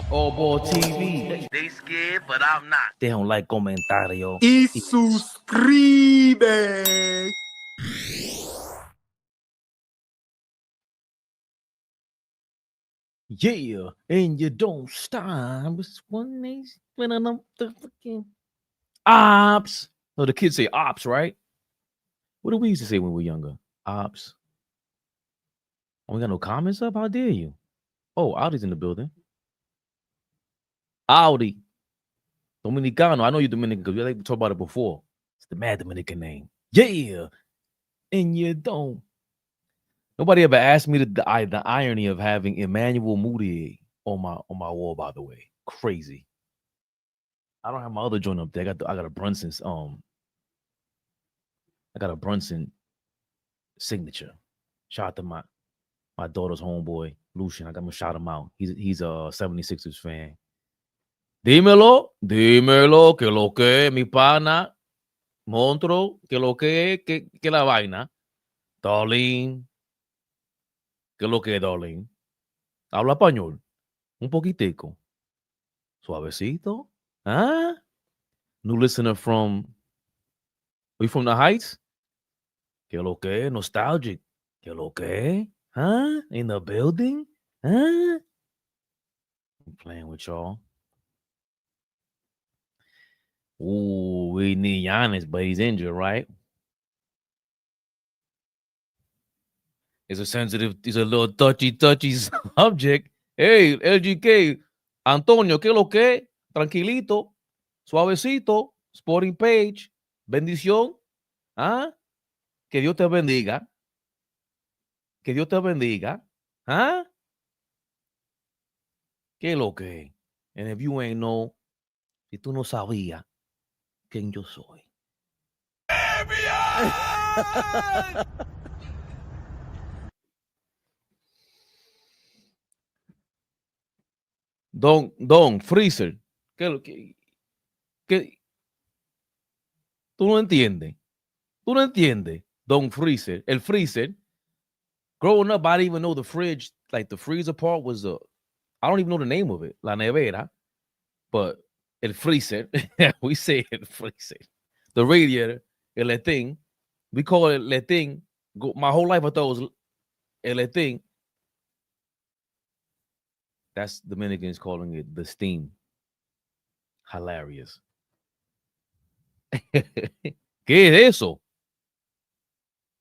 AllBall TV. They scared, but I'm not. They don't like comentario. Y suscribe. Yeah, and you don't stop. It's one day spinning up the fucking ops. No, the kids say ops, right? What did we used to say when we were younger? Ops. Oh, we got no comments up? How dare you? Oh, Audi's in the building. Audi. Dominicano. I know you're Dominican because we like to talk about it before. It's the mad Dominican name. Yeah. And you don't. Nobody ever asked me the irony of having Emmanuel Moutier on my wall, by the way. Crazy. I don't have my other joint up there. I got a Brunson's I got a Brunson signature. Shout out to my daughter's homeboy, Lucian. I got to shout him out. He's a 76ers fan. Dímelo, que lo que, mi pana, monstruo, que lo que la vaina. Darling, que lo que, darling. Habla español, un poquitico. Suavecito. Huh? New listener from, are you from the Heights? Que lo que, nostalgic. Que lo que, huh? In the building? Huh? I'm playing with y'all. Ooh, we need Giannis, but he's injured, right? It's a little touchy subject. Hey, LGK, Antonio, ¿qué lo que? Tranquilito, suavecito, Sporting Page, bendición. ¿Ah? Que Dios te bendiga. Que Dios te bendiga. ¿Ah? ¿Qué lo que? And if you ain't know, si tú no sabías quién yo soy. Don Freezer, ¿qué? Tú no entiendes. Don Freezer, el Freezer. Growing up, I didn't even know the fridge, like the freezer part was I don't even know the name of it, la nevera, but el freezer, we say el freezer. The radiator, el letín, we call it letín. My whole life I thought it was el letín. That's Dominicans calling it the steam. Hilarious. ¿Qué es eso?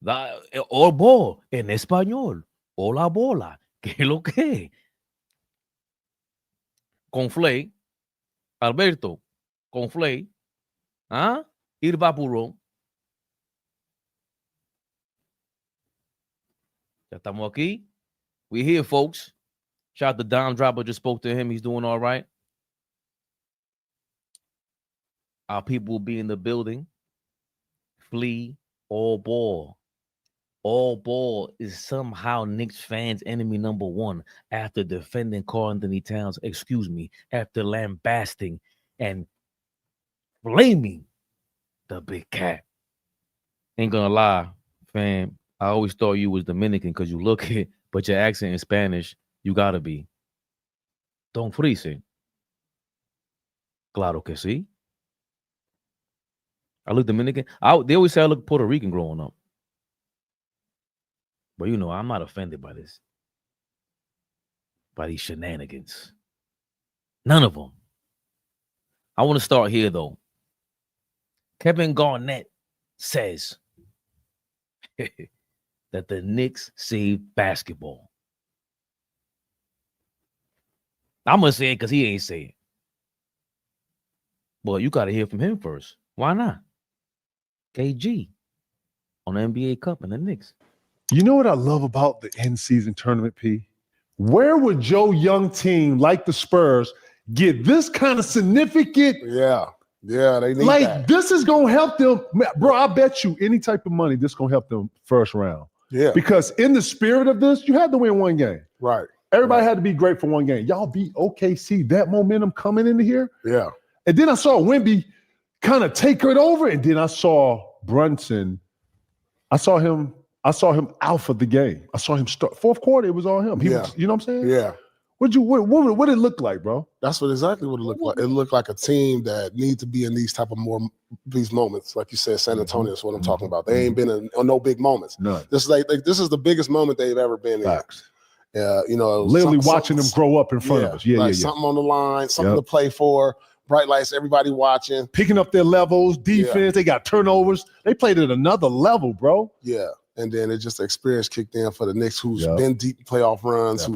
AllBall en español. Hola bola. ¿Qué es lo que? Conflay. Alberto. Conflay. ¿Ah? Ir vapurón. Ya estamos aquí. We here, folks. Shout out to Dom Dropper. Just spoke to him. He's doing all right. Our people will be in the building. Flee AllBall. AllBall is somehow Knicks fans' enemy number one after defending Karl-Anthony Towns, after lambasting and blaming the big cat. Ain't gonna lie, fam. I always thought you was Dominican because you look it, but your accent in Spanish, you gotta be. Don Freezer. Claro que sí. I look Dominican. They always say I look Puerto Rican growing up. But you know, I'm not offended by this. By these shenanigans. None of them. I want to start here, though. Kevin Garnett says that the Knicks saved basketball. I'm going to say it because he ain't saying it. Well, you got to hear from him first. Why not? KG on the NBA Cup and the Knicks. You know what I love about the in-season tournament, P? Where would your young team like the Spurs get this kind of significant? Yeah, they need like that. This is gonna help them, bro. I bet you any type of money this gonna help them first round. Yeah, because in the spirit of this, you had to win one game. Right. Everybody had to be great for one game. Y'all beat OKC. That momentum coming into here. Yeah. And then I saw Wemby kind of take it over, and then I saw Brunson. I saw him alpha the game. I saw him start fourth quarter. It was all him. He was, you know what I'm saying? Yeah. What did it look like, bro? That's exactly what it looked like. It looked like a team that need to be in these type of these moments. Like you said, San Antonio is what I'm talking about. They ain't been in no big moments. None. This is like this is the biggest moment they've ever been Facts. in. You know, literally watching them grow up in front of us. Yeah. Something on the line, something to play for. Bright lights, everybody watching. Picking up their levels, defense. They got turnovers. They played at another level, bro. Yeah. And then it just the experience kicked in for the Knicks, who's been deep playoff runs,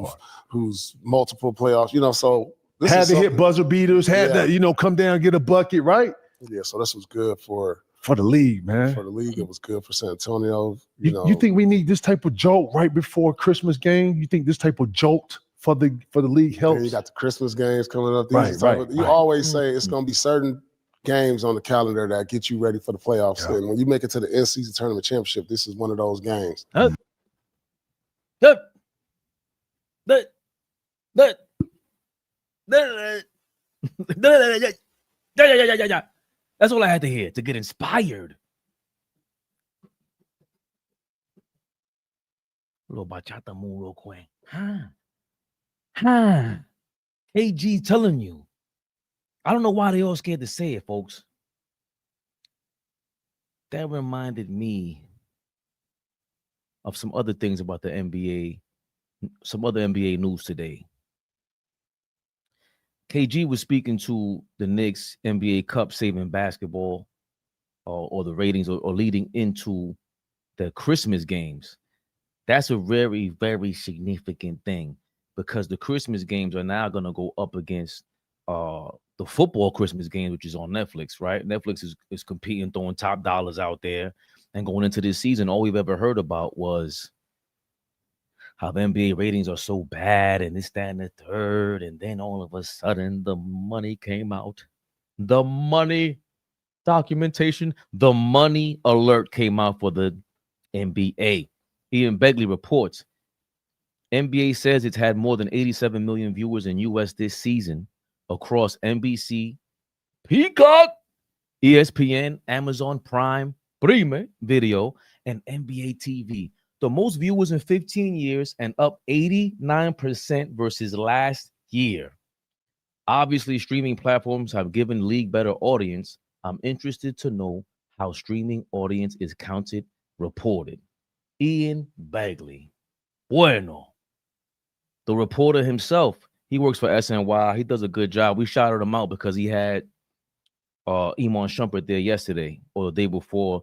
who's multiple playoffs, you know. So this had to hit buzzer beaters, had to, you know, come down, get a bucket, right? Yeah, so this was good for the league, man. For the league, it was good for San Antonio. You think we need this type of jolt right before Christmas game? You think this type of jolt for the league helps? You got the Christmas games coming up. You always say it's going to be certain games on the calendar that get you ready for the playoffs. And when you make it to the in-season tournament championship, this is one of those games. That's all I had to hear to get inspired. A little bachata move real quick. KG telling you. I don't know why they all scared to say it, folks. That reminded me of some other things about the NBA, some other NBA news today. KG was speaking to the Knicks NBA Cup saving basketball or the ratings or leading into the Christmas games. That's a very, very significant thing because the Christmas games are now going to go up against the football Christmas game, which is on Netflix, right? Netflix is competing, throwing top dollars out there. And going into this season, all we've ever heard about was how the NBA ratings are so bad and this, that, and the third. And then all of a sudden, the money came out. The money documentation, the money alert came out for the NBA. Ian Begley reports, NBA says it's had more than 87 million viewers in U.S. this season across NBC, Peacock, ESPN, Amazon Prime, Prime Video, and NBA TV. The most viewers in 15 years and up 89% versus last year. Obviously, streaming platforms have given league better audience. I'm interested to know how streaming audience is counted, reported. Ian Begley. Bueno. The reporter himself, he works for SNY. He does a good job. We shouted him out because he had Iman Shumpert there yesterday or the day before.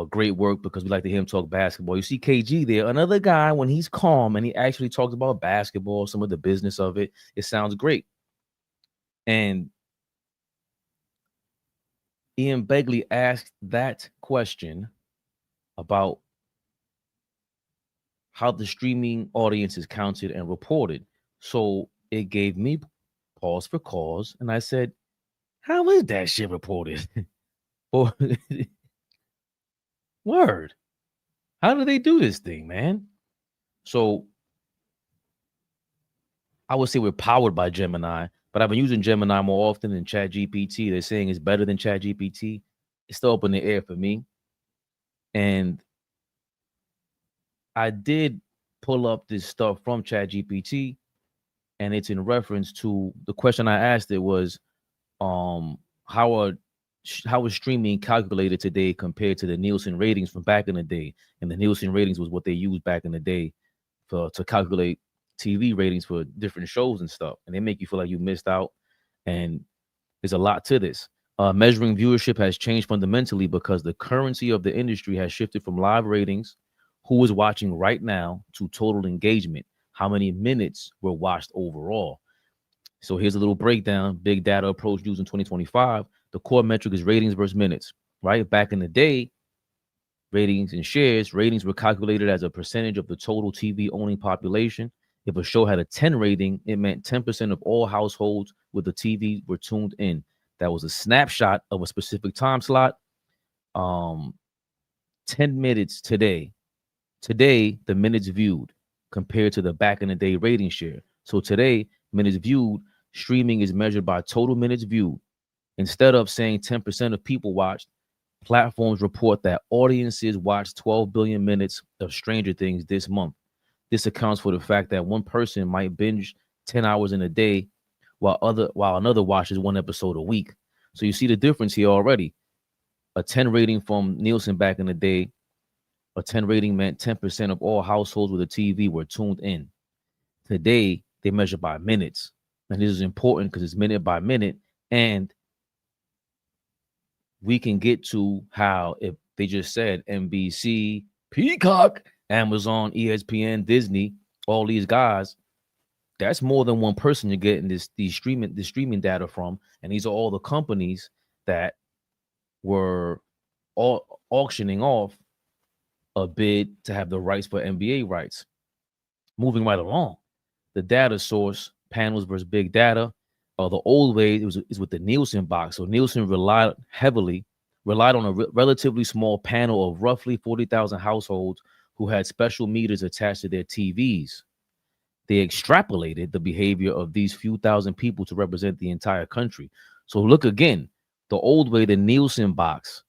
Great work because we like to hear him talk basketball. You see KG there, another guy, when he's calm and he actually talks about basketball, some of the business of it, it sounds great. And Ian Begley asked that question about how the streaming audience is counted and reported. So it gave me pause for cause. And I said, how is that shit reported? Or word. How do they do this thing, man? So I would say we're powered by Gemini, but I've been using Gemini more often than ChatGPT. They're saying it's better than ChatGPT. It's still up in the air for me. And I did pull up this stuff from ChatGPT, and it's in reference to the question I asked. It was, how is streaming calculated today compared to the Nielsen ratings from back in the day? And the Nielsen ratings was what they used back in the day to calculate TV ratings for different shows and stuff. And they make you feel like you missed out. And there's a lot to this. Measuring viewership has changed fundamentally because the currency of the industry has shifted from live ratings, who is watching right now, to total engagement, how many minutes were watched overall. So here's a little breakdown. Big data approach used in 2025. The core metric is ratings versus minutes, right? Back in the day, ratings and shares, ratings were calculated as a percentage of the total TV owning population. If a show had a 10 rating, it meant 10% of all households with a TV were tuned in. That was a snapshot of a specific time slot. 10 minutes today. Today, the minutes viewed compared to the back in the day rating share. So today, minutes viewed, streaming is measured by total minutes viewed. Instead of saying 10% of people watched, platforms report that audiences watched 12 billion minutes of Stranger Things this month. This accounts for the fact that one person might binge 10 hours in a day, while another watches 1 episode a week. So you see the difference here already. A 10 rating from Nielsen back in the day, a 10 rating meant 10% of all households with a TV were tuned in. Today, they measure by minutes. And this is important because it's minute by minute. And we can get to how, if they just said NBC, Peacock, Amazon, ESPN, Disney, all these guys, that's more than one person you're getting this streaming data from. And these are all the companies that were all auctioning off a bid to have the rights for NBA rights. Moving right along, the data source, panels versus big data. The old way is with the Nielsen box. So Nielsen relied on a relatively small panel of roughly 40,000 households who had special meters attached to their TVs. They extrapolated the behavior of these few thousand people to represent the entire country. So look again, the old way, the Nielsen box.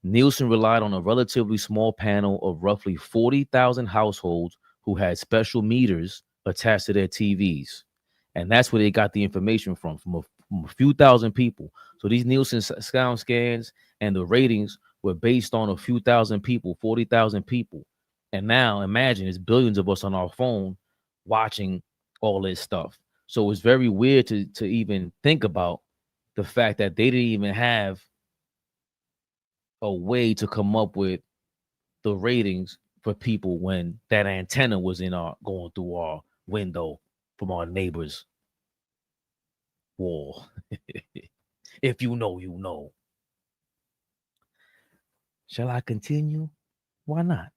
Nielsen relied on a relatively small panel of roughly 40,000 households who had special meters attached to their TVs. And that's where they got the information from a few thousand people. So these Nielsen sound scans and the ratings were based on a few thousand people, 40,000 people. And now imagine it's billions of us on our phone watching all this stuff. So it's very weird to even think about the fact that they didn't even have a way to come up with the ratings for people when that antenna was going through our window from our neighbor's wall. If you know, you know. Shall I continue? Why not?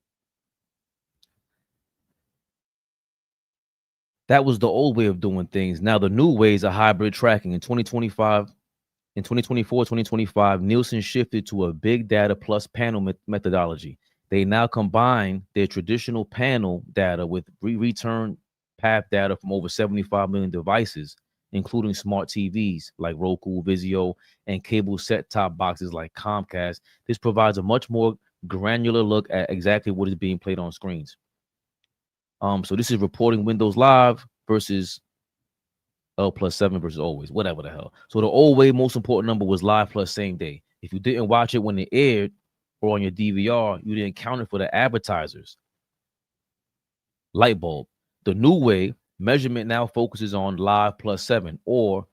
That was the old way of doing things. Now the new way is a hybrid tracking. In 2024, 2025, Nielsen shifted to a big data plus panel methodology. They now combine their traditional panel data with return path data from over 75 million devices, including smart TVs like Roku, Vizio, and cable set-top boxes like Comcast. This provides a much more granular look at exactly what is being played on screens. So this is reporting Windows Live versus L+7 versus always, whatever the hell. So the old way, most important number was live plus same day. If you didn't watch it when it aired or on your DVR, you didn't count it for the advertisers. Light bulb. The new way, measurement now focuses on live plus 7 or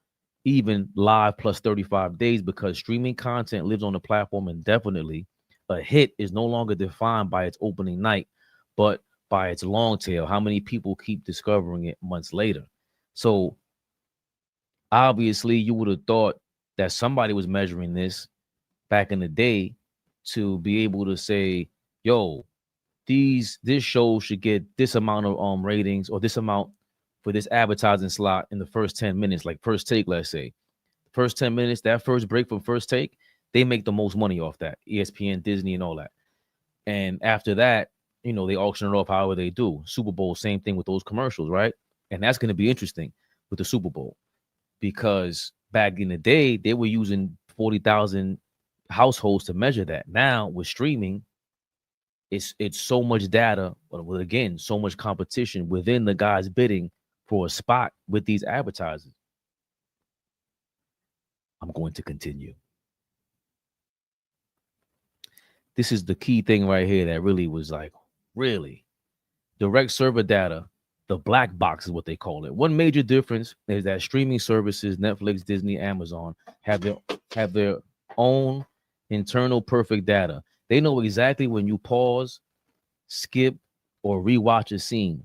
even live plus 35 days because streaming content lives on the platform indefinitely. A hit is no longer defined by its opening night, but by its long tail, how many people keep discovering it months later. So obviously you would have thought that somebody was measuring this back in the day to be able to say, yo, this show should get this amount of ratings or this amount for this advertising slot in the first 10 minutes, like First Take, let's say. First 10 minutes, that first break from First Take, they make the most money off that. ESPN, Disney, and all that. And after that, they auction it off however they do. Super Bowl, same thing with those commercials, right? And that's going to be interesting with the Super Bowl because back in the day, they were using 40,000 households to measure that. Now with streaming, it's so much data, but again, so much competition within the guys bidding for a spot with these advertisers. I'm going to continue. This is the key thing right here that really was like, really, direct server data, the black box is what they call it. One major difference is that streaming services, Netflix, Disney, Amazon, have their own internal perfect data. They know exactly when you pause, skip, or rewatch a scene.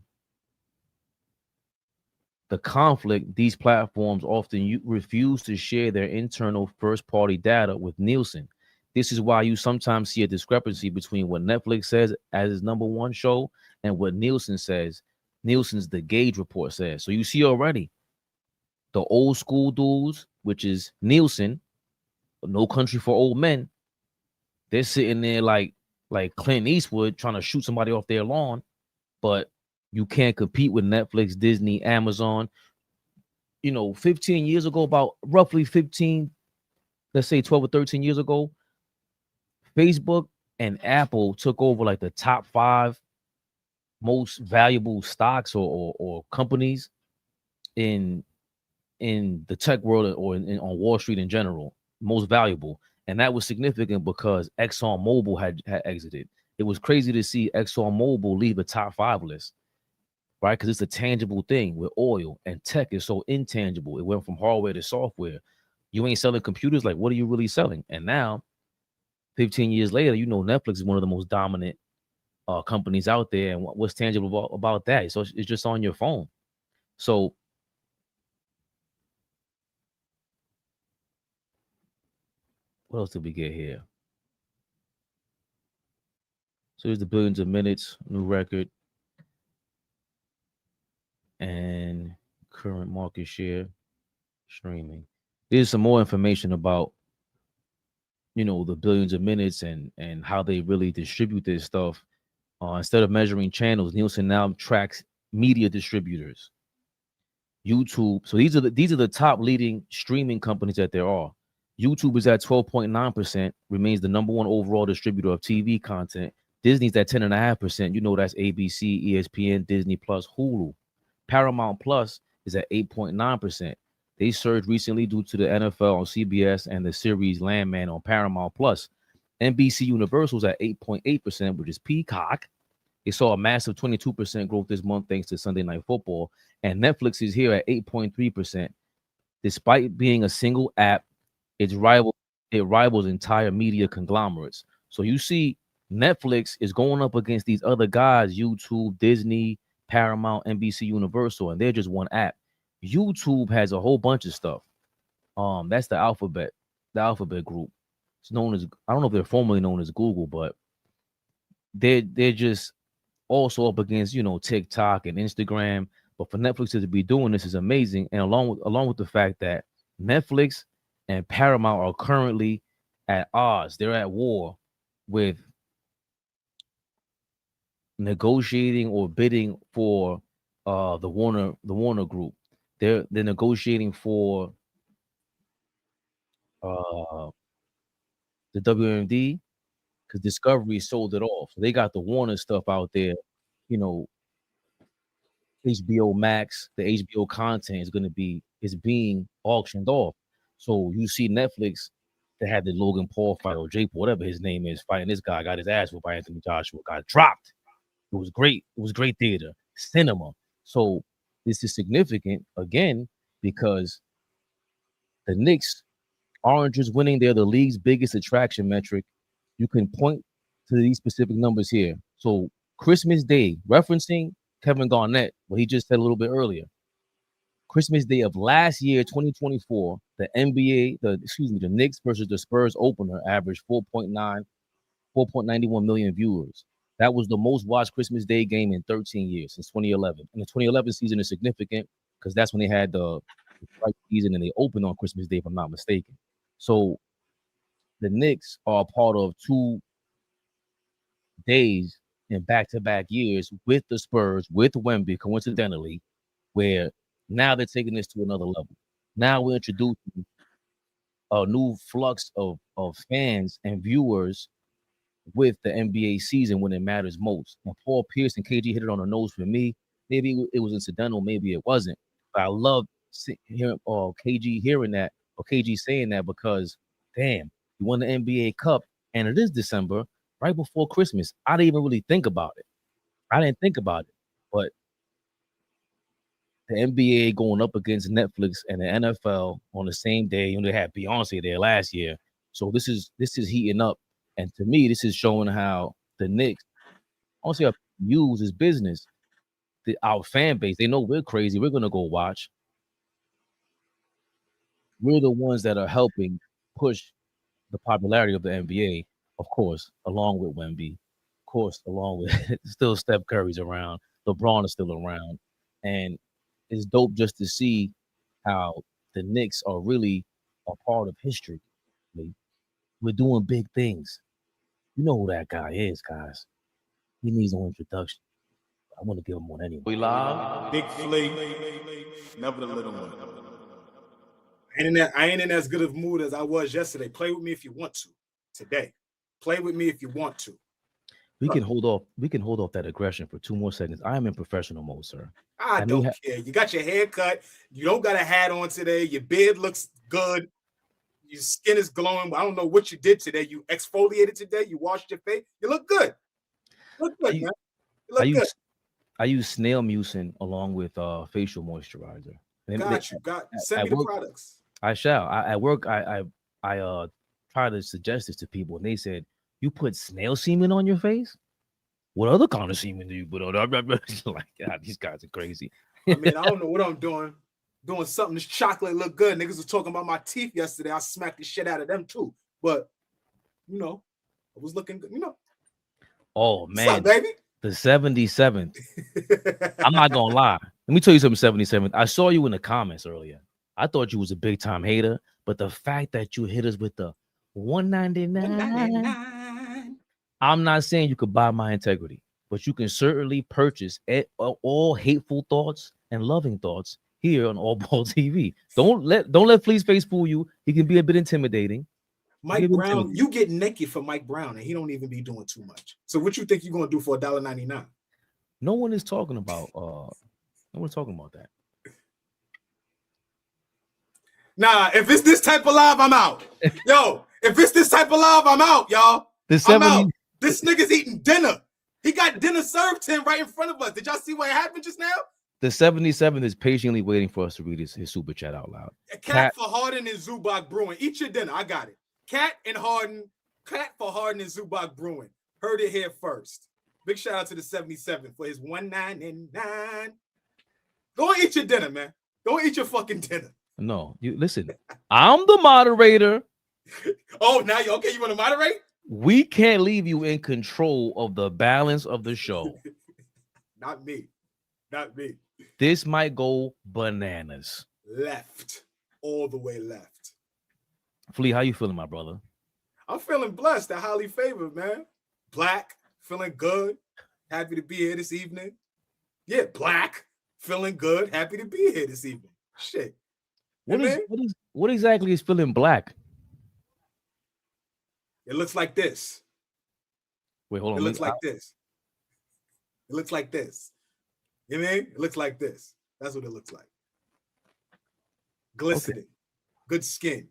The conflict, these platforms often refuse to share their internal first-party data with Nielsen. This is why you sometimes see a discrepancy between what Netflix says as its #1 show and what Nielsen says. Nielsen's The Gauge report says. So you see already the old school dudes, which is Nielsen, No Country for Old Men. They're sitting there like Clint Eastwood trying to shoot somebody off their lawn, but you can't compete with Netflix, Disney, Amazon. 15 years ago, about roughly 15, let's say 12 or 13 years ago, Facebook and Apple took over like the top 5 most valuable stocks or companies in the tech world or on Wall Street in general, most valuable. And that was significant because ExxonMobil had exited. It was crazy to see ExxonMobil leave a top 5 list, right? Because it's a tangible thing with oil, and tech is so intangible. It went from hardware to software. You ain't selling computers, like what are you really selling? And now, 15 years later, you know, Netflix is one of the most dominant companies out there. And what's tangible about that? So it's just on your phone. So what else did we get here? So here's the billions of minutes, new record, and current market share streaming. There's some more information about, you know, the billions of minutes and how they really distribute this stuff. Instead of measuring channels, Nielsen now tracks media distributors. YouTube. So these are the top leading streaming companies that there are. YouTube is at 12.9%, remains the number 1 overall distributor of TV content. Disney's at 10.5%. You know, that's ABC, ESPN, Disney Plus, Hulu. Paramount Plus is at 8.9%. They surged recently due to the NFL on CBS and the series Landman on Paramount Plus. NBC Universal's at 8.8%, which is Peacock. They saw a massive 22% growth this month thanks to Sunday Night Football. And Netflix is here at 8.3%. Despite being a single app, it rivals entire media conglomerates. So you see Netflix is going up against these other guys, YouTube, Disney, Paramount, NBC Universal, and they're just one app. YouTube has a whole bunch of stuff. That's the Alphabet group. It's known as, I don't know if they're formerly known as Google, but they're just also up against, you know, TikTok and Instagram. But for Netflix to be doing this is amazing. And along with the fact that Netflix and Paramount are currently at odds, they're at war with negotiating or bidding for the Warner Group. They're negotiating for the WMD because Discovery sold it off. So they got the Warner stuff out there, you know. HBO Max, the HBO content is being auctioned off. So you see Netflix that had the Logan Paul fight or Jake, whatever his name is, fighting this guy, got his ass whooped by Anthony Joshua, got dropped. It was great. It was great theater, cinema. So this is significant again because the Knicks, Orange is winning. They're the league's biggest attraction metric. You can point to these specific numbers here. So Christmas Day, referencing Kevin Garnett, what he just said a little bit earlier. Christmas Day of last year, 2024, the the Knicks versus the Spurs opener averaged 4.91 million viewers. That was the most watched Christmas Day game in 13 years since 2011. And the 2011 season is significant because that's when they had the season and they opened on Christmas Day, if I'm not mistaken. So the Knicks are a part of 2 days in back-to-back years with the Spurs, with Wemby, coincidentally, where now they're taking this to another level. Now we're introducing a new flux of fans and viewers with the NBA season when it matters most. And Paul Pierce and KG hit it on the nose for me. Maybe it was incidental, maybe it wasn't. But I love hearing KG hearing that or KG saying that because, damn, you won the NBA Cup and it is December, right before Christmas. I didn't even really think about it. But the NBA going up against Netflix and the NFL on the same day. You know, they had Beyonce there last year. So this is heating up. And to me, this is showing how the Knicks, I don't say use as business. Our fan base, they know we're crazy. We're going to go watch. We're the ones that are helping push the popularity of the NBA, of course, along with Wemby. Of course, along with still Steph Curry's around. LeBron is still around. And it's dope just to see how the Knicks are really a part of history. We're doing big things. You know who that guy is, guys. He needs no introduction. I want to give him one anyway. We live. Big Flea, never the little one. I ain't in as good of a mood as I was yesterday. Play with me if you want to today. Play with me if you want to. We can hold off. We can hold off that aggression for 2 more seconds. I am in professional mode, sir. I don't care. You got your hair cut. You don't got a hat on today. Your beard looks good. Your skin is glowing. I don't know what you did today. You exfoliated today. You washed your face. You look good. You look good, man. You look good. I use snail mucin along with facial moisturizer. Send me the products. I shall. At work, I try to suggest this to people, and they said, "You put snail semen on your face? What other kind of semen do you put on?" Like, God, these guys are crazy. I mean, I don't know what I'm doing. Doing something. This chocolate look good. Niggas was talking about my teeth yesterday. I smacked the shit out of them too. But you know, it was looking good. You know. Oh man, what's up, baby? The 77th. I'm not gonna lie. Let me tell you something, 77th. I saw you in the comments earlier. I thought you was a big time hater, but the fact that you hit us with the 199, I'm not saying you could buy my integrity, but you can certainly purchase all hateful thoughts and loving thoughts here on AllBall TV. Don't let Flea's face fool you. He can be a bit intimidating. Mike Brown, you get naked for Mike Brown, and he don't even be doing too much. So what you think you're gonna do for $1.99? No one is talking about that. Nah, if it's this type of live, I'm out. Yo, if it's this type of live, I'm out, y'all. I'm out. This nigga's eating dinner. He got dinner served to him right in front of us. Did y'all see what happened just now? The 77 is patiently waiting for us to read his super chat out loud. A cat for Harden and Zubac Brewing. Eat your dinner. I got it. Cat for Harden and Zubac Brewing. Heard it here first. Big shout out to the 77 for his $1.99. Go and eat your dinner, man. Go and eat your fucking dinner. No, you listen. I'm the moderator. Oh, now you okay? You want to moderate? We can't leave you in control of the balance of the show. Not me. Not me. This might go bananas. Left. All the way left. Flea, how you feeling, my brother? I'm feeling blessed and highly favored, man. Black, feeling good. Happy to be here this evening. Yeah, black, feeling good. Happy to be here this evening. Shit. What exactly is feeling black? It looks like this. Wait, hold on. It looks like this. It looks like this. You know what I mean? It looks like this. That's what it looks like. Glistening. Okay. Good skin.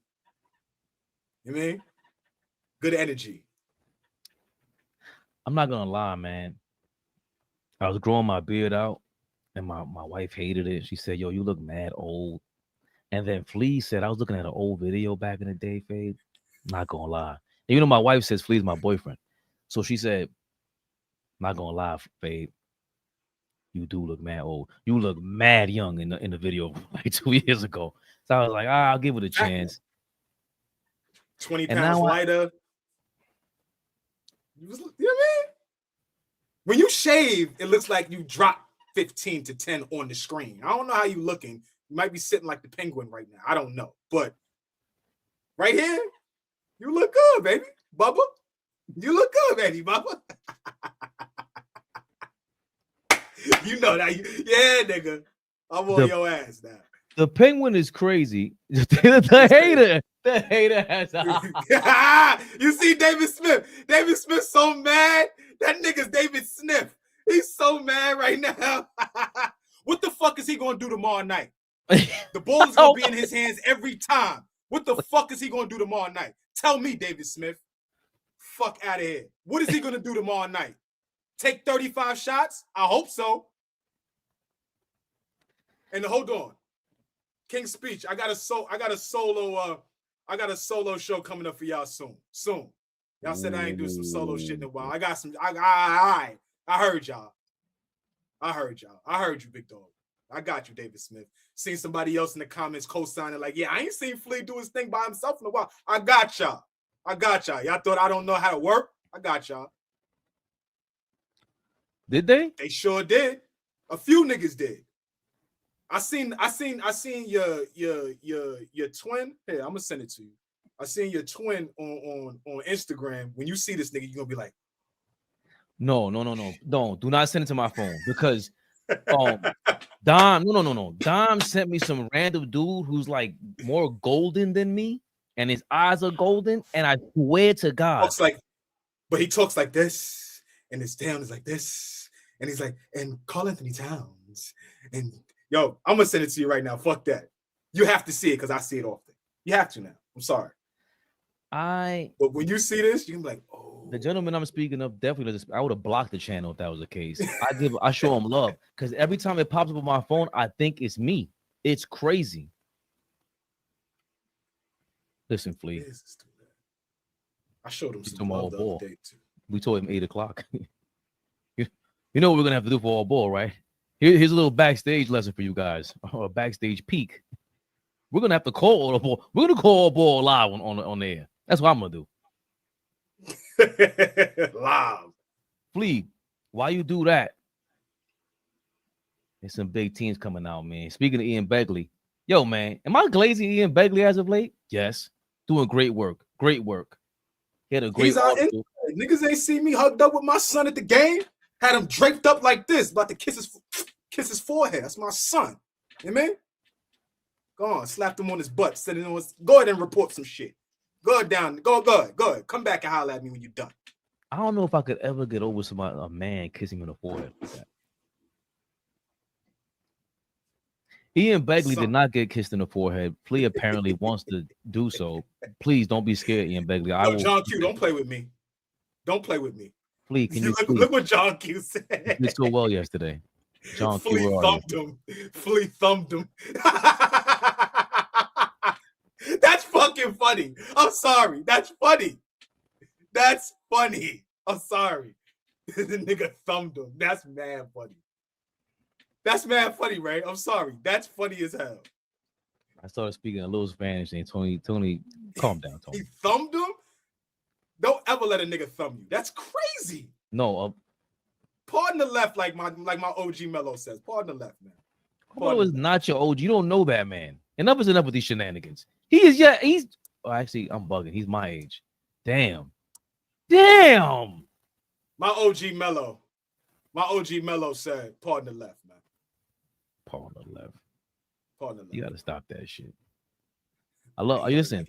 You know what I mean? Good energy. I'm not gonna lie, man. I was growing my beard out, and my wife hated it. She said, "Yo, you look mad old." And then Flea said, "I was looking at an old video back in the day, Fade. Not gonna lie." And you know, my wife says Flea's my boyfriend. So she said, "Not gonna lie, Fade. You do look mad old. You look mad young in the video like 2 years ago." So I was like, I'll give it a chance. 20 pounds lighter. You know what I mean? When you shave, it looks like you dropped 15 to 10 on the screen. I don't know how you looking. You might be sitting like the penguin right now. I don't know. But right here, you look good, baby. Bubba. You look good, baby, Bubba. You know that. Yeah, nigga. I'm on your ass now. The penguin is crazy. The hater has You see David Smith. David Smith's so mad. That nigga's David Smith. He's so mad right now. What the fuck is he gonna do tomorrow night? The ball is gonna be in his hands every time. What the fuck is he gonna do tomorrow night? Tell me, David Smith. Fuck out of here. What is he gonna do tomorrow night? Take 35 shots? I hope so. And hold on. King's Speech. I got a solo show coming up for y'all soon. Soon. Y'all said I ain't do some solo shit in a while. I got some. I heard y'all. I heard you, big dog. I got you, David Smith. Seen somebody else in the comments co-signing like, yeah, I ain't seen Flea do his thing by himself in a while. I got y'all. Y'all thought I don't know how to work? I got y'all. Did they? They sure did. A few niggas did. I seen your twin. Hey, I'm gonna send it to you. I seen your twin on Instagram. When you see this nigga, you're gonna be like, No. Do not send it to my phone because Dom, no. Dom sent me some random dude who's like more golden than me, and his eyes are golden, and I swear to God. But he talks like this, and his down is like this, and he's like, and Karl-Anthony Towns, and yo, I'm gonna send it to you right now. Fuck that. You have to see it because I see it often. You have to now. I'm sorry. But when you see this, you can be like, oh. The gentleman I'm speaking of definitely does. I would have blocked the channel if that was the case. I show him love because every time it pops up on my phone, I think it's me. It's crazy. Listen, Flea. I showed him some love the other day too. We told him 8 o'clock. You know what we're gonna have to do for AllBall, right? Here's a little backstage lesson for you guys, or a backstage peek. We're gonna have to call AllBall. We're gonna call AllBall live on the air. That's what I'm gonna do. Live. Flea, why you do that? There's some big teams coming out, man. Speaking of Ian Begley, yo, man, am I glazing Ian Begley as of late? Yes, doing great work. Great work. He had a great. He's out in, niggas ain't see me hugged up with my son at the game. Had him draped up like this, about to kiss his forehead. That's my son. You know what I mean? Go on, slapped him on his butt. Said, go ahead and report some shit. Go ahead. Come back and holler at me when you're done. I don't know if I could ever get over a man kissing me on the forehead like that. Ian Begley did not get kissed in the forehead. Flea apparently wants to do so. Please don't be scared, Ian Begley. John Q, don't play with me. Don't play with me. Flea, can you look what John Q said? You did so well yesterday. John Q, Flea thumped him. Flea thumped him. That's fucking funny. I'm sorry. That's funny. That's funny. I'm sorry. The nigga thumped him. That's mad funny. That's mad funny, right? I'm sorry. That's funny as hell. I started speaking a little Spanish and Tony, calm down, Tony. He thumbed him? Don't ever let a nigga thumb you. That's crazy. No. Pardon the left, like my OG Mello says. Pardon the left, man. Mello is not your OG. You don't know that, man. Enough is enough with these shenanigans. Actually, I'm bugging. He's my age. Damn. My OG Mello said, pardon the left, man. Pardon the left. Pardon the left. You gotta stop that shit. Listen.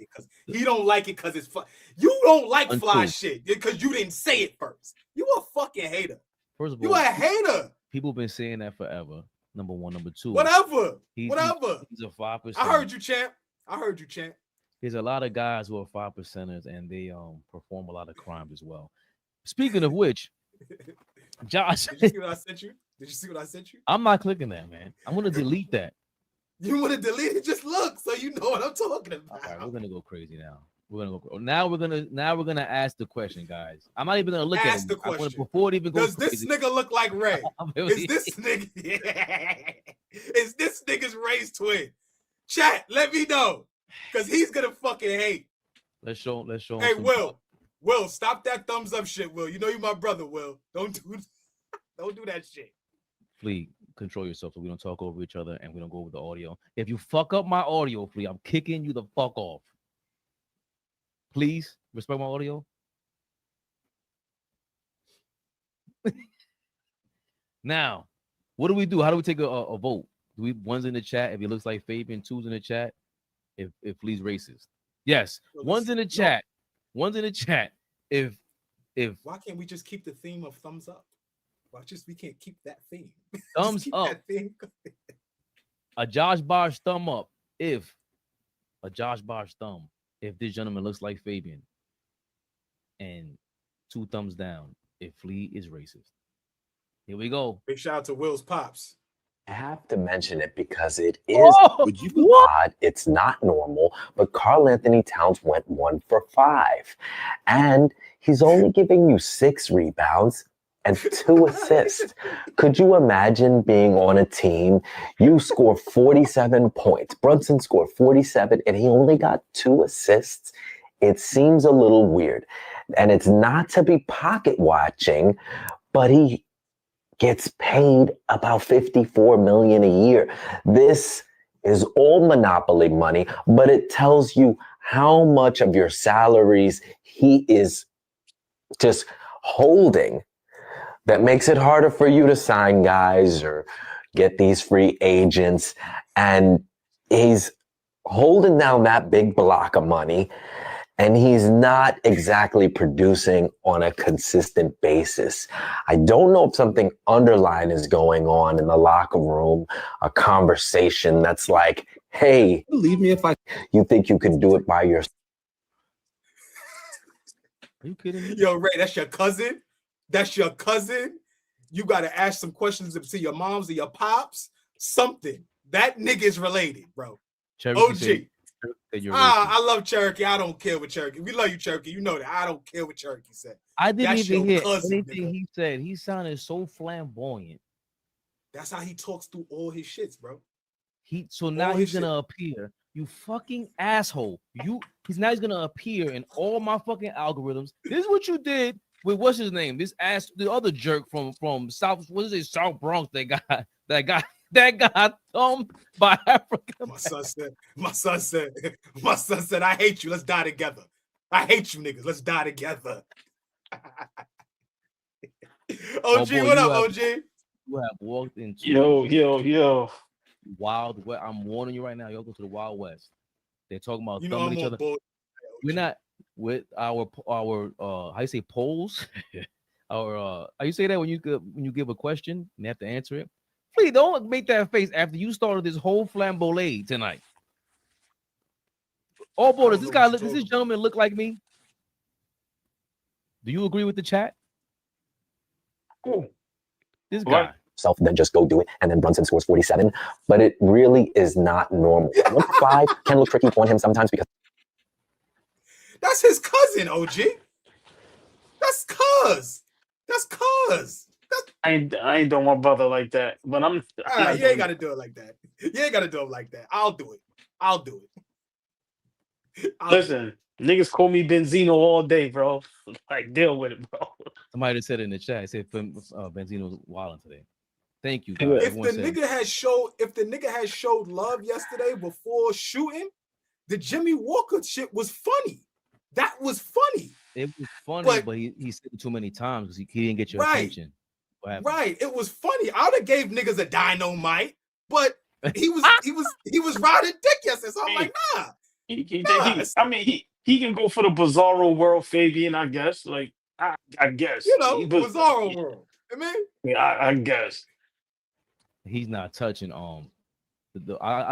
He don't like it because it's fly. You don't like fly shit because you didn't say it first. You a fucking hater. First of all, you a hater. People been saying that forever. Number one. Number two. Whatever. He's a 5%. I heard you, champ. There's a lot of guys who are 5%ers and they perform a lot of crimes as well. Speaking of which, Josh, did you see what I sent you? I'm not clicking that, man. I'm gonna delete that. You want to delete it? Just look so you know what I'm talking about. All right, we're gonna go crazy now. Now we're gonna ask the question, guys. I'm not even gonna look at the question. Before it even goes. Does this nigga look like Ray? Is this nigga? Is this nigga's Ray's twin? Chat, let me know, cause he's gonna fucking hate. Let's show him. Hey, Will, stop that thumbs up shit, Will. You know you're my brother, Will. Don't do that shit. Flea, control yourself so we don't talk over each other and we don't go over the audio. If you fuck up my audio, Flea, I'm kicking you the fuck off. Please respect my audio. Now, what do we do? How do we take a vote? Do we one's in the chat if he looks like Fabian, two's in the chat if Flea's racist? Yes, one's in the chat. One's in the chat. If why can't we just keep the theme of thumbs up? We can't keep that theme. Thumbs up. A Josh Bosh thumb up. If this gentleman looks like Fabian, and 2 thumbs down if Flea is racist. Here we go. Big shout out to Will's pops. I have to mention it because it is odd. It's not normal, but Karl-Anthony Towns went 1 for 5, and he's only giving you 6 rebounds and 2 assists. Could you imagine being on a team? You score 47 points. Brunson scored 47, and he only got 2 assists. It seems a little weird, and it's not to be pocket watching, but he gets paid about $54 million a year. This is all monopoly money, but it tells you how much of your salaries he is just holding. That makes it harder for you to sign guys or get these free agents. And he's holding down that big block of money. and he's not exactly producing on a consistent basis. I don't know if something underlying is going on in the locker room, a conversation that's like, hey, believe me if you think you can do it by yourself. Are you kidding me? Yo, Ray, that's your cousin? That's your cousin? You got to ask some questions to your moms or your pops. Something. That nigga is related, bro. Cherokee OG. I love Cherokee. I don't care what Cherokee. We love you, Cherokee. You know that. I don't care what Cherokee said. I didn't That's even your hear cousin, anything nigga. he said. He sounded so flamboyant. That's how he talks through all his shits, bro. So now he's gonna appear. You fucking asshole. He's gonna appear in all my fucking algorithms. This is what you did with what's his name? This ass, the other jerk from South, what is it, South Bronx that got thumbed by Africa. My son said, I hate you. Let's die together. I hate you niggas. Let's die together. OG, boy, what up, OG? You have walked into yo. Wild West. I'm warning you right now. Y'all go to the Wild West. They're talking about thumbing each other. We're not with our how you say polls. How you say that when you give a question and you have to answer it. Please don't make that face after you started this whole flamboyant tonight. Oh boy, does this gentleman look like me? Do you agree with the chat? This guy. Then just go do it, and then Brunson scores 47. But it really is not normal. 1-5 can look tricky on him sometimes because that's his cousin, OG. That's cuz. I ain't doing my brother like that. But you ain't gotta do it like that. You ain't gotta do it like that. I'll do it. Listen, niggas call me Benzino all day, bro. Like, deal with it, bro. Somebody just said it in the chat. It said Benzino's wilding today. Thank you, guys. If the nigga had showed love yesterday before shooting, the Jimmy Walker shit was funny. That was funny. It was funny, but he said it too many times because he didn't get your attention. Right. It was funny. I would have gave niggas a dynamite, but he was riding dick yesterday. So I'm like, nah. He can go for the bizarro world, Fabian, I guess. Like, I guess. Bizarro world. I mean, yeah, I guess. He's not touching I'll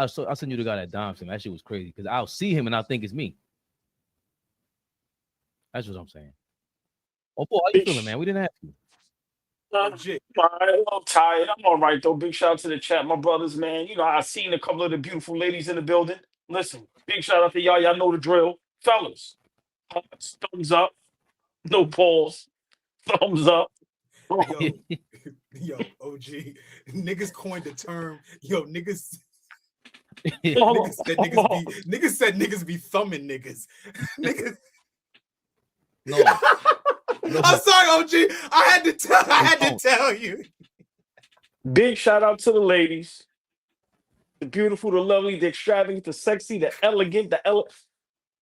send you the guy that dimes him. That shit was crazy because I'll see him and I'll think it's me. That's what I'm saying. Oh boy, how you feeling, man? We didn't have you. I'm a little tired. I'm all right though. Big shout out to the chat, my brothers, man. I seen a couple of the beautiful ladies in the building. Listen, big shout out to y'all. Y'all know the drill, fellas. Thumbs up, no pause. Thumbs up. Yo, OG, niggas coined the term. Yo, niggas said niggas be thumbing niggas. Niggas. No. I'm sorry, OG. I had to tell you. Big shout out to the ladies. The beautiful, the lovely, the extravagant, the sexy, the elegant,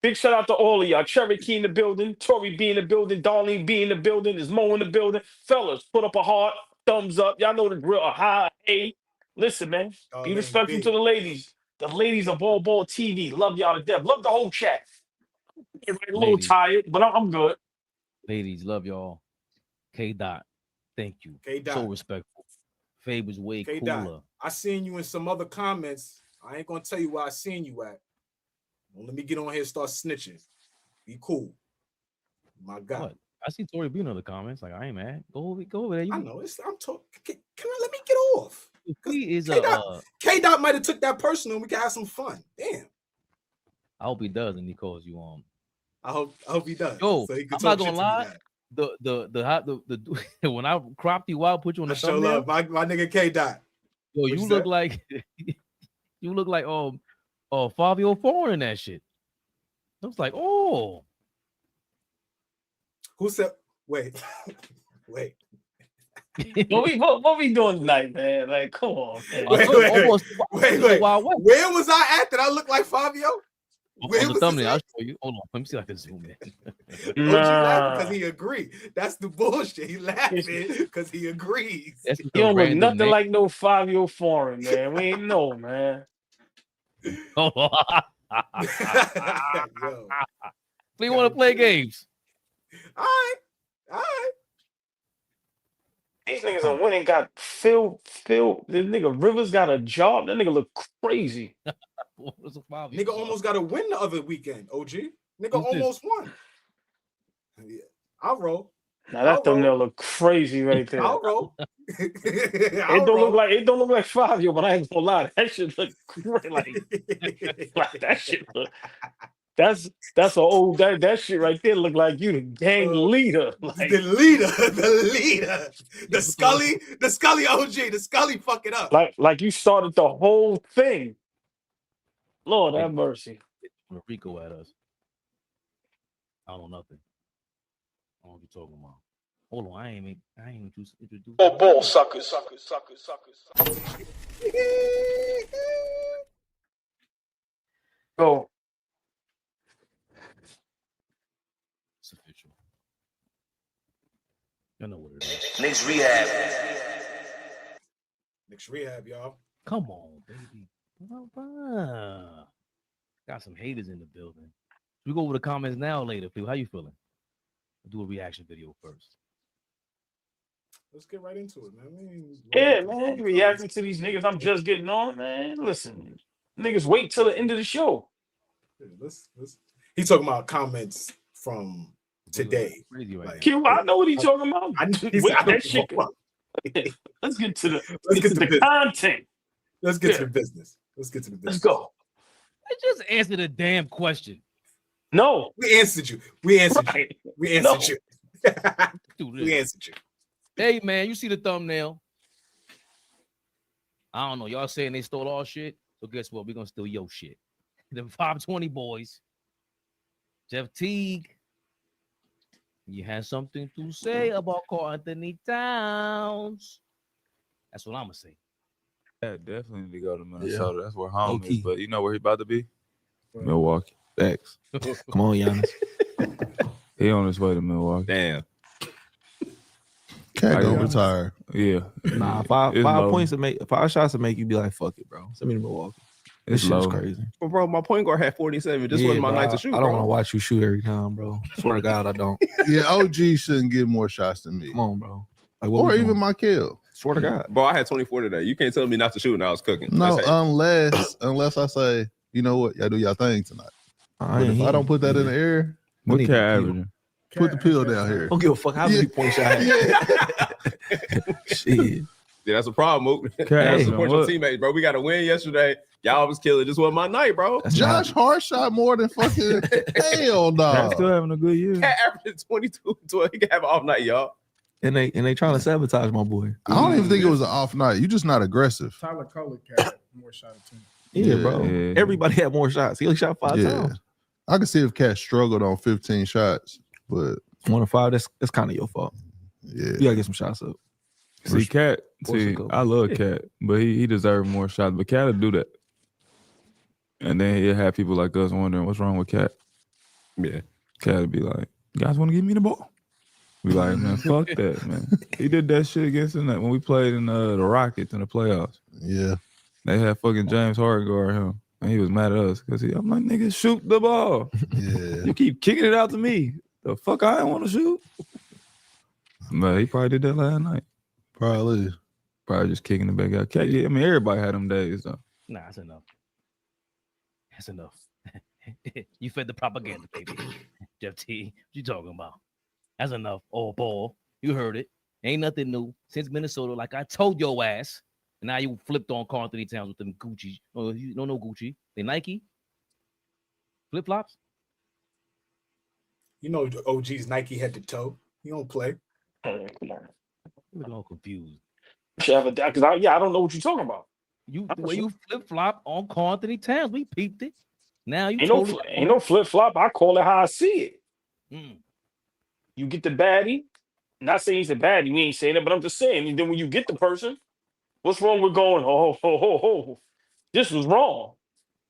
Big shout out to all of y'all. Cherokee in the building, Tori B in the building, Darlene B in the building, is Mo in the building. Fellas, put up a heart, thumbs up. Y'all know the drill. A high, hey. Listen, man. Be respectful to the ladies. The ladies of AllBall TV. Love y'all to death. Love the whole chat. A little tired, but I'm good. Ladies, love y'all. K-Dot, thank you. K-Dot. So respectful. Fabe was way cooler. I seen you in some other comments. I ain't gonna tell you where I seen you at. Well, let me get on here and start snitching. Be cool. My God. What? I see Tori B in the comments. Like, I ain't mad. Go over there. I know. I'm talking. Let me get off. K-Dot might have took that personal and we can have some fun. Damn. I hope he does and he calls you on. I hope he does. Yo, so he can I'm not gonna lie. The when I cropped you out, put you on the thumbnail. My nigga K-Dot. Yo, you look like Fabio Foreign in that shit. I was like, oh. Who said wait? What we doing tonight, man? Like, come on, man. Wait. Where was I at that I look like Fabio? On the thumbnail, I'll show you. Hold on, let me see if I can zoom in. OG laughing because he agreed. That's the bullshit. He laughing because he agrees. You don't look nothing like no Fabio Foreign, man. We ain't know, man. Yo. We want to play games. All right. These niggas are winning. Got Phil. This nigga Rivers got a job. That nigga look crazy. Nigga almost got a win the other weekend. OG. Nigga almost won. Yeah, I'll roll. Now that thumbnail look crazy right there. I'll roll. It don't look like Fabio, but I ain't gonna lie. That shit look crazy. Like that shit look. That's an old that shit right there look like you the gang leader. Like, the leader, the Scully OG, the Scully fuck it up. Like you started the whole thing. Lord have mercy. Rico at us. I don't know nothing. I don't know what you're talking about. Hold on, I ain't introduced. Ball suckers. Go. It's official. You know what it is. Knicks Rehab. Knicks Rehab, y'all. Come on, baby. Got some haters in the building. We go over the comments now or later, people. How you feeling? I'll do a reaction video first. Let's get right into it, man. Yeah, man. Reacting to these niggas. I'm just getting on, man. Listen, niggas wait till the end of the show. Yeah, let's. He talking about comments from today. Crazy right Q, I know what he's talking about. That shit. Let's get to the content. Let's get to the business. Let's go. I just answered a damn question. No. We answered you. We answered you. We answered you. Hey, man, you see the thumbnail. I don't know. Y'all saying they stole all shit. So guess what? We're going to steal your shit. The 520 boys. Jeff Teague. You had something to say about Karl-Anthony Towns. That's what I'm going to say. Yeah, definitely need to go to Minnesota. That's where home is. But you know where he about to be? Milwaukee. Thanks. Come on, Giannis. He on his way to Milwaukee. Damn. Can't go retire. Yeah. Nah, five points to make, 5 shots to make you be like, fuck it, bro. Send me to Milwaukee. This shit's crazy. Well, bro, my point guard had 47. This wasn't my night to shoot. I don't want to watch you shoot every time, bro. Swear to God, I don't. Yeah, OG shouldn't get more shots than me. Come on, bro. Like, or even Michael. Swear to God. Bro, I had 24 today. You can't tell me not to shoot and I was cooking. No, unless I say, you know what, y'all do y'all thing tonight. But if I don't put that in the air, what Cat averaging? Put the pill down here. Don't give a fuck how many points I had. Shit. Yeah, that's a problem, Mook. Support your teammates, bro. We got a win yesterday. Y'all was killing. This wasn't my night, bro. Josh Hart shot more than fucking hell, dog. Cat's still having a good year. Cat averaging 22, 12. He can have an off night, y'all. And they trying to sabotage my boy. I don't even think it was an off night. You just not aggressive. Tyler Cole got more shots too. Yeah, bro. Yeah. Everybody had more shots. He only shot 5 times. I can see if Cat struggled on 15 shots, but 1 of 5, that's kind of your fault. Yeah. You gotta get some shots up. See, Cat, I love Cat, but he deserved more shots. But Cat will do that. And then he'll have people like us wondering what's wrong with Cat. Yeah. Cat would be like, you guys want to give me the ball? We like, man, fuck that, man. He did that shit against him when we played in the Rockets in the playoffs. Yeah. They had fucking James Harden guard him. And he was mad at us because I'm like, nigga, shoot the ball. Yeah. You keep kicking it out to me. The fuck I didn't want to shoot. But he probably did that last night. Probably just kicking the back out. Cat, I mean, everybody had them days though. Nah, that's enough. That's enough. You fed the propaganda, baby. Jeff T, what you talking about? That's enough. AllBall. You heard it. Ain't nothing new since Minnesota. Like I told your ass. And now you flipped on Karl-Anthony Towns with them Gucci. Oh, you don't know Gucci. They Nike. Flip flops. You know OG's Nike head to toe. He don't play. Come on. You're all confused. Because I don't know what you're talking about. The way you flip flop on Karl-Anthony Towns, we peeped it. Now you ain't no flip flop. I call it how I see it. You get the baddie. Not saying he's a baddie. We ain't saying it, but I'm just saying. And then when you get the person, what's wrong with going? This was wrong.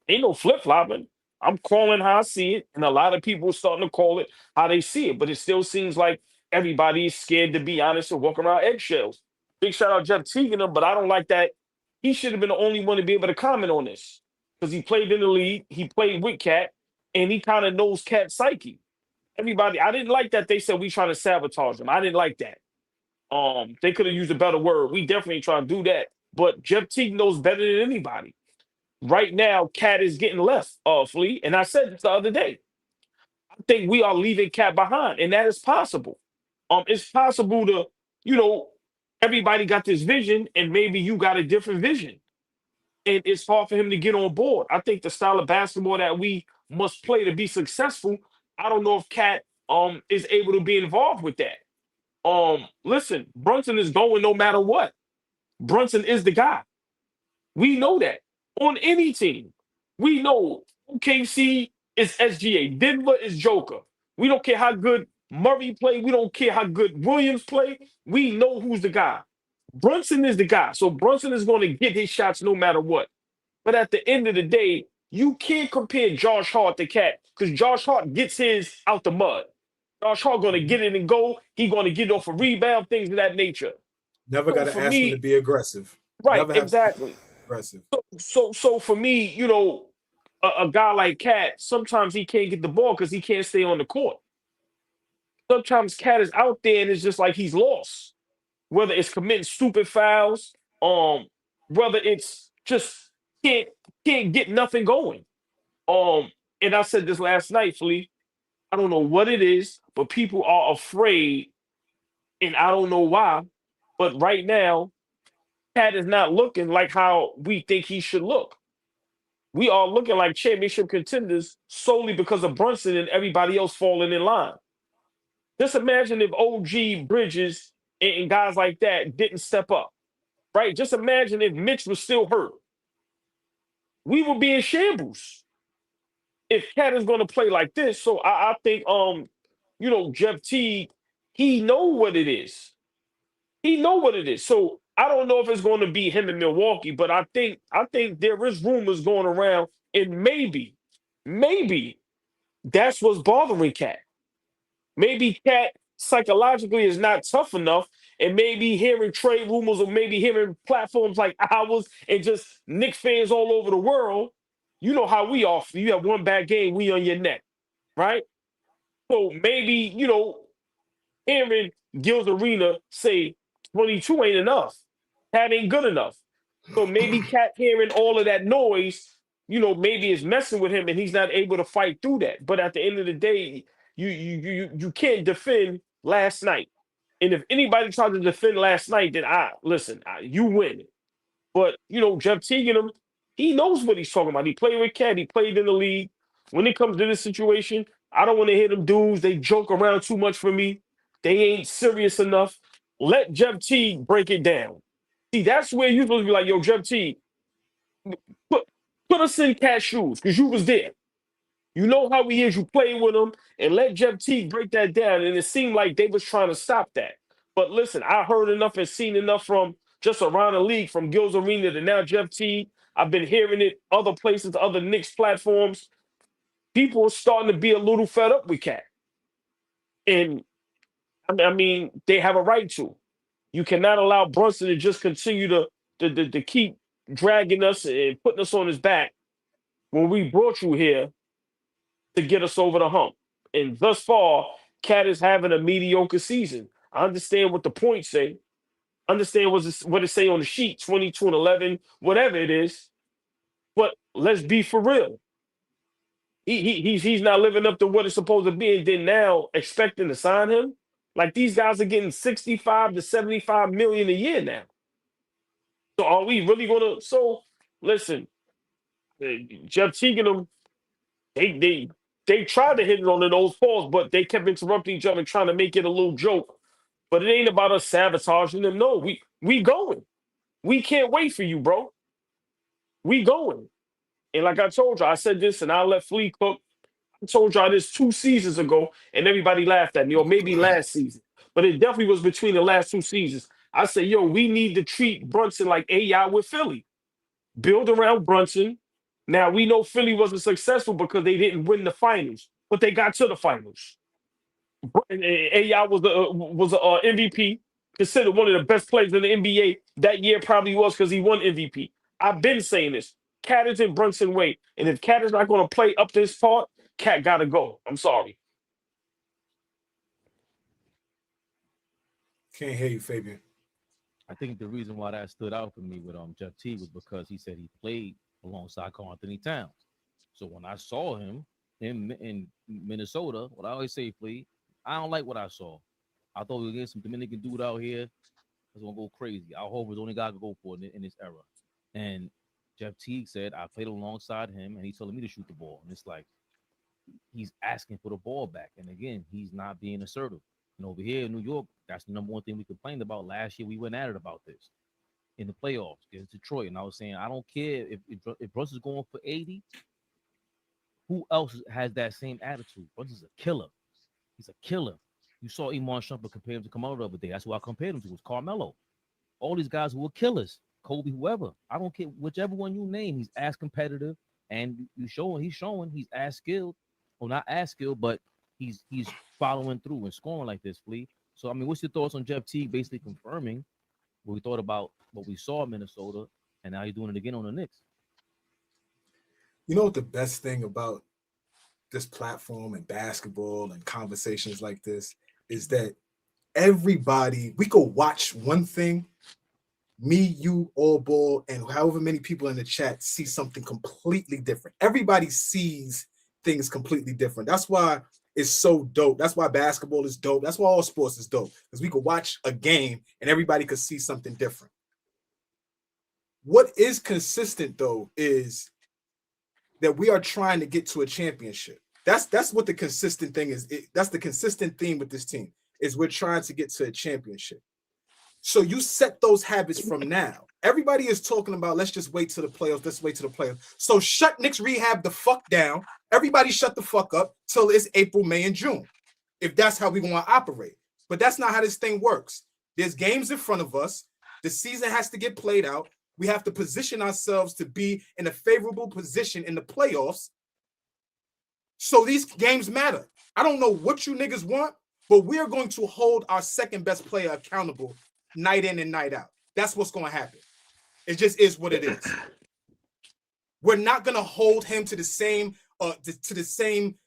Ain't no flip flopping. I'm calling how I see it, and a lot of people are starting to call it how they see it. But it still seems like everybody is scared to be honest and walk around eggshells. Big shout out Jeff Teague and him, but I don't like that. He should have been the only one to be able to comment on this because he played in the league, he played with Cat, and he kind of knows Cat's psyche. Everybody, I didn't like that they said we trying to sabotage him. I didn't like that. They could have used a better word. We definitely ain't trying to do that. But Jeff Teague knows better than anybody. Right now, Cat is getting left, Flea. And I said this the other day. I think we are leaving Cat behind, and that is possible. It's possible to, everybody got this vision, and maybe you got a different vision. And it's hard for him to get on board. I think the style of basketball that we must play to be successful, I don't know if Cat is able to be involved with that. Listen, Brunson is going no matter what. Brunson is the guy. We know that. On any team. We know OKC is SGA. Denver is Joker. We don't care how good Murray play. We don't care how good Williams play. We know who's the guy. Brunson is the guy. So Brunson is going to get his shots no matter what. But at the end of the day, you can't compare Josh Hart to Cat because Josh Hart gets his out the mud. Josh Hart going to get it and go. He's going to get off a rebound, things of that nature. Never got to ask him to be aggressive. Right, exactly. Aggressive. So for me, a guy like Cat, sometimes he can't get the ball because he can't stay on the court. Sometimes Cat is out there and it's just like he's lost. Whether it's committing stupid fouls, whether it's just can't get nothing going. And I said this last night, Flea. I don't know what it is, but people are afraid, and I don't know why. But right now, Cat is not looking like how we think he should look. We are looking like championship contenders solely because of Brunson and everybody else falling in line. Just imagine if OG, Bridges, and guys like that didn't step up, right? Just imagine if Mitch was still hurt. We would be in shambles if Cat is going to play like this. So I think, Jeff Teague, he know what it is. He know what it is. So I don't know if it's going to be him in Milwaukee, but I think there is rumors going around, and maybe that's what's bothering Cat. Maybe Cat psychologically is not tough enough, and maybe hearing trade rumors or maybe hearing platforms like ours and just Knicks fans all over the world, you know how we are. You have one bad game, we on your neck, right? So maybe, hearing Gil's Arena say 22 ain't enough. Cat ain't good enough. So maybe Cat hearing all of that noise, maybe it's messing with him and he's not able to fight through that. But at the end of the day, you can't defend last night. And if anybody tries to defend last night, then you win. But, Jeff Teague and him, he knows what he's talking about. He played with Cat. He played in the league. When it comes to this situation, I don't want to hear them dudes. They joke around too much for me. They ain't serious enough. Let Jeff Teague break it down. See, that's where you're supposed to be like, yo, Jeff Teague, put us in Cat's shoes because you was there. You know how he is. You play with him, and let Jeff Teague break that down. And it seemed like they was trying to stop that. But listen, I heard enough and seen enough from just around the league, from Gil's Arena to now Jeff Teague. I've been hearing it other places, other Knicks platforms. People are starting to be a little fed up with Cat. And, I mean, they have a right to. You cannot allow Brunson to just continue to keep dragging us and putting us on his back when we brought you here to get us over the hump. And thus far, Cat is having a mediocre season. I understand what the points say. Understand what it say on the sheet, 22 and 11, whatever it is. But let's be for real. He's not living up to what it's supposed to be, and then now expecting to sign him. Like, these guys are getting 65 to 75 million a year now. So are we really gonna? So listen, Jeff Teague and them, they tried to hit it on the nose pause, but they kept interrupting each other and trying to make it a little joke. But it ain't about us sabotaging them. No, we going. We can't wait for you, bro. We going. And like I told you, I said this, and I'll let Flea cook. I told y'all this 2 seasons ago, and everybody laughed at me, or maybe last season. But it definitely was between the last 2 seasons. I said, yo, we need to treat Brunson like AI with Philly. Build around Brunson. Now, we know Philly wasn't successful because they didn't win the finals, but they got to the finals. AI was a MVP, considered one of the best players in the NBA that year. Probably was because he won MVP. I've been saying this. Cat is in Brunson way, and if Cat is not going to play up this part, Cat got to go. I'm sorry. Can't hear you, Fabian. I think the reason why that stood out for me with Jeff Teague was because he said he played alongside Karl-Anthony Towns. So when I saw him in Minnesota, what I always say, Flea, I don't like what I saw. I thought we were getting some Dominican dude out here that's gonna go crazy. Al Horford's the only guy I could go for in this era. And Jeff Teague said I played alongside him, and he's telling me to shoot the ball. And it's like he's asking for the ball back. And again, he's not being assertive. And over here in New York, that's the number one thing we complained about last year. We went at it about this in the playoffs against Detroit. And I was saying, I don't care if Brunson's going for 80. Who else has that same attitude? Brunson's a killer. He's a killer. You saw Iman Shumpert compare him to Carmelo the other day. That's who I compared him to. It was Carmelo. All these guys who were killers, Kobe, whoever. I don't care whichever one you name. He's as competitive, and he's showing he's as skilled. Well, not as skilled, but he's following through and scoring like this, Flea. So I mean, what's your thoughts on Jeff Teague basically confirming what we thought about what we saw in Minnesota, and now he's doing it again on the Knicks? You know what the best thing about this platform and basketball and conversations like this is that everybody, we go watch one thing, me, you, AllBall, and however many people in the chat see something completely different. Everybody sees things completely different. That's why it's so dope. That's why basketball is dope. That's why all sports is dope, because we could watch a game and everybody could see something different. What is consistent, though, is that we are trying to get to a championship. That's what the consistent thing is. That's the consistent theme with this team, is we're trying to get to a championship. So you set those habits from now. Everybody is talking about, let's just wait to the playoffs. Let's wait to the playoffs. So shut Knicks Rehab the fuck down. Everybody shut the fuck up till it's April, May, and June, if that's how we want to operate. But that's not how this thing works. There's games in front of us. The season has to get played out. We have to position ourselves to be in a favorable position in the playoffs. So these games matter. I don't know what you niggas want, but we are going to hold our second best player accountable night in and night out. That's what's going to happen. It just is what it is. We're not going to hold him to the same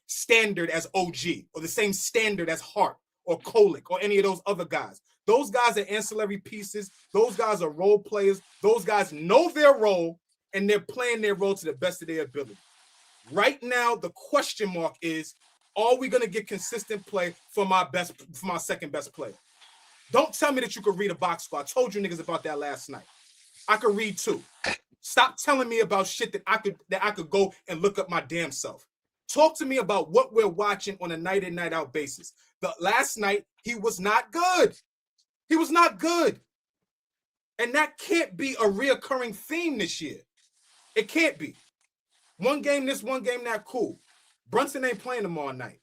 standard as OG or the same standard as Hart or Kolick or any of those other guys. Those guys are ancillary pieces. Those guys are role players. Those guys know their role, and they're playing their role to the best of their ability. Right now, the question mark is, are we going to get consistent play from our second best player? Don't tell me that you could read a box score. I told you niggas about that last night. I could read too. Stop telling me about shit that I could go and look up my damn self. Talk to me about what we're watching on a night in, night out basis. The last night, he was not good. He was not good. And that can't be a reoccurring theme this year. It can't be. One game this, one game that, cool. Brunson ain't playing tomorrow night.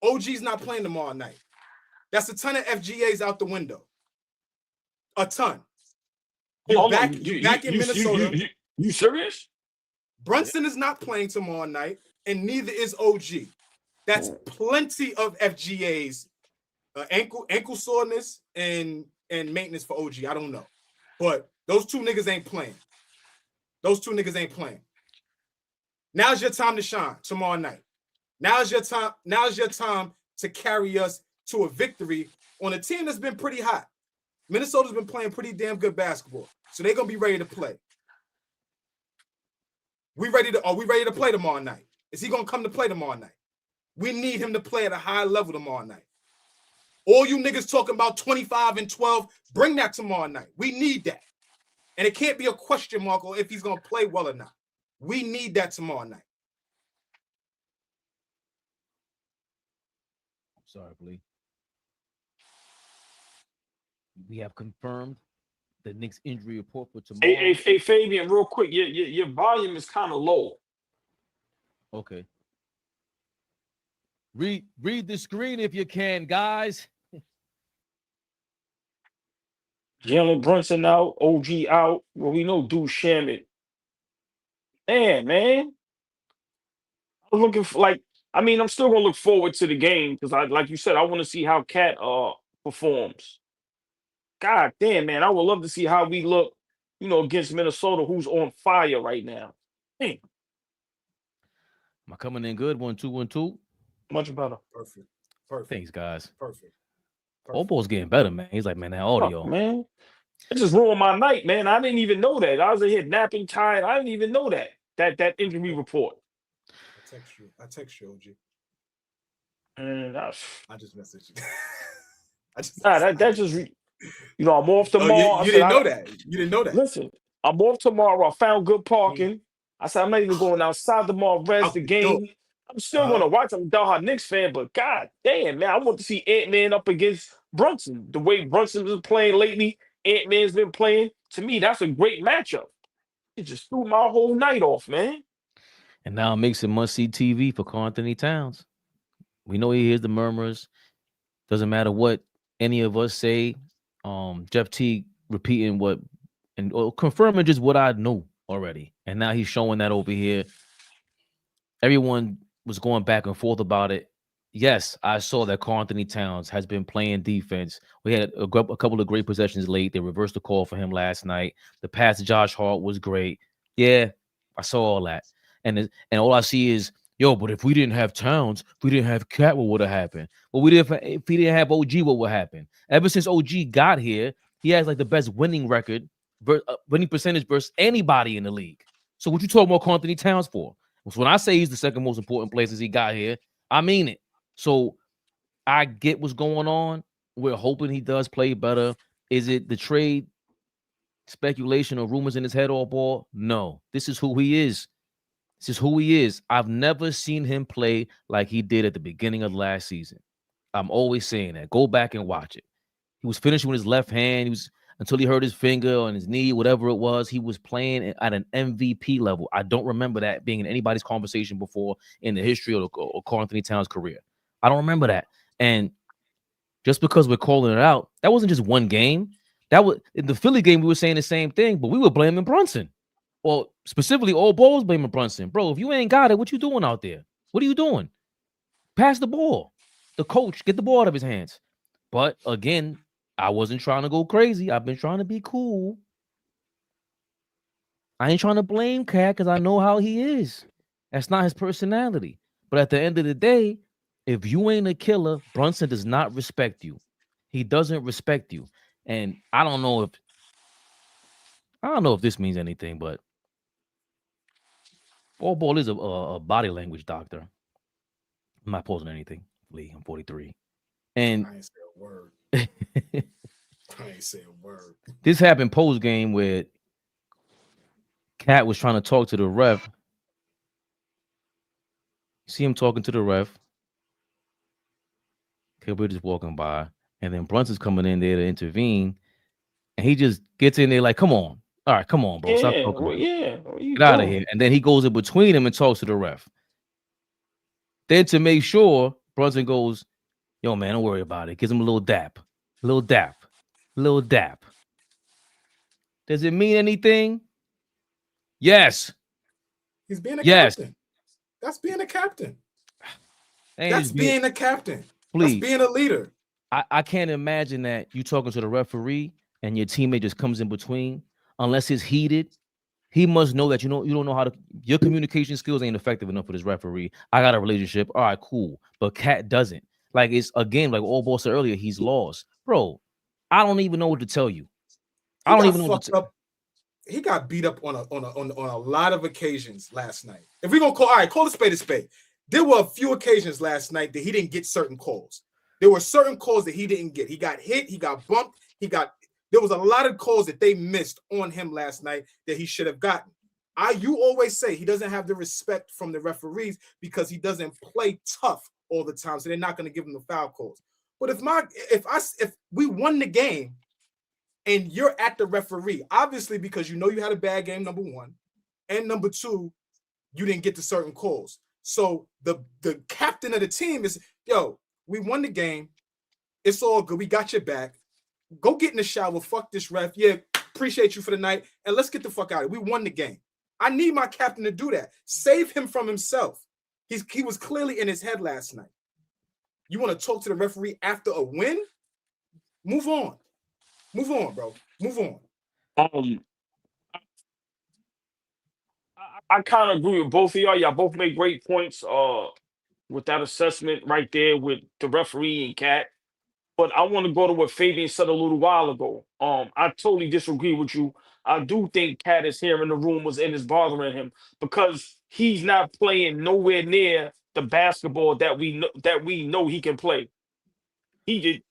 OG's not playing tomorrow night. That's a ton of FGAs out the window. A ton. Back in Minnesota. You serious? Brunson is not playing tomorrow night, and neither is OG. That's plenty of FGAs. Ankle soreness and maintenance for OG. I don't know. But those two niggas ain't playing. Now's your time to shine tomorrow night. Now's your time to carry us to a victory on a team that's been pretty hot. Minnesota's been playing pretty damn good basketball. So they're gonna be ready to play. Are we ready to play tomorrow night? Is he gonna come to play tomorrow night? We need him to play at a high level tomorrow night. All you niggas talking about 25 and 12, bring that tomorrow night. We need that. And it can't be a question mark or if he's gonna play well or not. We need that tomorrow night. Sorry, Lee. We have confirmed the Knicks injury report for tomorrow. Hey, Fabian, real quick, your volume is kind of low. Okay. Read the screen if you can, guys. Jalen Brunson out, OG out. Well, we know Deuce Shamit. Man. I'm looking for I'm still gonna look forward to the game because like you said, I want to see how Cat performs. God damn, man, I would love to see how we look, against Minnesota, who's on fire right now. Damn. Am I coming in good? 1-2-1-2. Much better. Perfect. Thanks, guys. Perfect. AllBall's getting better, man. He's like, man, that audio. Fuck, man. It just ruined my night, man. I didn't even know that. I was in here napping, tired. I didn't even know that injury report. I text you, OG. And I just messaged you. That just I'm off tomorrow. You didn't know that. You didn't know that. Listen, I'm off tomorrow. I found good parking. I said I'm not even going outside tomorrow. Rest the game. I'm still gonna watch. I'm a diehard Knicks fan, but god damn, man, I want to see Ant-Man up against Brunson. The way Brunson's been playing lately, Ant-Man's been playing. To me, that's a great matchup. It just threw my whole night off, man. And now it makes it must-see TV for Karl-Anthony Towns. We know he hears the murmurs. Doesn't matter what any of us say. Jeff Teague repeating or confirming just what I knew already. And now he's showing that over here. Everyone was going back and forth about it. Yes, I saw that Karl-Anthony Towns has been playing defense. We had a couple of great possessions late. They reversed the call for him last night. The pass to Josh Hart was great. Yeah, I saw all that. And all I see is, but if we didn't have Towns, if we didn't have Cat, what would have happened? Well, if we didn't have OG, what would happen? Ever since OG got here, he has like the best winning record, winning percentage versus anybody in the league. So what you talking about Karl-Anthony Towns for? So when I say he's the second most important player since he got here, I mean it. So I get what's going on. We're hoping he does play better. Is it the trade speculation or rumors in his head AllBall? No. This is who he is. This is who he is. I've never seen him play like he did at the beginning of last season. I'm always saying that. Go back and watch it. He was finishing with his left hand. Until he hurt his finger on his knee, whatever it was, he was playing at an MVP level. I don't remember that being in anybody's conversation before in the history of Karl-Anthony Towns' career. I don't remember that. And just because we're calling it out, that wasn't just one game. That was in the Philly game. We were saying the same thing, but we were blaming Brunson. Well, specifically, AllBall was blaming Brunson. Bro, if you ain't got it, what you doing out there? What are you doing? Pass the ball. The coach, get the ball out of his hands. But again, I wasn't trying to go crazy. I've been trying to be cool. I ain't trying to blame Cat because I know how he is. That's not his personality. But at the end of the day, if you ain't a killer, Brunson does not respect you. He doesn't respect you. And I don't know if this means anything, but AllBall is a body language doctor. I'm not posting anything. Lee, I'm 43. And I ain't say a word. I ain't say a word. This happened post game where Cat was trying to talk to the ref. See him talking to the ref. Kel'el just walking by, and then Brunson's coming in there to intervene, and he just gets in there like, "Come on, all right, come on, bro, stop talking. Get out of here." And then he goes in between him and talks to the ref. Then to make sure, Brunson goes, "Yo, man, don't worry about it." Gives him a little dap. Does it mean anything? Yes. He's being a captain. That's being a captain. That's being a captain. Please. That's being a leader. I can't imagine that you talking to the referee and your teammate just comes in between. Unless it's heated, he must know that you don't know how to. Your communication skills ain't effective enough for this referee. I got a relationship. All right, cool. But Cat doesn't. Like, it's a game, like AllBall said earlier, he's lost. Bro, I don't even know what to tell you. I don't even know what to He got beat up on a lot of occasions last night. If we're gonna call a spade a spade. There were a few occasions last night that he didn't get certain calls. There were certain calls that he didn't get. He got hit, he got bumped, there was a lot of calls that they missed on him last night that he should have gotten. You always say he doesn't have the respect from the referees because he doesn't play tough all the time, so they're not going to give him the foul calls. But if we won the game and you're at the referee, obviously because you know you had a bad game, number one, and number two, you didn't get to certain calls. So the captain of the team is, we won the game. It's all good. We got your back. Go get in the shower. Fuck this ref. Yeah, appreciate you for the night. And let's get the fuck out of it. We won the game. I need my captain to do that. Save him from himself. He was clearly in his head last night. You want to talk to the referee after a win? Move on. Move on, bro. Move on. I kind of agree with both of y'all. Y'all both made great points with that assessment right there with the referee and Cat. But I want to go to what Fabian said a little while ago. I totally disagree with you. I do think Cat is hearing the rumors and is bothering him because he's not playing nowhere near the basketball that we know he can play. He did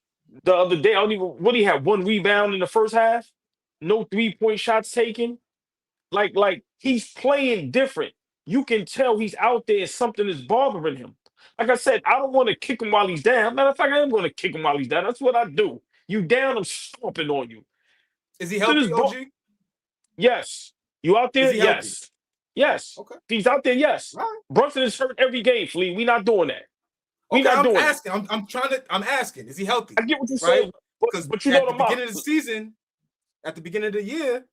the other day. I don't even what he had 1 rebound in the first half, no 3-point shots taken. Like he's playing different. You can tell he's out there. Something is bothering him. Like I said, I don't want to kick him while he's down. Matter of fact, I am going to kick him while he's down. That's what I do. You down, I'm stomping on you. Is he healthy, OG? Yes. You out there? Is he healthy? Yes. Yes. Okay. If he's out there, yes. Right. Brunson is hurt every game, Flea. We not doing that. We Okay, not doing I'm that. asking. I'm asking. Is he healthy? I get what you're Right? saying. Because But you at know the beginning of the season, at the beginning of the year,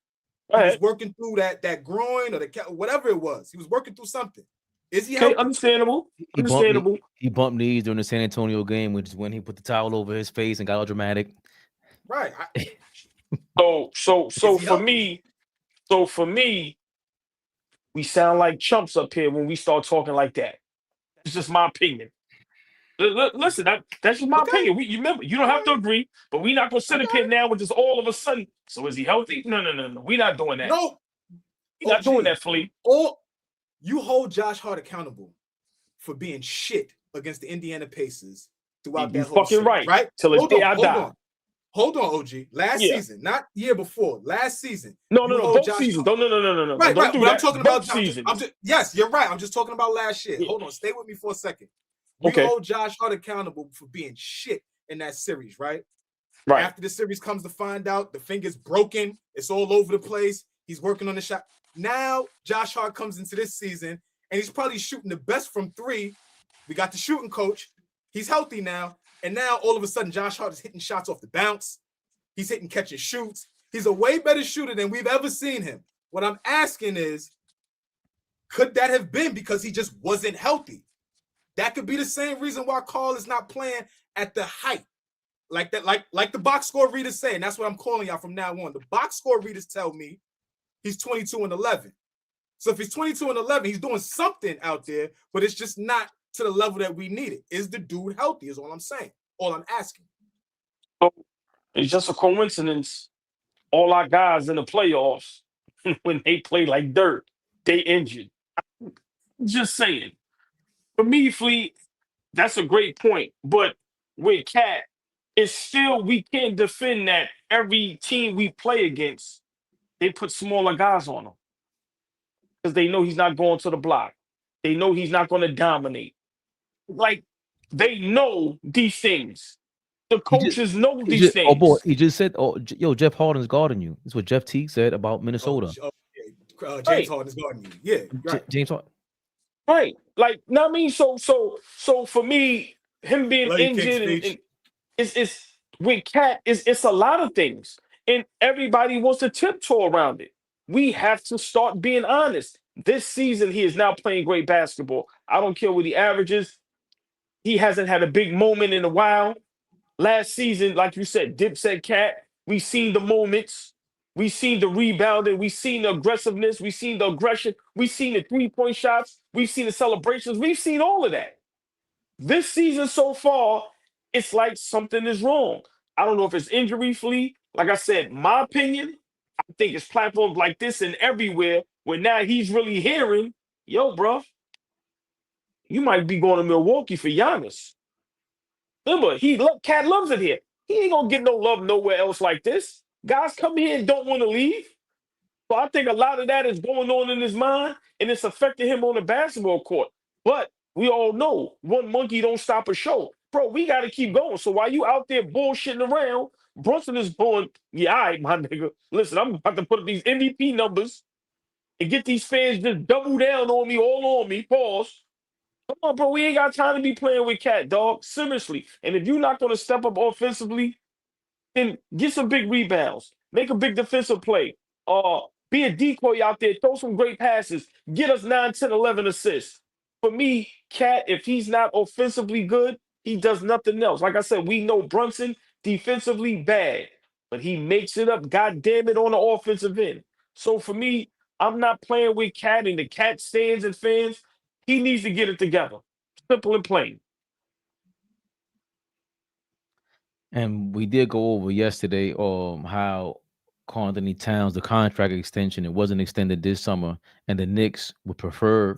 he was working through that groin or whatever it was. He was working through something. Is he healthy? Understandable. He bumped knees during the San Antonio game, which is when he put the towel over his face and got all dramatic. Right. So for me, we sound like chumps up here when we start talking like that. It's just my opinion. Listen, that's just my opinion. You remember, you don't have to agree, but we're not gonna sit up here now with just all of a sudden. So is he healthy? No. We're not doing that. No. We're not doing that, Flea. Or you hold Josh Hart accountable for being shit against the Indiana Pacers throughout that whole fucking series, right? Till the day I die. Hold on, OG. Last season, not year before. Last season. No. Both seasons. No. Right. Don't do But that. I'm talking about season. Yes, you're right. I'm just talking about last year. Yeah. Hold on. Stay with me for a second. We hold Josh Hart accountable for being shit in that series, right? Right. After the series comes to find out the finger's broken, it's all over the place. He's working on the shot. Now Josh Hart comes into this season and he's probably shooting the best from 3. We got the shooting coach. He's healthy now. And now all of a sudden Josh Hart is hitting shots off the bounce. He's hitting catch and shoots. He's a way better shooter than we've ever seen him. What I'm asking is, could that have been because he just wasn't healthy? That could be the same reason why Karl is not playing at the height. Like that, like the box score readers say, and that's what I'm calling y'all from now on. The box score readers tell me he's 22-11. So if he's 22-11, he's doing something out there, but it's just not to the level that we need it. Is the dude healthy? Is all I'm saying. All I'm asking. It's just a coincidence. All our guys in the playoffs, when they play like dirt, they injured. Just saying. For me, Flea, that's a great point. But with Cat, it's still, we can't defend that every team we play against, they put smaller guys on him. Because they know he's not going to the block. They know he's not going to dominate. Like, they know these things. The coaches know these things. Oh, boy, he just said, Jeff Harden's guarding you. That's what Jeff Teague said about Minnesota. James Harden's guarding you. Yeah, right. James Harden. Right. Like, I mean, so for me, him being injured and it's with Cat, it's a lot of things. And everybody wants to tiptoe around it. We have to start being honest. This season, he is now playing great basketball. I don't care what he averages. He hasn't had a big moment in a while. Last season, like you said, Dipset Cat, we've seen the moments. We've seen the rebounding. We've seen the aggressiveness. We've seen the aggression. We've seen the 3-point shots. We've seen the celebrations. We've seen all of that. This season so far, it's like something is wrong. I don't know if it's injury, Flea. Like I said, my opinion, I think it's platforms like this and everywhere where now he's really hearing, yo, bro, you might be going to Milwaukee for Giannis. Remember, Cat loves it here. He ain't going to get no love nowhere else like this. Guys come here and don't want to leave. So I think a lot of that is going on in his mind, and it's affecting him on the basketball court. But we all know one monkey don't stop a show. Bro, we got to keep going. So while you out there bullshitting around, Brunson is going, yeah, all right, my nigga. Listen, I'm about to put up these MVP numbers and get these fans just double down on me, all on me. Pause. Come on, bro. We ain't got time to be playing with Cat, dog. Seriously. And if you're not going to step up offensively, then get some big rebounds. Make a big defensive play. Be a decoy out there. Throw some great passes. Get us 9, 10, 11 assists. For me, Cat, if he's not offensively good, he does nothing else. Like I said, we know Brunson defensively bad, but he makes it up, goddamn it, on the offensive end. So for me, I'm not playing with Cat and the Cat stands and fans. He needs to get it together. Simple and plain. And we did go over yesterday how Karl-Anthony Towns, the contract extension, it wasn't extended this summer, and the Knicks would prefer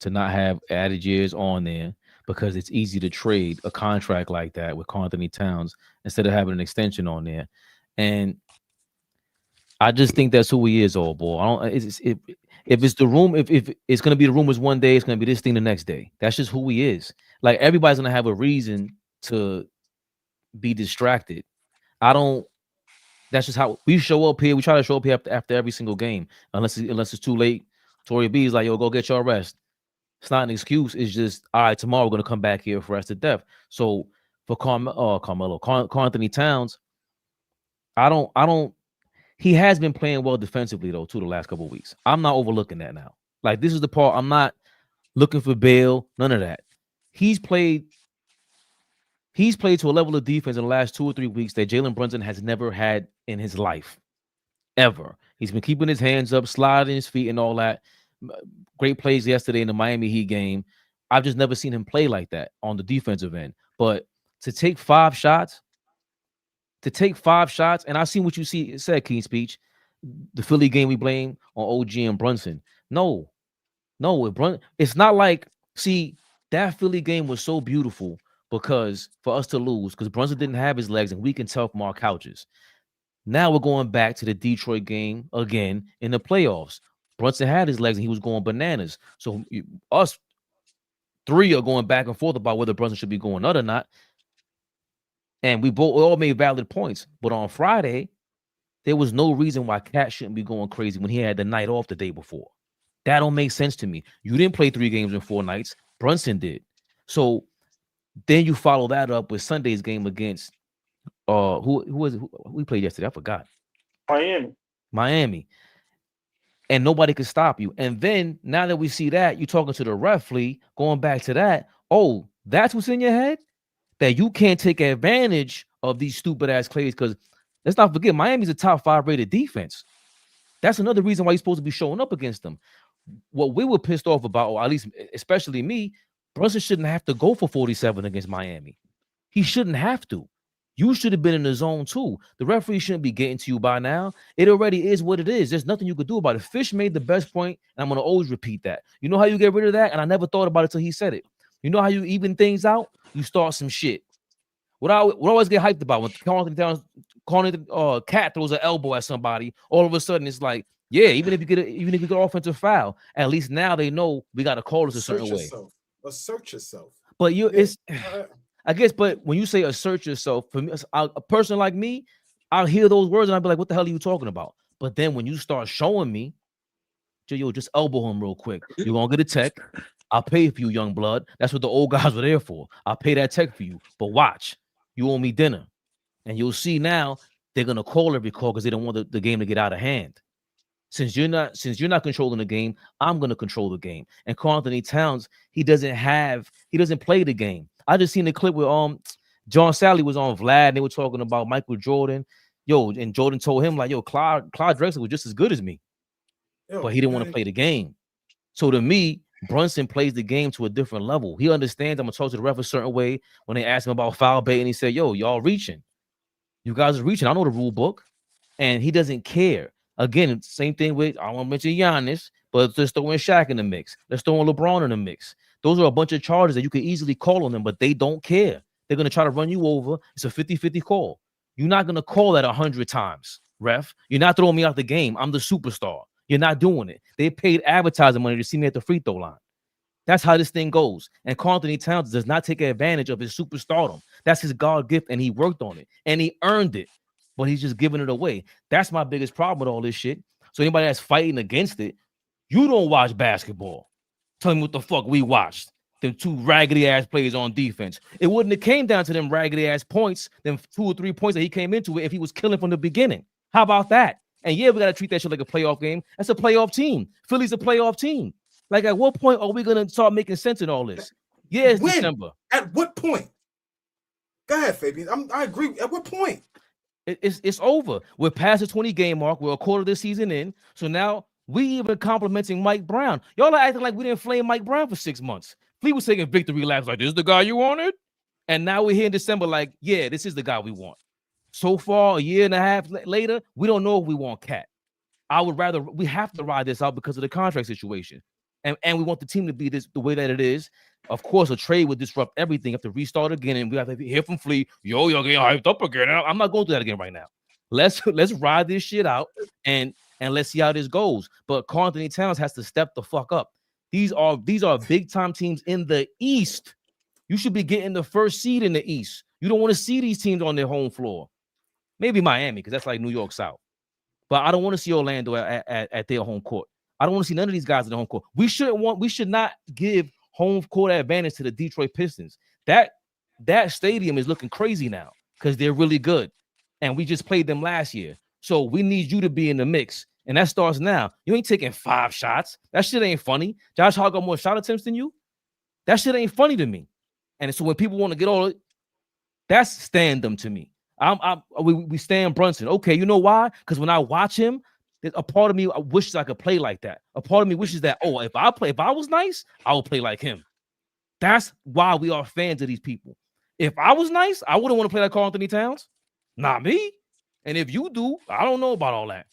to not have added years on there because it's easy to trade a contract like that with Karl-Anthony Towns instead of having an extension on there. And I just think that's who he is, old boy. I don't. If it's the room, if it's gonna be the rumors one day, it's gonna be this thing the next day. That's just who he is. Like everybody's gonna have a reason to be distracted. I don't. That's just how we show up here. We try to show up here after every single game, unless it's too late. Tory B is like, yo, go get your rest. It's not an excuse. It's just all right. Tomorrow we're gonna come back here for rest to death. So for Karl-Anthony Towns, I don't. He has been playing well defensively though, too, the last couple of weeks. I'm not overlooking that now. Like this is the part I'm not looking for bail. None of that. He's played to a level of defense in the last 2 or 3 weeks that Jalen Brunson has never had in his life, ever. He's been keeping his hands up, sliding his feet, and all that. Great plays yesterday in the Miami Heat game. I've just never seen him play like that on the defensive end. But to take 5 shots. And I seen what you said, Keen Speech. The Philly game we blame on OG and Brunson. No, it's not like, see, that Philly game was so beautiful because for us to lose, because Brunson didn't have his legs, and we can tell from our couches. Now we're going back to the Detroit game again in the playoffs. Brunson had his legs and he was going bananas. So us 3 are going back and forth about whether Brunson should be going out or not. And we all made valid points. But on Friday, there was no reason why Cat shouldn't be going crazy when he had the night off the day before. That don't make sense to me. You didn't play 3 games in 4 nights. Brunson did. So then you follow that up with Sunday's game against who was it? Who we played yesterday? I forgot. Miami. And nobody could stop you. And then now that we see that, you're talking to the ref, Flea, going back to that. Oh, that's what's in your head? That you can't take advantage of these stupid ass plays, because let's not forget, Miami's a top 5 rated defense. That's another reason why you're supposed to be showing up against them. What we were pissed off about, or at least especially me, Brunson shouldn't have to go for 47 against Miami. He shouldn't have to. You should have been in the zone too. The referee shouldn't be getting to you by now. It already is what it is. There's nothing you could do about it. Fish made the best point, and I'm going to always repeat that. You know how you get rid of that? And I never thought about it till he said it. You know how you even things out? You start some shit. What I always get hyped about when Karl-Anthony Towns, Cat throws an elbow at somebody, all of a sudden it's like, yeah, even if you get an offensive foul, at least now they know we got to call this a certain way. Assert yourself. But it's, I guess, but when you say assert yourself, for me, a person like me, I'll hear those words and I'll be like, what the hell are you talking about? But then when you start showing me, yo, just elbow him real quick. You're going to get a tech. I'll pay for you, young blood. That's what the old guys were there for. I'll pay that tech for you. But watch, you owe me dinner. And you'll see now they're going to call every call because they don't want the game to get out of hand. Since you're not controlling the game, I'm going to control the game. And Karl-Anthony Towns, he doesn't play the game. I just seen the clip where John Sally was on Vlad and they were talking about Michael Jordan. Yo, and Jordan told him like, yo, Clyde Drexler was just as good as me. But he didn't want to play the game. So to me, Brunson plays the game to a different level. He understands I'm going to talk to the ref a certain way. When they ask him about foul bait and he said, yo, y'all reaching. You guys are reaching. I know the rule book. And he doesn't care. Again, same thing with, I want to mention Giannis, but let's throw in Shaq in the mix. Let's throw in LeBron in the mix. Those are a bunch of charges that you could easily call on them, but they don't care. They're going to try to run you over. It's a 50-50 call. You're not going to call that 100 times, ref. You're not throwing me out the game. I'm the superstar. You're not doing it. They paid advertising money to see me at the free throw line. That's how this thing goes. And Karl-Anthony Towns does not take advantage of his superstardom. That's his God gift, and he worked on it, and he earned it, but he's just giving it away. That's my biggest problem with all this shit. So anybody that's fighting against it, you don't watch basketball. Tell me what the fuck we watched. Them 2 raggedy-ass players on defense. It wouldn't have came down to them raggedy-ass points, them 2 or 3 points that he came into it if he was killing from the beginning. How about that? And yeah, we got to treat that shit like a playoff game. That's a playoff team. Philly's a playoff team. Like, at what point are we going to start making sense in all this? Yeah, it's December. At what point? Go ahead, Fabian. I agree. At what point? It's over. We're past the 20-game mark. We're a quarter of the season in. So now we even complimenting Mike Brown. Y'all are acting like we didn't flame Mike Brown for 6 months. Flea was taking victory laps like, this is the guy you wanted? And now we're here in December, like, yeah, this is the guy we want. So far, a year and a half later, we don't know if we want Cat. We have to ride this out because of the contract situation. And we want the team to be the way that it is. Of course, a trade would disrupt everything. You have to restart again, and we have to hear from Flea, you're getting hyped up again. I'm not going through that again right now. Let's ride this shit out and let's see how this goes. But Karl-Anthony Towns has to step the fuck up. These are big time teams in the East. You should be getting the first seed in the East. You don't want to see these teams on their home floor. Maybe Miami, because that's like New York South. But I don't want to see Orlando at their home court. I don't want to see none of these guys in the home court. We should not give home court advantage to the Detroit Pistons. That stadium is looking crazy now because they're really good. And we just played them last year. So we need you to be in the mix. And that starts now. You ain't taking 5 shots. That shit ain't funny. Josh Hart got more shot attempts than you. That shit ain't funny to me. And so when people want to get all, that's stand them to me. We stand Brunson. Okay, you know why? Because when I watch him, a part of me wishes I could play like that. A part of me wishes that, if I was nice, I would play like him. That's why we are fans of these people. If I was nice, I wouldn't want to play like Karl-Anthony Towns. Not me. And if you do, I don't know about all that.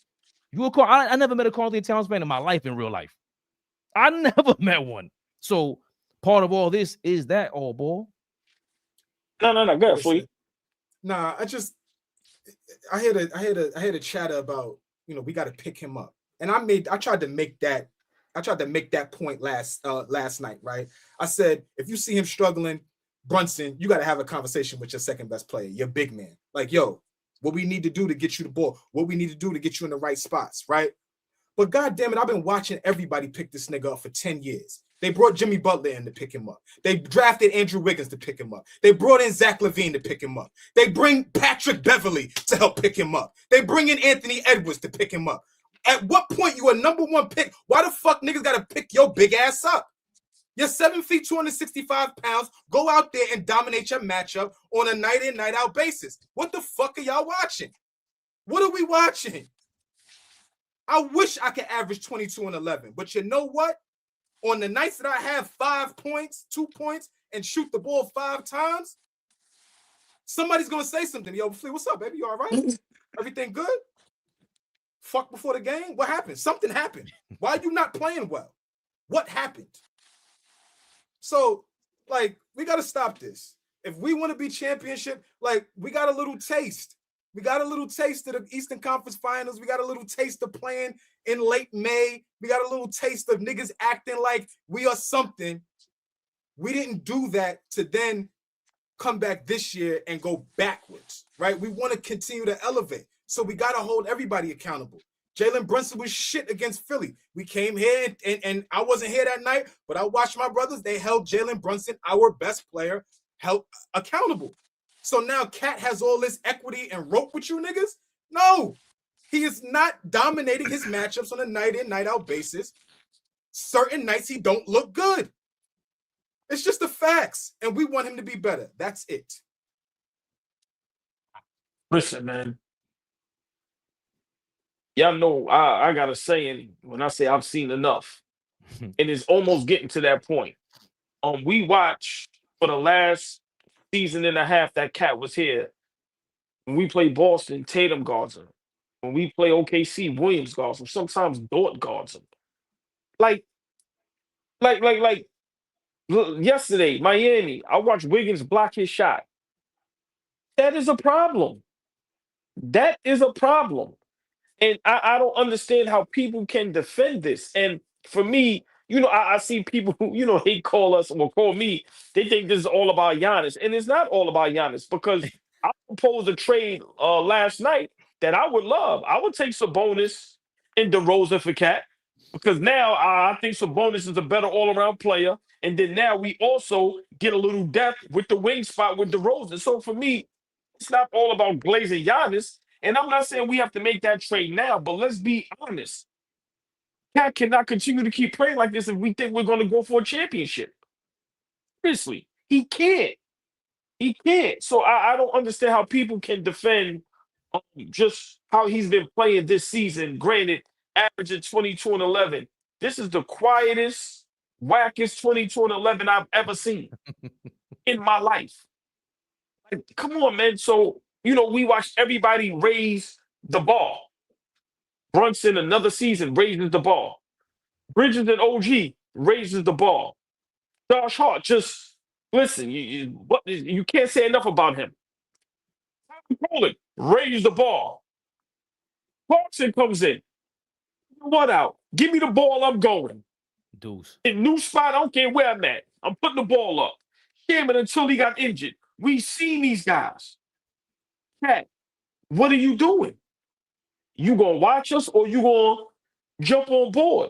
I never met a Karl-Anthony Towns fan in my life in real life. I never met one. So part of all this is that AllBall. No. Go ahead, Flea. Nah, I had a chatter about, we got to pick him up. And I tried to make that point last night, right? I said, if you see him struggling, Brunson, you got to have a conversation with your second best player, your big man. Like, yo, what we need to do to get you the ball, what we need to do to get you in the right spots, right? But God damn it, I've been watching everybody pick this nigga up for 10 years. They brought Jimmy Butler in to pick him up. They drafted Andrew Wiggins to pick him up. They brought in Zach LaVine to pick him up. They bring Patrick Beverly to help pick him up. They bring in Anthony Edwards to pick him up. At what point you a number 1 pick? Why the fuck niggas got to pick your big ass up? You're 7 feet, 265 pounds. Go out there and dominate your matchup on a night in, night out basis. What the fuck are y'all watching? What are we watching? I wish I could average 22 and 11, but you know what? On the nights that I have 5 points, 2 points, and shoot the ball 5 times, somebody's going to say something. Yo, Flea, what's up, baby? You all right? Everything good? Fuck before the game? What happened? Something happened. Why are you not playing well? What happened? So, we got to stop this. If we want to be championship, we got a little taste. We got a little taste of the Eastern Conference Finals. We got a little taste of playing in late May. We got a little taste of niggas acting like we are something. We didn't do that to then come back this year and go backwards, right? We want to continue to elevate. So we got to hold everybody accountable. Jalen Brunson was shit against Philly. We came here and I wasn't here that night, but I watched my brothers. They held Jalen Brunson, our best player, held accountable. So now Cat has all this equity and rope with you niggas? No, he is not dominating his matchups on a night in, night out basis. Certain nights he don't look good. It's just the facts, and we want him to be better. That's it. Listen, man. Y'all know I got a saying when I say I've seen enough. And it's almost getting to that point. We watched for the last season and a half that Cat was here. When we play Boston, Tatum guards him. When we play OKC, Williams guards him. Sometimes Dort guards him. Like yesterday, Miami, I watched Wiggins block his shot. That is a problem. That is a problem. And I don't understand how people can defend this. And for me, I see people who, they call us or call me, they think this is all about Giannis. And it's not all about Giannis because I proposed a trade last night that I would love. I would take Sabonis and DeRozan for Cat because now I think Sabonis is a better all-around player. And then now we also get a little depth with the wing spot with DeRozan. So for me, it's not all about glazing Giannis. And I'm not saying we have to make that trade now, but let's be honest. Cat cannot continue to keep playing like this if we think we're going to go for a championship. Seriously, he can't. He can't. So I don't understand how people can defend just how he's been playing this season. Granted, averaging 22 and 11. This is the quietest, wackest 22 and 11 I've ever seen in my life. Like, come on, man. So, we watched everybody raise the ball. Brunson, another season, raises the ball. Bridges and OG raises the ball. Josh Hart, just listen, you can't say enough about him. Poland, raise the ball. Clarkson comes in. What out? Give me the ball, I'm going. Deuce. In new spot, I don't care where I'm at. I'm putting the ball up. Sherman until he got injured. We seen these guys. Cat, what are you doing? You gonna watch us or you gonna jump on board?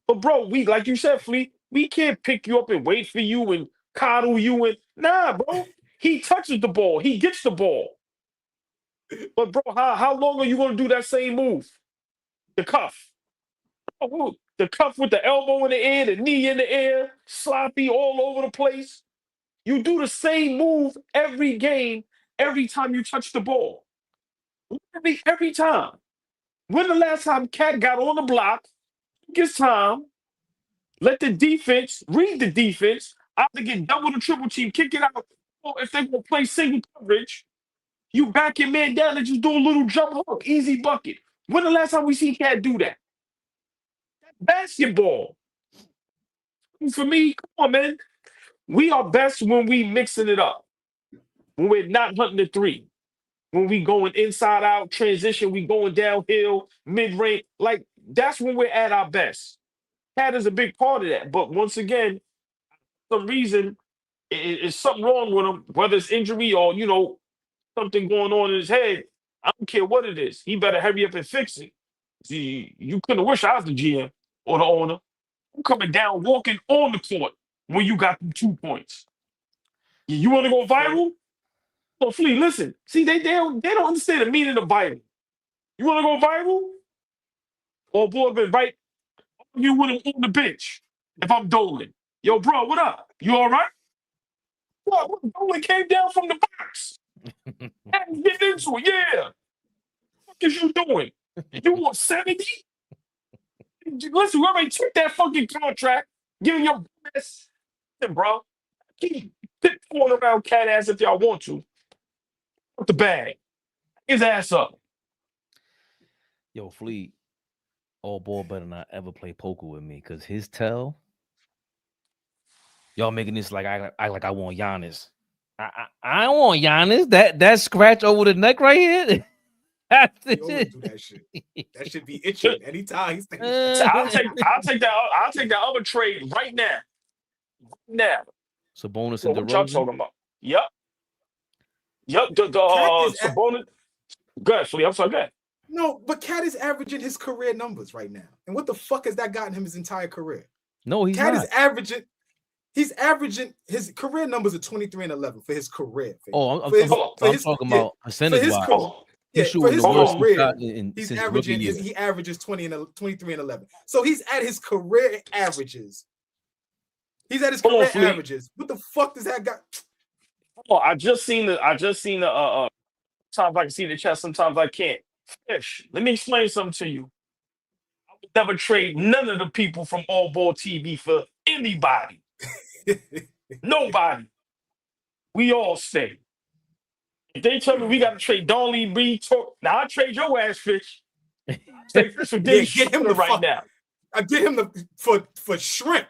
But bro, we like you said, Fleet, we can't pick you up and wait for you and coddle you and bro. He touches the ball, he gets the ball. But bro, how long are you gonna do that same move? The cuff. The cuff with the elbow in the air, the knee in the air, sloppy all over the place. You do the same move every game, every time you touch the ball. Every time. When the last time Cat got on the block, gets time, let the defense, read the defense, either get double the triple team, kick it out, or if they're going to play single coverage, you back your man down and just do a little jump hook, easy bucket. When the last time we see Cat do that? Basketball. For me, come on, man. We are best when we mixing it up. When we're not hunting the three. When we going inside out, transition, we going downhill, mid-range. Like, that's when we're at our best. Cat is a big part of that. But once again, for some reason, it's something wrong with him, whether it's injury or, something going on in his head. I don't care what it is. He better hurry up and fix it. See, you couldn't wish I was the GM or the owner. I'm coming down, walking on the court when you got them 2 points. You want to go viral? Oh, Flea, listen. See, they don't understand the meaning of viral. You want to go viral? Or boy, been right. You with him on the bench. If I'm Dolan, yo, bro, what up? You all right? What? Dolan came down from the box. And get into it, yeah. What is you doing? You want 70? Listen, we already took that fucking contract. Giving your best, bro. Keep pulling around Cat ass if y'all want to. Put the bag. His ass up. Yo, Fleet, AllBall better not ever play poker with me because his tell. Y'all making this like I want Giannis. I don't want Giannis. That scratch over the neck right here. That's the shit. Do that shit. That should be itching anytime he's thinking. I'll take that other trade right now. Now. Sabonis and what y'all DeRozan. talking about? Yep. Sabonis. Go ahead, Flea. I'm sorry. Go ahead. No, but Cat is averaging his career numbers right now. And what the fuck has that gotten him his entire career? No, he's Cat not. He's averaging his career numbers are 23 and 11 for his career. I'm talking about percentage wise. Yeah, for his career, he averages 23 and 11. So he's at his career averages. He's at his career averages. What the fuck does that got? Oh, I just seen the sometimes I can see the chat, sometimes I can't. Fish, let me explain something to you. I would never trade none of the people from AllBall TV for anybody. Nobody. We all stay. If they tell me we got to trade Donley, Reed, now I trade your ass, Fish. Take Fish for get him right now. I get him for shrimp,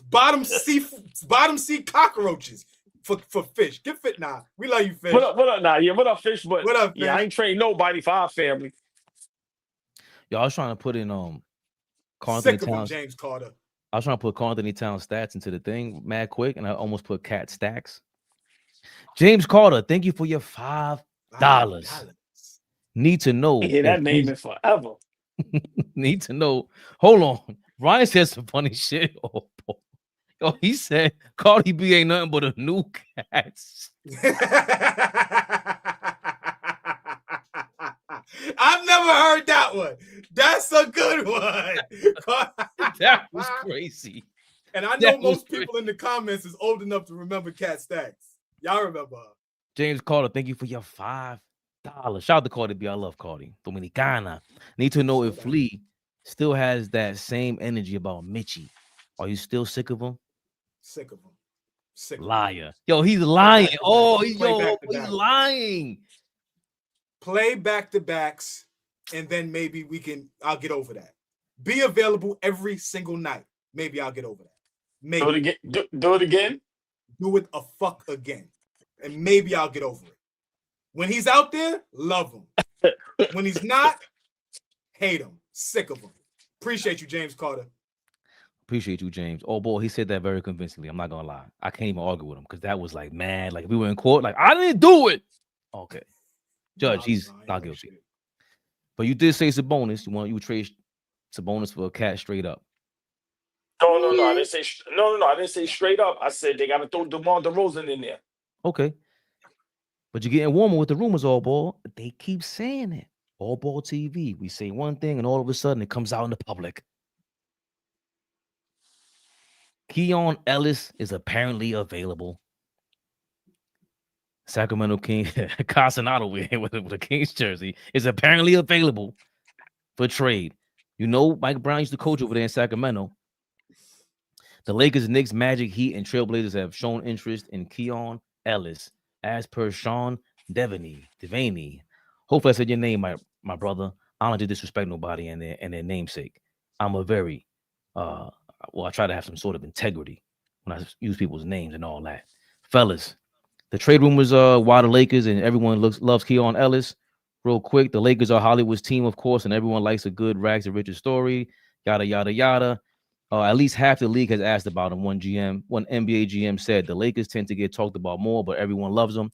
bottom sea cockroaches for Fish. Get fit now. We love you, Fish. What up now? Yeah, what up, Fish? But what up, Fish? Yeah, I ain't trading nobody for our family. Yo, I was trying to put in Karl-Anthony Towns. James Carter. I was trying to put Karl-Anthony Towns stats into the thing mad quick, and I almost put Cat stacks. James Carter, thank you for your $5. Need to know. Yeah, that name is forever. Need to know. Hold on. Ryan said some funny shit. Yo, he said Cardi B ain't nothing but a new cats. I've never heard that one. That's a good one. That was crazy. And I know most people in the comments is old enough to remember Cat Stacks. Y'all remember her. James Carter, thank you for your $5. Shout out to Cardi B. I love Cardi. Dominicana. Need to know if Flea still has that same energy about Mitchie. Are you still sick of him? Sick of him. Sick. Liar. Yo, he's lying. Oh, he's back-to-back. lying. Play back-to-backs, and then maybe I'll get over that. Be available every single night. Maybe I'll get over that. Maybe. Do it again. Do it again. Do it a fuck again. And maybe I'll get over it. When he's out there, love him. When he's not, hate him. Sick of him. Appreciate you, James Carter. Appreciate you, James. Oh, boy, he said that very convincingly. I'm not going to lie. I can't even argue with him because that was like, man, like if we were in court, like, I didn't do it. Okay. Judge, he's not guilty. But you did say Sabonis. You would trade Sabonis for a cat straight up. No. I didn't say no. I didn't say straight up. I said they got to throw DeMar DeRozan in there. Okay. But you're getting warmer with the rumors, AllBall. They keep saying it. AllBall TV. We say one thing, and all of a sudden it comes out in the public. Keon Ellis is apparently available. Sacramento King Casanado with a Kings jersey is apparently available for trade. You know, Mike Brown used to coach over there in Sacramento. The Lakers, Knicks, Magic, Heat, and Trailblazers have shown interest in Keon Ellis, as per Sean Devaney. Hopefully I said your name, my brother. I don't like to disrespect nobody and their namesake. I'm a very I try to have some sort of integrity when I use people's names and all that. Fellas, the trade rumors are why the Lakers and everyone loves Keon Ellis. Real quick, the Lakers are Hollywood's team, of course, and everyone likes a good rags to riches story. Yada yada yada. At least half the league has asked about him. One NBA GM said the Lakers tend to get talked about more, but everyone loves him.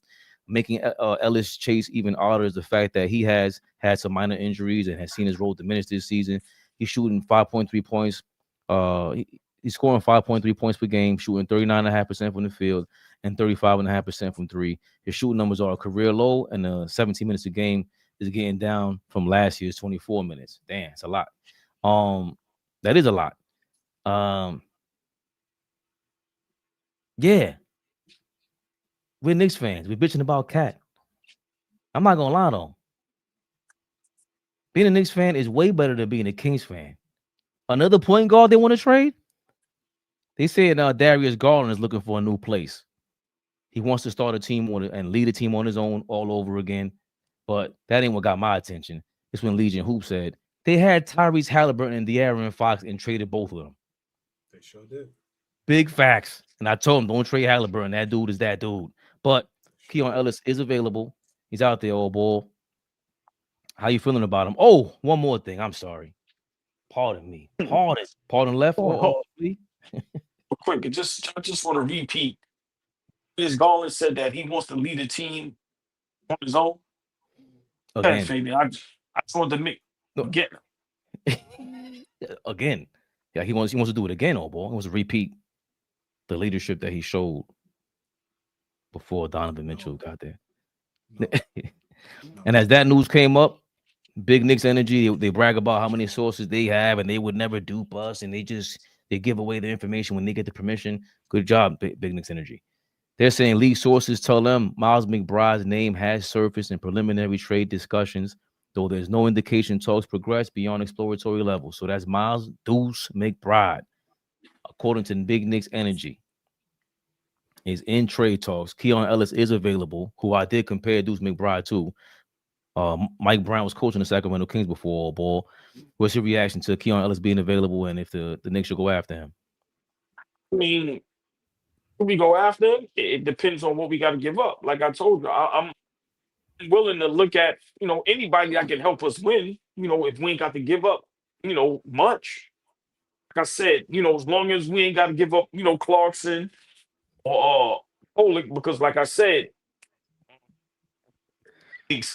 Making Ellis' chase even odder is the fact that he has had some minor injuries and has seen his role diminish this season. He's shooting 5.3 points. He's scoring 5.3 points per game, shooting 39.5% from the field and 35.5% from three. His shooting numbers are a career low, and 17 minutes a game is getting down from last year's 24 minutes. Damn, it's a lot. That is a lot. Yeah. We're Knicks fans. We're bitching about Cat. I'm not gonna lie though. Being a Knicks fan is way better than being a Kings fan. Another point guard they want to trade? They said Darius Garland is looking for a new place. He wants to start a team and lead a team on his own all over again. But that ain't what got my attention. It's when Legion Hoop said they had Tyrese Halliburton and De'Aaron Fox and traded both of them. They sure did. Big facts. And I told him, don't trade Halliburton. That dude is that dude. But Keon Ellis is available. He's out there, AllBall. How you feeling about him? Oh, one more thing. I'm sorry. Pardon me. Pardon left. Quick, I just want to repeat. Chris Garland said that he wants to lead a team on his own. Again. Fabian, I just wanted to make again. Yeah, he wants to do it again, AllBall. He wants to repeat the leadership that he showed before Donovan Mitchell got there. And as that news came up, Big Knicks Energy, they brag about how many sources they have and they would never dupe us, and they give away the information when they get the permission. Good job, Big Knicks Energy. They're saying league sources tell them Miles McBride's name has surfaced in preliminary trade discussions, though there's no indication talks progress beyond exploratory levels. So that's Miles Deuce McBride, according to Big Knicks Energy, is in trade talks. Keon Ellis is available, who I did compare Deuce McBride to. Mike Brown was coaching the Sacramento Kings before, AllBall. What's your reaction to Keon Ellis being available and if the Knicks should go after him? I mean, if we go after him, it depends on what we got to give up. Like I told you, I'm willing to look at, anybody that can help us win, if we ain't got to give up, much. Like I said, as long as we ain't got to give up, Clarkson or Polik, because like I said, I ain't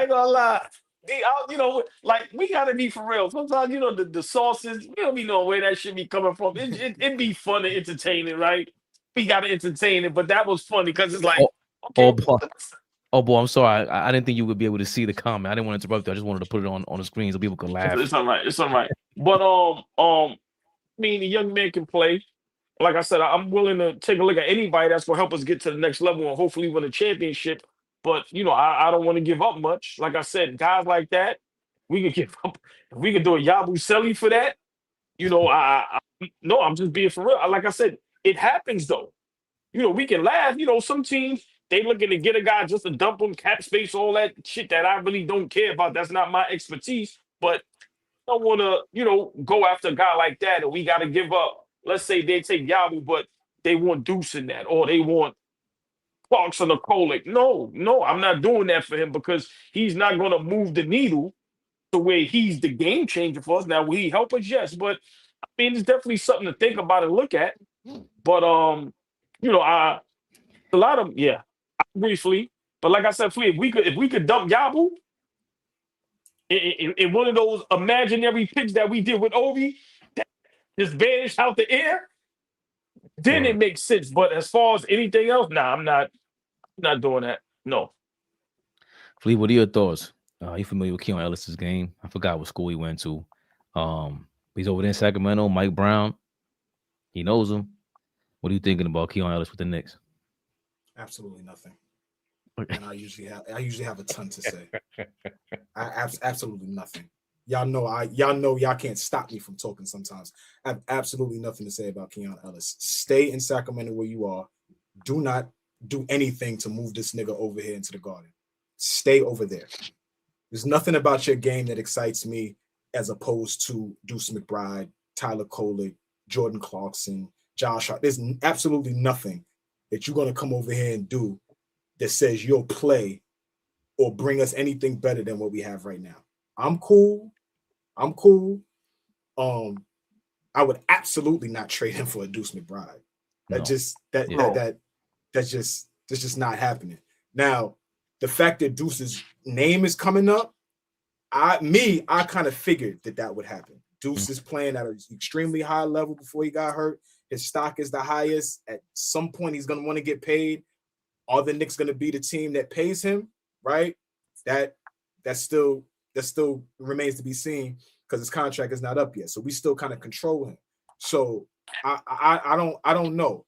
gonna lie. We gotta be for real. Sometimes, the sauces, we don't be knowing where that should be coming from. It'd be fun and entertaining, right? We gotta entertain it, but that was funny because it's like, boy, I'm sorry. I didn't think you would be able to see the comment. I didn't want to interrupt you. I just wanted to put it on the screen so people could laugh. It's all right. But I mean, the young man can play. Like I said, I'm willing to take a look at anybody that's going to help us get to the next level and hopefully win a championship. But, I don't want to give up much. Like I said, guys like that, we could give up. If we could do a Yabusele for that, You know, no, I'm just being for real. Like I said, it happens though. You know, we can laugh. You know, some teams they looking to get a guy just to dump him, cap space, all that shit that I really don't care about. That's not my expertise. But I don't want to, you know, go after a guy like that, and we got to give up. Let's say they take Yabu, but they want Deuce in that, or they want Clarkson or Kolick. No, I'm not doing that for him because he's not going to move the needle to where he's the game changer for us. Now, will he help us? Yes, but I mean, it's definitely something to think about and look at. But you know, a lot of briefly. But like I said, if we could dump Yabu in one of those imaginary picks that we did with Ovi, that just vanished out the air, then it makes sense. But as far as anything else, nah, I'm not doing that. No. Flea, what are your thoughts? You familiar with Keon Ellis's game? I forgot what school he went to. He's over there in Sacramento. Mike Brown, he knows him. What are you thinking about Keon Ellis with the Knicks? Absolutely nothing. And I usually have a ton to say. Absolutely nothing. Y'all know y'all can't stop me from talking sometimes. I have absolutely nothing to say about Keon Ellis. Stay in Sacramento where you are. Do not do anything to move this nigga over here into the Garden. Stay over there. There's nothing about your game that excites me as opposed to Deuce McBride, Tyler Kolick, Jordan Clarkson, Josh Hart. There's absolutely nothing that you're going to come over here and do that says you'll play or bring us anything better than what we have right now. I'm cool. I would absolutely not trade him for a Deuce McBride. That's just not happening. Now, the fact that Deuce's name is coming up, I kind of figured that would happen. Deuce is playing at an extremely high level before he got hurt. His stock is the highest. At some point, he's going to want to get paid. Are the Knicks going to be the team that pays him? Right? That still remains to be seen because his contract is not up yet. So we still kind of control him. So I don't know.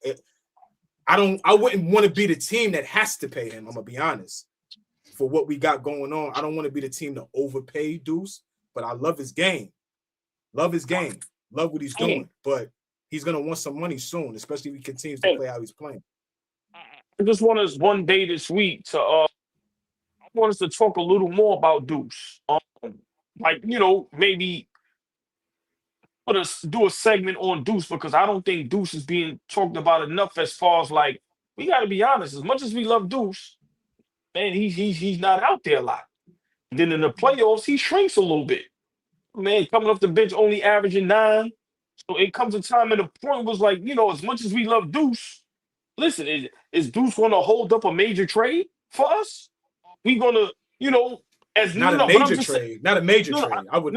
I wouldn't want to be the team that has to pay him. I'm gonna be honest. For what we got going on, I don't want to be the team to overpay Deuce, but I love his game. Love what he's doing. But he's gonna want some money soon, especially if he continues to play how he's playing. I just want us one day this week to I want us to talk a little more about Deuce. Like, you know, maybe do a segment on Deuce because I don't think Deuce is being talked about enough as far as like, we got to be honest, as much as we love Deuce, man, he's not out there a lot. Then in the playoffs, he shrinks a little bit. Man, coming off the bench only averaging 9. So it comes a time and the point was like, you know, as much as we love Deuce, listen, is Deuce going to hold up a major trade for us? We going to, you know, not a major trade. I would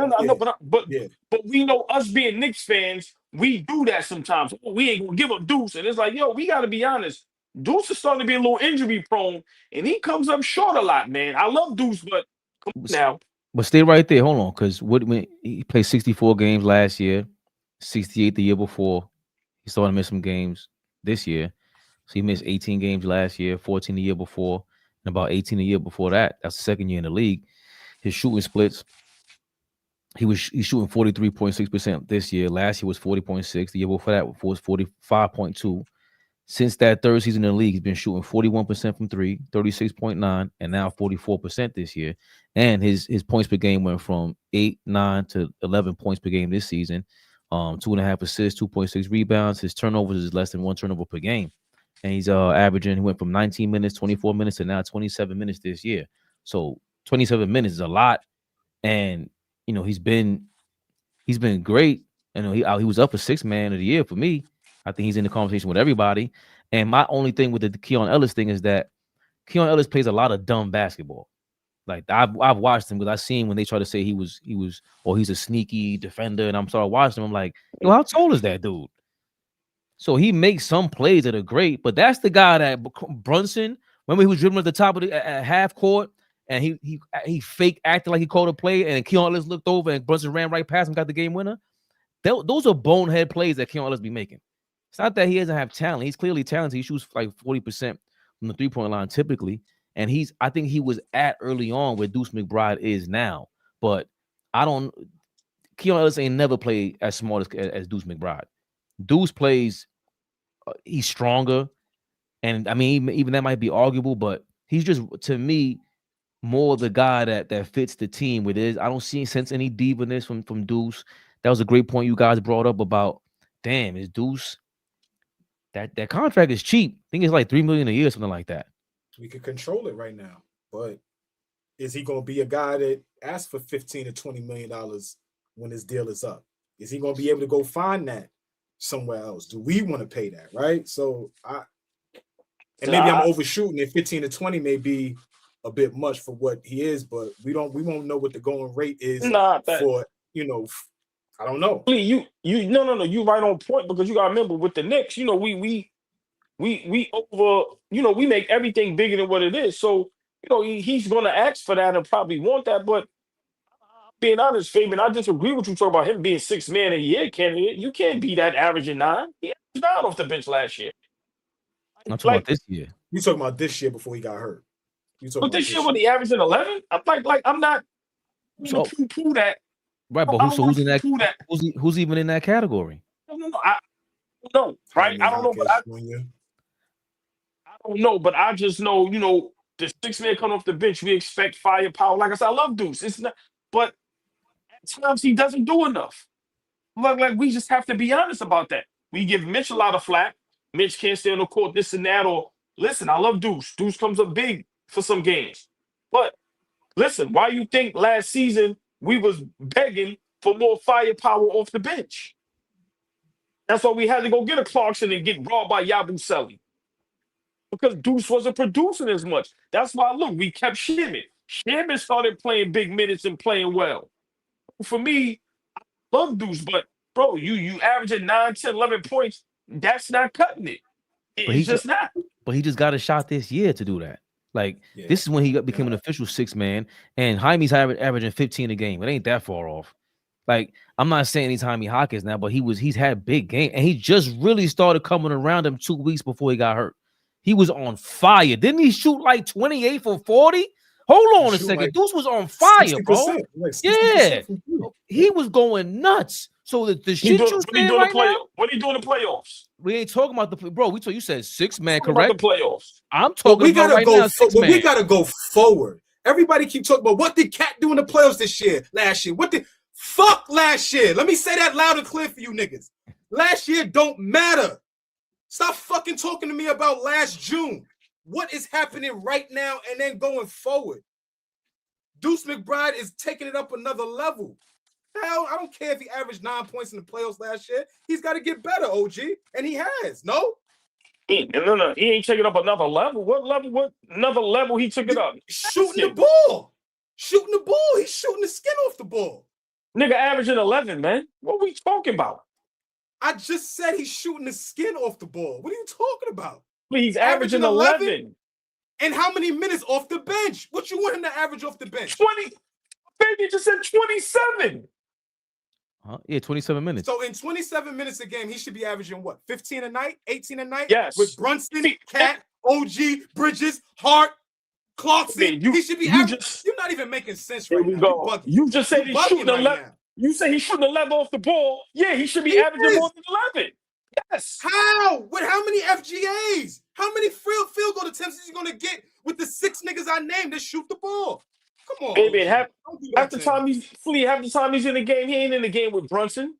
but we know us being Knicks fans, we do that sometimes. We ain't gonna give up Deuce, and it's like, yo, we got to be honest. Deuce is starting to be a little injury prone, and he comes up short a lot, man. I love Deuce, but come on now. But stay right there. Hold on, because when he played 64 games last year, 68 the year before. He started to miss some games this year. So he missed 18 games last year, 14 the year before, and about 18 the year before that. That's the second year in the league. His shooting splits, he's shooting 43.6% this year. Last year was 40.6. The year before that was 45.2. Since that third season in the league, he's been shooting 41% from 3, 36.9, and now 44% this year. And his points per game went from 8, 9 to 11 points per game this season. 2.5 assists, 2.6 rebounds. His turnovers is less than 1 turnover per game. And he's averaging, he went from 19 minutes, 24 minutes to now 27 minutes this year. So 27 minutes is a lot. And, you know, he's been great. You know, he was up for 6th man of the year for me. I think he's in the conversation with everybody. And my only thing with the Keon Ellis thing is that Keon Ellis plays a lot of dumb basketball. Like I've watched him because I seen when they try to say he's a sneaky defender, and I'm started watching him. I'm like, yo, how tall is that dude? So he makes some plays that are great, but that's the guy that Brunson. Remember he was dribbling at the top of the half court, and he fake acted like he called a play, and Keon Ellis looked over, and Brunson ran right past him, got the game winner. Those are bonehead plays that Keon Ellis be making. It's not that he doesn't have talent. He's clearly talented. He shoots like 40% from the 3-point line typically. And I think he was at early on where Deuce McBride is now. But Keon Ellis ain't never played as smart as Deuce McBride. Deuce plays, he's stronger, and I mean even that might be arguable, but he's just, to me, more the guy that fits the team with it. I don't sense any diva-ness from Deuce. That was a great point you guys brought up about, damn, is Deuce, that contract is cheap. I think it's like $3 million a year, something like that. We could control it right now, but is he going to be a guy that asks for $15 to $20 million when his deal is up? Is he going to be able to go find that somewhere else? Do we want to pay that, right? So maybe I'm overshooting it. 15 to 20 may be a bit much for what he is, but we won't know what the going rate is for, I don't know. You you right on point, because you gotta remember with the Knicks, we over, we make everything bigger than what it is. So, he's gonna ask for that and probably want that. But being honest, Fabian, I disagree with you talking about him being 6 man a year candidate. You can't be that averaging 9. He averaged 9 off the bench last year. I'm talking about this year. You talking about this year before he got hurt. But this year when he averaging 11, I'm not so poo that. Right, but who's in that? Who's even in that category? No, I don't know, right? I don't know, but I don't know, but I just know, the 6 man coming off the bench, we expect firepower. Like I said, I love Deuce. It's not, but at times he doesn't do enough. Like we just have to be honest about that. We give Mitch a lot of flack. Mitch can't stay on the court, this and that. Or listen, I love Deuce. Deuce comes up big for some games. But listen, why you think last season we was begging for more firepower off the bench? That's why we had to go get a Clarkson and get robbed by Yabusele. Because Deuce wasn't producing as much. That's why, look, we kept Sherman. Sherman started playing big minutes and playing well. For me, I love Deuce, but, bro, you averaging 9, 10, 11 points, that's not cutting it. It's just not. But he just got a shot this year to do that. Like, this is when he became an official 6 man, and Jaime's averaging 15 a game. It ain't that far off. Like, I'm not saying he's Jaime Hawkins now, but he's had big game, and he just really started coming around him 2 weeks before he got hurt. He was on fire. Didn't he shoot like 28 for 40? Hold on a second. Like Deuce was on fire, bro. Like yeah. He was going nuts. So the shit you saying right now, what are you doing in the playoffs? We ain't talking about the bro. You said 6 man, correct? About the playoffs. I'm talking about right now, 6 man. We gotta go forward. Everybody keep talking about what did Cat do in the playoffs last year? What did fuck last year? Let me say that loud and clear for you niggas. Last year don't matter. Stop fucking talking to me about last June. What is happening right now and then going forward? Deuce McBride is taking it up another level. Hell, I don't care if he averaged 9 points in the playoffs last year. He's got to get better, OG, and he has. No, he ain't taking up another level. What level? What another level he took it up? Shooting the ball. He's shooting the skin off the ball. Nigga averaging 11, man. What are we talking about? I just said he's shooting the skin off the ball. What are you talking about? He's averaging 11. And how many minutes off the bench? What you want him to average off the bench? 20. Baby just said 27. Yeah, 27 minutes. So in 27 minutes a game, he should be averaging what? 15 a night? 18 a night? Yes. With Brunson, Cat, OG, Bridges, Hart, Clarkson. He should be averaging. You're not even making sense right now. You just said he's shooting 11. You say he's shooting 11 off the ball. Yeah, he should be averaging more than 11. Yes. How? With how many FGAs? How many field goal attempts is he going to get with the 6 niggas I named that shoot the ball? Come on. Baby, half the time he's in the game, he ain't in the game with Brunson.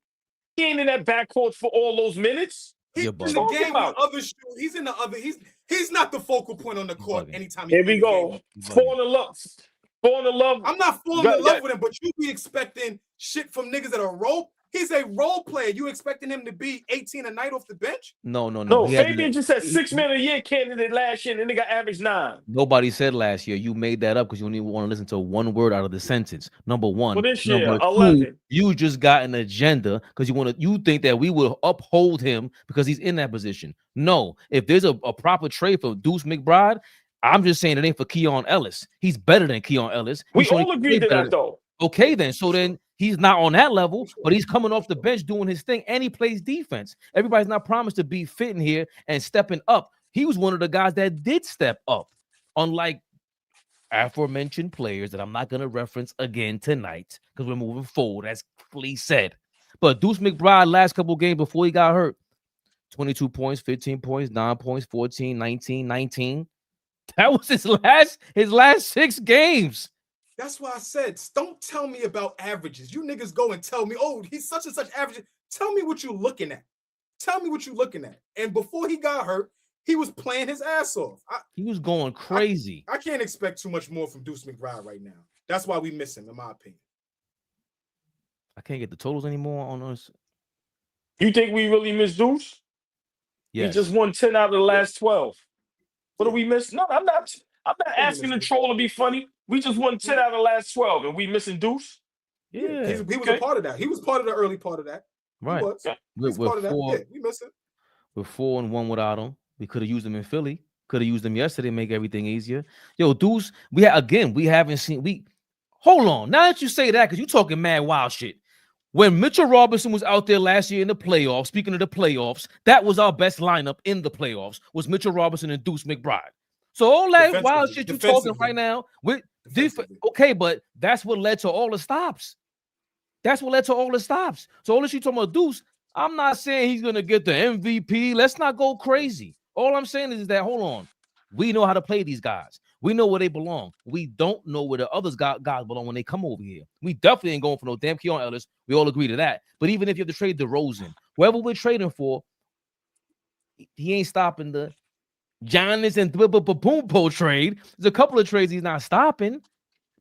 He ain't in that backcourt for all those minutes. He's in the game with other shooters. He's in the other. He's not the focal point on the court anytime. Here we go. Falling in love. I'm not falling in love with him, but you be expecting shit from niggas that are role. He's a role player. You expecting him to be 18 a night off the bench? No. Fabian just said 6 man a year candidate last year, and then they got average 9. Nobody said last year. You made that up because you only want to listen to one word out of the sentence. Number one. Well, this year, number 11. Two, you just got an agenda because you think that we will uphold him because he's in that position. No, if there's a proper trade for Deuce McBride, I'm just saying it ain't for Keon Ellis. He's better than Keon Ellis. We all agree to that, though. Okay, then. So then he's not on that level, but he's coming off the bench doing his thing, and he plays defense. Everybody's not promised to be fitting here and stepping up. He was one of the guys that did step up. Unlike, aforementioned players that I'm not going to reference again tonight because we're moving forward, as Flea said. But Deuce McBride, last couple games before he got hurt, 22 points, 15 points, 9 points, 14, 19, 19. That was his last 6 games. That's why I said, don't tell me about averages. You niggas go and tell me, oh, he's such and such average. Tell me what you're looking at. Tell me what you're looking at. And before he got hurt, he was playing his ass off. He was going crazy. I can't expect too much more from Deuce McBride right now. That's why we miss him, in my opinion. I can't get the totals anymore on us. You think we really miss Deuce? Yes. He just won 10 out of the last 12. What do we miss? No, I'm not asking the troll to be funny. We just won 10 out of the last 12, and we missing Deuce? Yeah. He was a part of that. He was part of the early part of that. Right. He's part of that. Yeah, we miss him. We're 4-1 without him. We could have used him in Philly. Could have used him yesterday to make everything easier. Yo, Deuce, we haven't seen. Hold on. Now that you say that, because you're talking mad wild shit. When Mitchell Robinson was out there last year in the playoffs, speaking of the playoffs, that was our best lineup in the playoffs, was Mitchell Robinson and Deuce McBride. So all that wild shit you're talking right now, okay, but that's what led to all the stops. That's what led to all the stops. So all this you talking about Deuce, I'm not saying he's going to get the MVP. Let's not go crazy. All I'm saying is that, hold on, we know how to play these guys. We know where they belong. We don't know where the others guys belong when they come over here. We definitely ain't going for no damn Keon Ellis. We all agree to that. But even if you have to trade DeRozan, whoever we're trading for, he ain't stopping the Giannis and Boompo trade. There's a couple of trades he's not stopping,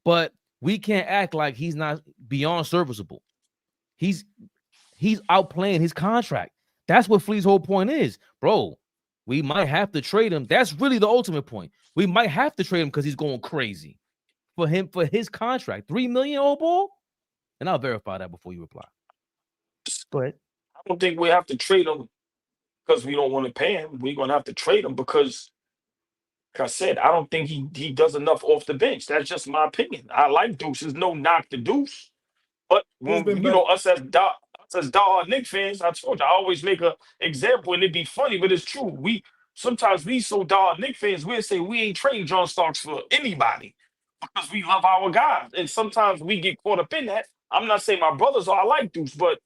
but we can't act like he's not beyond serviceable. He's outplaying his contract. That's what Flea's whole point is. Bro, we might have to trade him. That's really the ultimate point. We might have to trade him because he's going crazy for his contract. $3 million AllBall? And I'll verify that before you reply. Go ahead. I don't think we have to trade him because we don't want to pay him. We're going to have to trade him because, like I said, I don't think he does enough off the bench. That's just my opinion. I like Deuce. There's no knock to Deuce. But when, us as diehard Knicks fans, I told you, I always make an example and it'd be funny, but it's true. Sometimes we so diehard Knicks fans, we'll say we ain't trading John Starks for anybody because we love our guys. And sometimes we get caught up in that. I'm not saying my brothers are like Deuce, but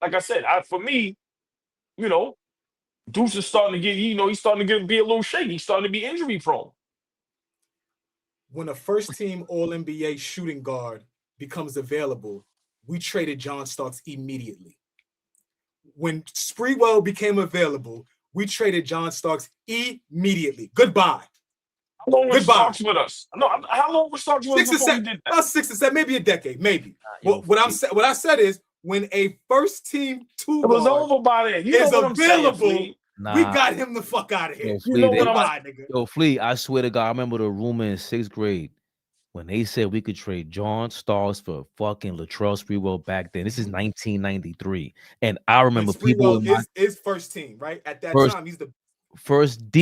like I said, for me, Deuce is starting to get, he's starting to be a little shaky. He's starting to be injury prone. When a first-team All-NBA shooting guard becomes available, we traded John Starks immediately. When Sprewell became available, we traded John Starks immediately. Goodbye. How long was Starks with us? No, how long was Starks with us before we did that? About 6 or 7, maybe a decade, maybe. What I said is, when a first-team two-guard was over by then. is available, we got him the fuck out of here. Yo, Flea, I swear to God, I remember the rumor in 6th grade when they said we could trade John Starks for fucking Latrell Sprewell back then. This is 1993. And I remember people is first team, right? At that time, he's the first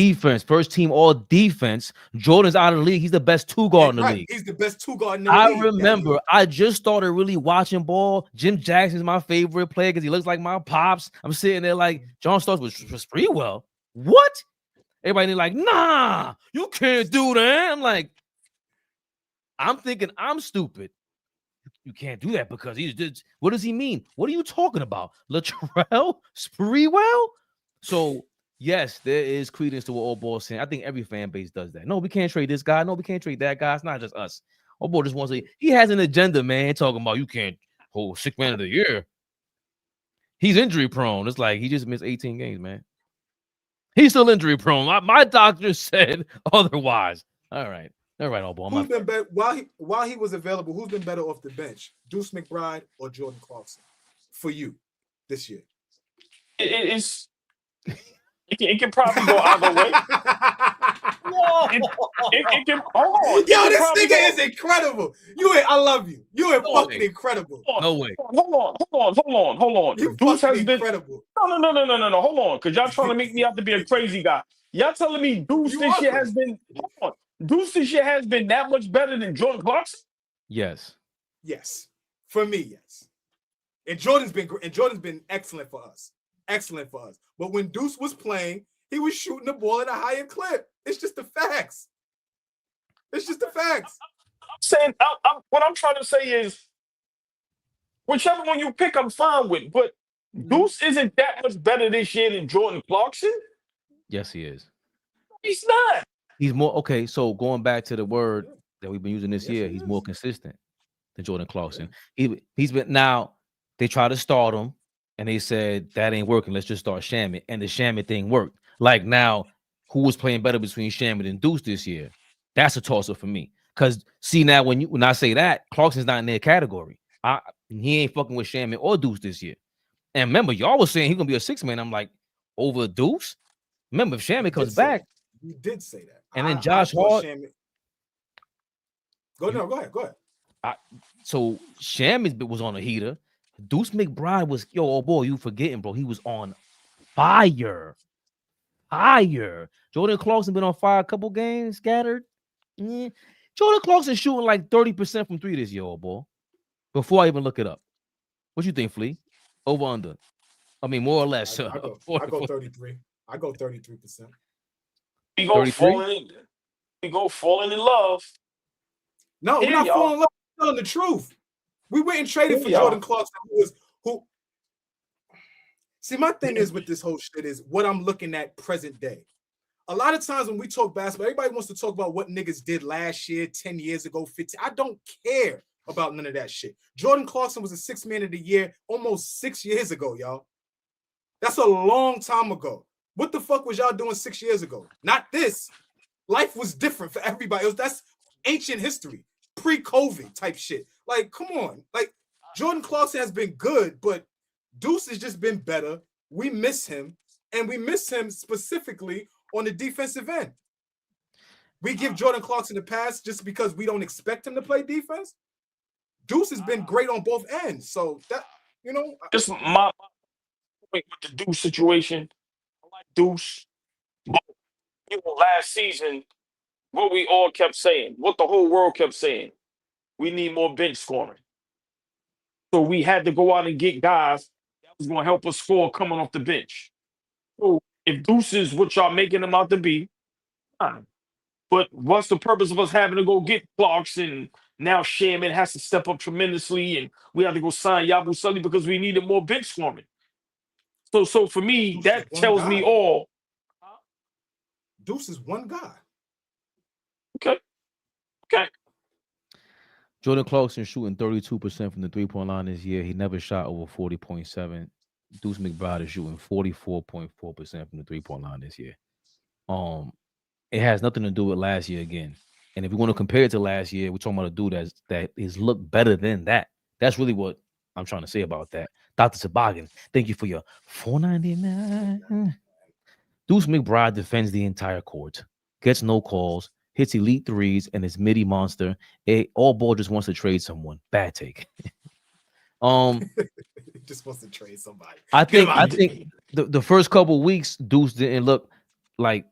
team all defense. Jordan's out of the league. He's the best two guard in the league. He's the best two guard in the league. I remember I just started really watching ball. Jim Jackson's my favorite player because he looks like my pops. I'm sitting there like John Starks was Sprewell. What? Everybody like, nah, you can't do that. I'm like, I'm thinking I'm stupid. You can't do that because he's just, what does he mean? What are you talking about? Latrell Sprewell? So, yes, there is credence to what AllBall saying. I think every fan base does that. No, we can't trade this guy. No, we can't trade that guy. It's not just us. AllBall just wants to, he has an agenda, man, talking about you can't hold 6th man of the year. He's injury prone. It's like he just missed 18 games, man. He's still injury prone. My doctor said otherwise. All right, AllBall. Who's been better while he was available? Who's been better off the bench, Deuce McBride or Jordan Clarkson, for you this year? It can probably go either way. It can. Yo, this nigga is incredible. I love you. You are fucking incredible. No way. Hold on. You Deuce has been incredible. No. Hold on, because y'all trying to make me out to be a crazy guy. Y'all telling me Deuce this year has been. Deuce this year has been that much better than Jordan Clarkson? Yes. Yes. For me, yes. And Jordan's been excellent for us. But when Deuce was playing, he was shooting the ball at a higher clip. It's just the facts. It's just the facts. I'm saying, what I'm trying to say is, whichever one you pick, I'm fine with. But Deuce isn't that much better this year than Jordan Clarkson. Yes, he is. He's not. He's more okay. So going back to the word that we've been using this year, he's is. more consistent than Jordan Clarkson. He's been now. They tried to start him, and they said that ain't working. Let's just start Shamet, and the Shamet thing worked. Like now, who was playing better between Shamet and Deuce this year? That's a toss-up for me. Because see now, when I say that, Clarkson's not in their category. He ain't fucking with Shamet or Deuce this year. And remember, y'all was saying he's gonna be a 6-man. I'm like, over Deuce. Remember, if Shamet comes back, you did say that. And then Josh Hart. Go ahead. So Shamet was on a heater. Deuce McBride was, oh boy, you forgetting, bro. He was on fire. Jordan Clarkson been on fire a couple games, scattered. Yeah. Jordan Clarkson shooting like 30% from 3 this year, old boy. Before I even look it up. What you think, Flea? Over under? I mean, more or less. I go 33. I go 33%. We go falling in love. No, we're not falling in love. We're telling the truth. We went and traded for Jordan Clarkson, who. See, my thing is with this whole shit is what I'm looking at present day. A lot of times when we talk basketball, everybody wants to talk about what niggas did last year, 10 years ago, 15. I don't care about none of that shit. Jordan Clarkson was a 6th man of the year almost 6 years ago, y'all. That's a long time ago. What the fuck was y'all doing 6 years ago? Not this. Life was different for everybody else. That's ancient history, pre-COVID type shit. Like, come on. Like, Jordan Clarkson has been good, but Deuce has just been better. We miss him, and we miss him specifically on the defensive end. We give Jordan Clarkson a pass just because we don't expect him to play defense. Deuce has been great on both ends. So that, Just my point with the Deuce situation. I like Deuce. But, last season, what we all kept saying, what the whole world kept saying, we need more bench scoring. So we had to go out and get guys that was going to help us score coming off the bench. So if Deuce is what y'all making him out to be, fine. But what's the purpose of us having to go get Clarkson? Now Shaman has to step up tremendously, and we have to go sign Yabu Sully because we needed more bench scoring. So for me, that tells me all. Deuce is one guy. Okay. Jordan Clarkson shooting 32% from the 3-point line this year. He never shot over 40.7. Deuce McBride is shooting 44.4% from the 3-point line this year. It has nothing to do with last year again. And if we want to compare it to last year, we're talking about a dude that is looked better than that. That's really what I'm trying to say about that. Dr. Sabotaging, thank you for your $4.99. Deuce McBride defends the entire court, gets no calls, hits elite threes, and is midi monster. AllBall just wants to trade someone. Bad take. Just wants to trade somebody. I think the first couple weeks, Deuce didn't look like,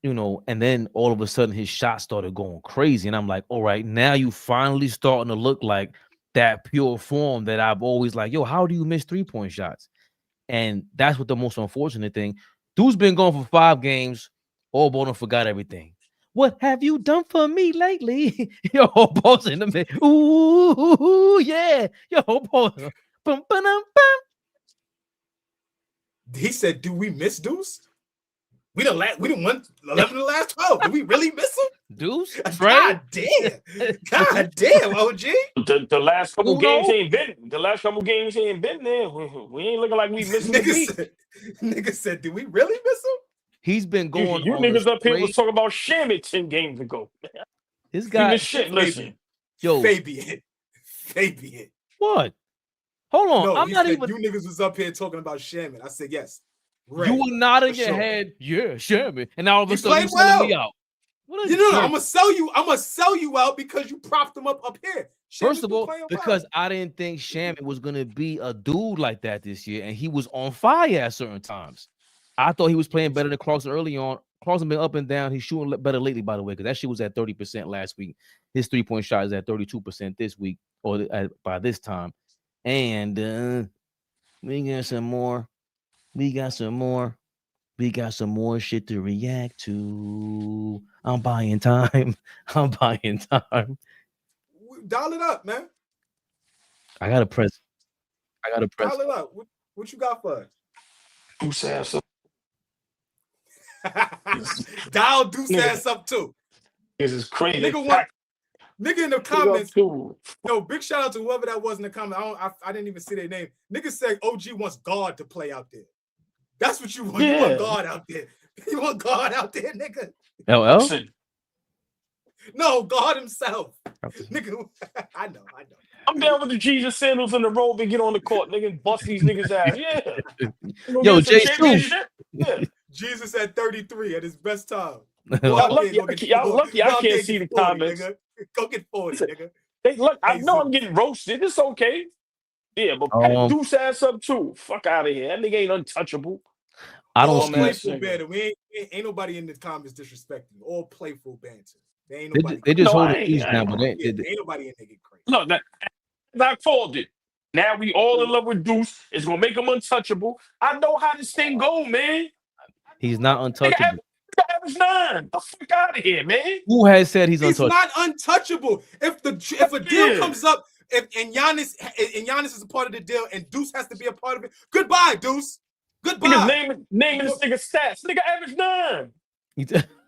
and then all of a sudden his shots started going crazy. And I'm like, all right, now you finally starting to look like that pure form that I've always like, yo, how do you miss 3-point shots? And that's what the most unfortunate thing. Deuce been going for 5 games. AllBall done forgot everything. What have you done for me lately? Yo, AllBall's in the middle. Ooh, yeah. Yo, AllBall. Bum, bum, bum. He said, do we miss Deuce? We didn't win 11 of the last 12. Did we really miss him? Deuce? God damn, OG. The last couple games ain't been. The last couple games ain't been there. We ain't looking like we missing the beat. Nigga said, do we really miss him? He's been going. You niggas up here was talking about Shamet 10 games ago. This guy. Shit, listen. Yo. Fabian. What? Hold on. No, I'm not even. You niggas was up here talking about Shaman. I said, yes. Right. You were nodding your head. Yeah, Shaman. And now all of a sudden you're selling me out. I'm gonna sell you. I'm gonna sell you out because you propped him up here. First of all, because I didn't think Shaman was gonna be a dude like that this year, and he was on fire at certain times. I thought he was playing better than Clarkson early on. Clarkson been up and down. He's shooting better lately, by the way, because that shit was at 30% last week. His 3-point shot is at 32% this week, or by this time. And we got some more. We got some more shit to react to. I'm buying time. I'm buying time. Dial it up, man. I gotta press. Dial it up. What you got for us? Deuce ass up. Dial Deuce ass up too. This is crazy. Nigga in the comments. Yo, big shout out to whoever that was in the comment. I didn't even see their name. Nigga said OG wants God to play out there. That's what you want. Yeah. You want God out there. You want God out there, nigga. LL? No, God himself. Nigga, I know. I'm down with the Jesus sandals and the robe and get on the court, nigga, and bust these niggas ass. Yeah. Yo, J2. Yeah. Jesus at 33 at his best time. Y'all lucky I can't see the 40, comments. Nigga. Go get 40, nigga. Hey, look, I know I'm getting roasted. It's okay. Yeah, but pat Deuce ass up too. Fuck out of here. That nigga ain't untouchable. I don't all playful banter. We ain't nobody in the comments disrespecting. All playful banter. They ain't nobody. They just hold it easy now, but ain't nobody in there get crazy. Look, I called it. Now we all in love with Deuce. It's gonna make him untouchable. I know how this thing go, man. He's not untouchable. Average 9. The fuck out of here, man. Who has said he's untouchable? He's not untouchable. If a deal comes up, and Giannis is a part of the deal, and Deuce has to be a part of it, goodbye, Deuce. Goodbye. Niggas naming this nigga stats. Nigga average 9.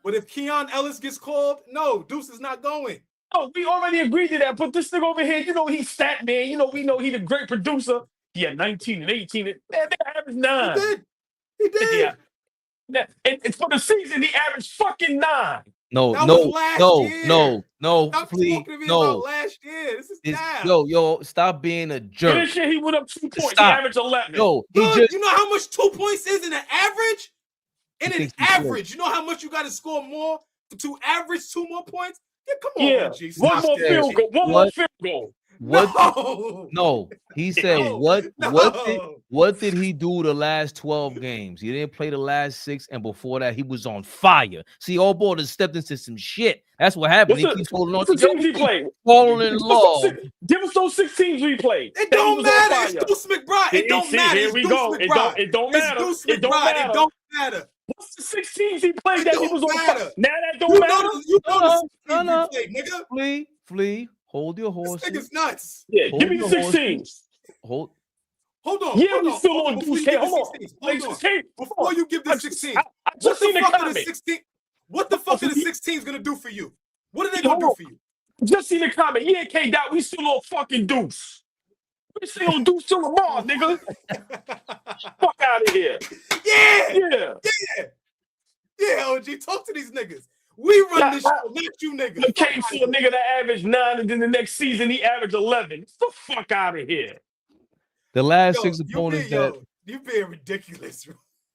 But if Keon Ellis gets called, no, Deuce is not going. Oh, we already agreed to that. But this nigga over here, you know he's stat man. You know we know he's a great producer. He had 19 and 18. Man, nigga average 9. He did. Yeah. And for the season, he averaged fucking 9. No, Stop please, talking to me about last year. This is now. Yo, stop being a jerk. This year he went up 2 points. He averaged 11. Yo, you know how much 2 points is in an average? In an average, you know how much you got to score more to average 2 more points? Yeah, come on, yeah. G. One more field goal. One more field goal. No, he said what did he do the last 12 games? He didn't play the last 6, and before that he was on fire. See, AllBall has stepped into some shit. That's what happened. He keeps holding on to teams he played. Falling in love. Give us those 6 teams we played. It don't matter. It's Deuce McBride. It don't matter. Here we go. It don't matter. It's Deuce McBride. It don't matter. What's the 6 teams he played that he was on fire? Now that don't matter. No. Flea. Hold your horses. This nigga's nuts. Yeah, give me the 6 teams. Hold on. Yeah, we still on Deuce. Hold on. Before you give the 16, I just seen the comment. What the fuck are the 16s gonna do for you? What are they gonna do for you? Just see the comment. Yeah, K-Dot, we still on fucking Deuce. We still on Deuce till tomorrow, nigga. Fuck out of here. Yeah, OG, talk to these niggas. We run this show, not you niggas. You came for a nigga that averaged 9, and then the next season he averaged 11. Get the fuck out of here. The last 6 opponents you being ridiculous.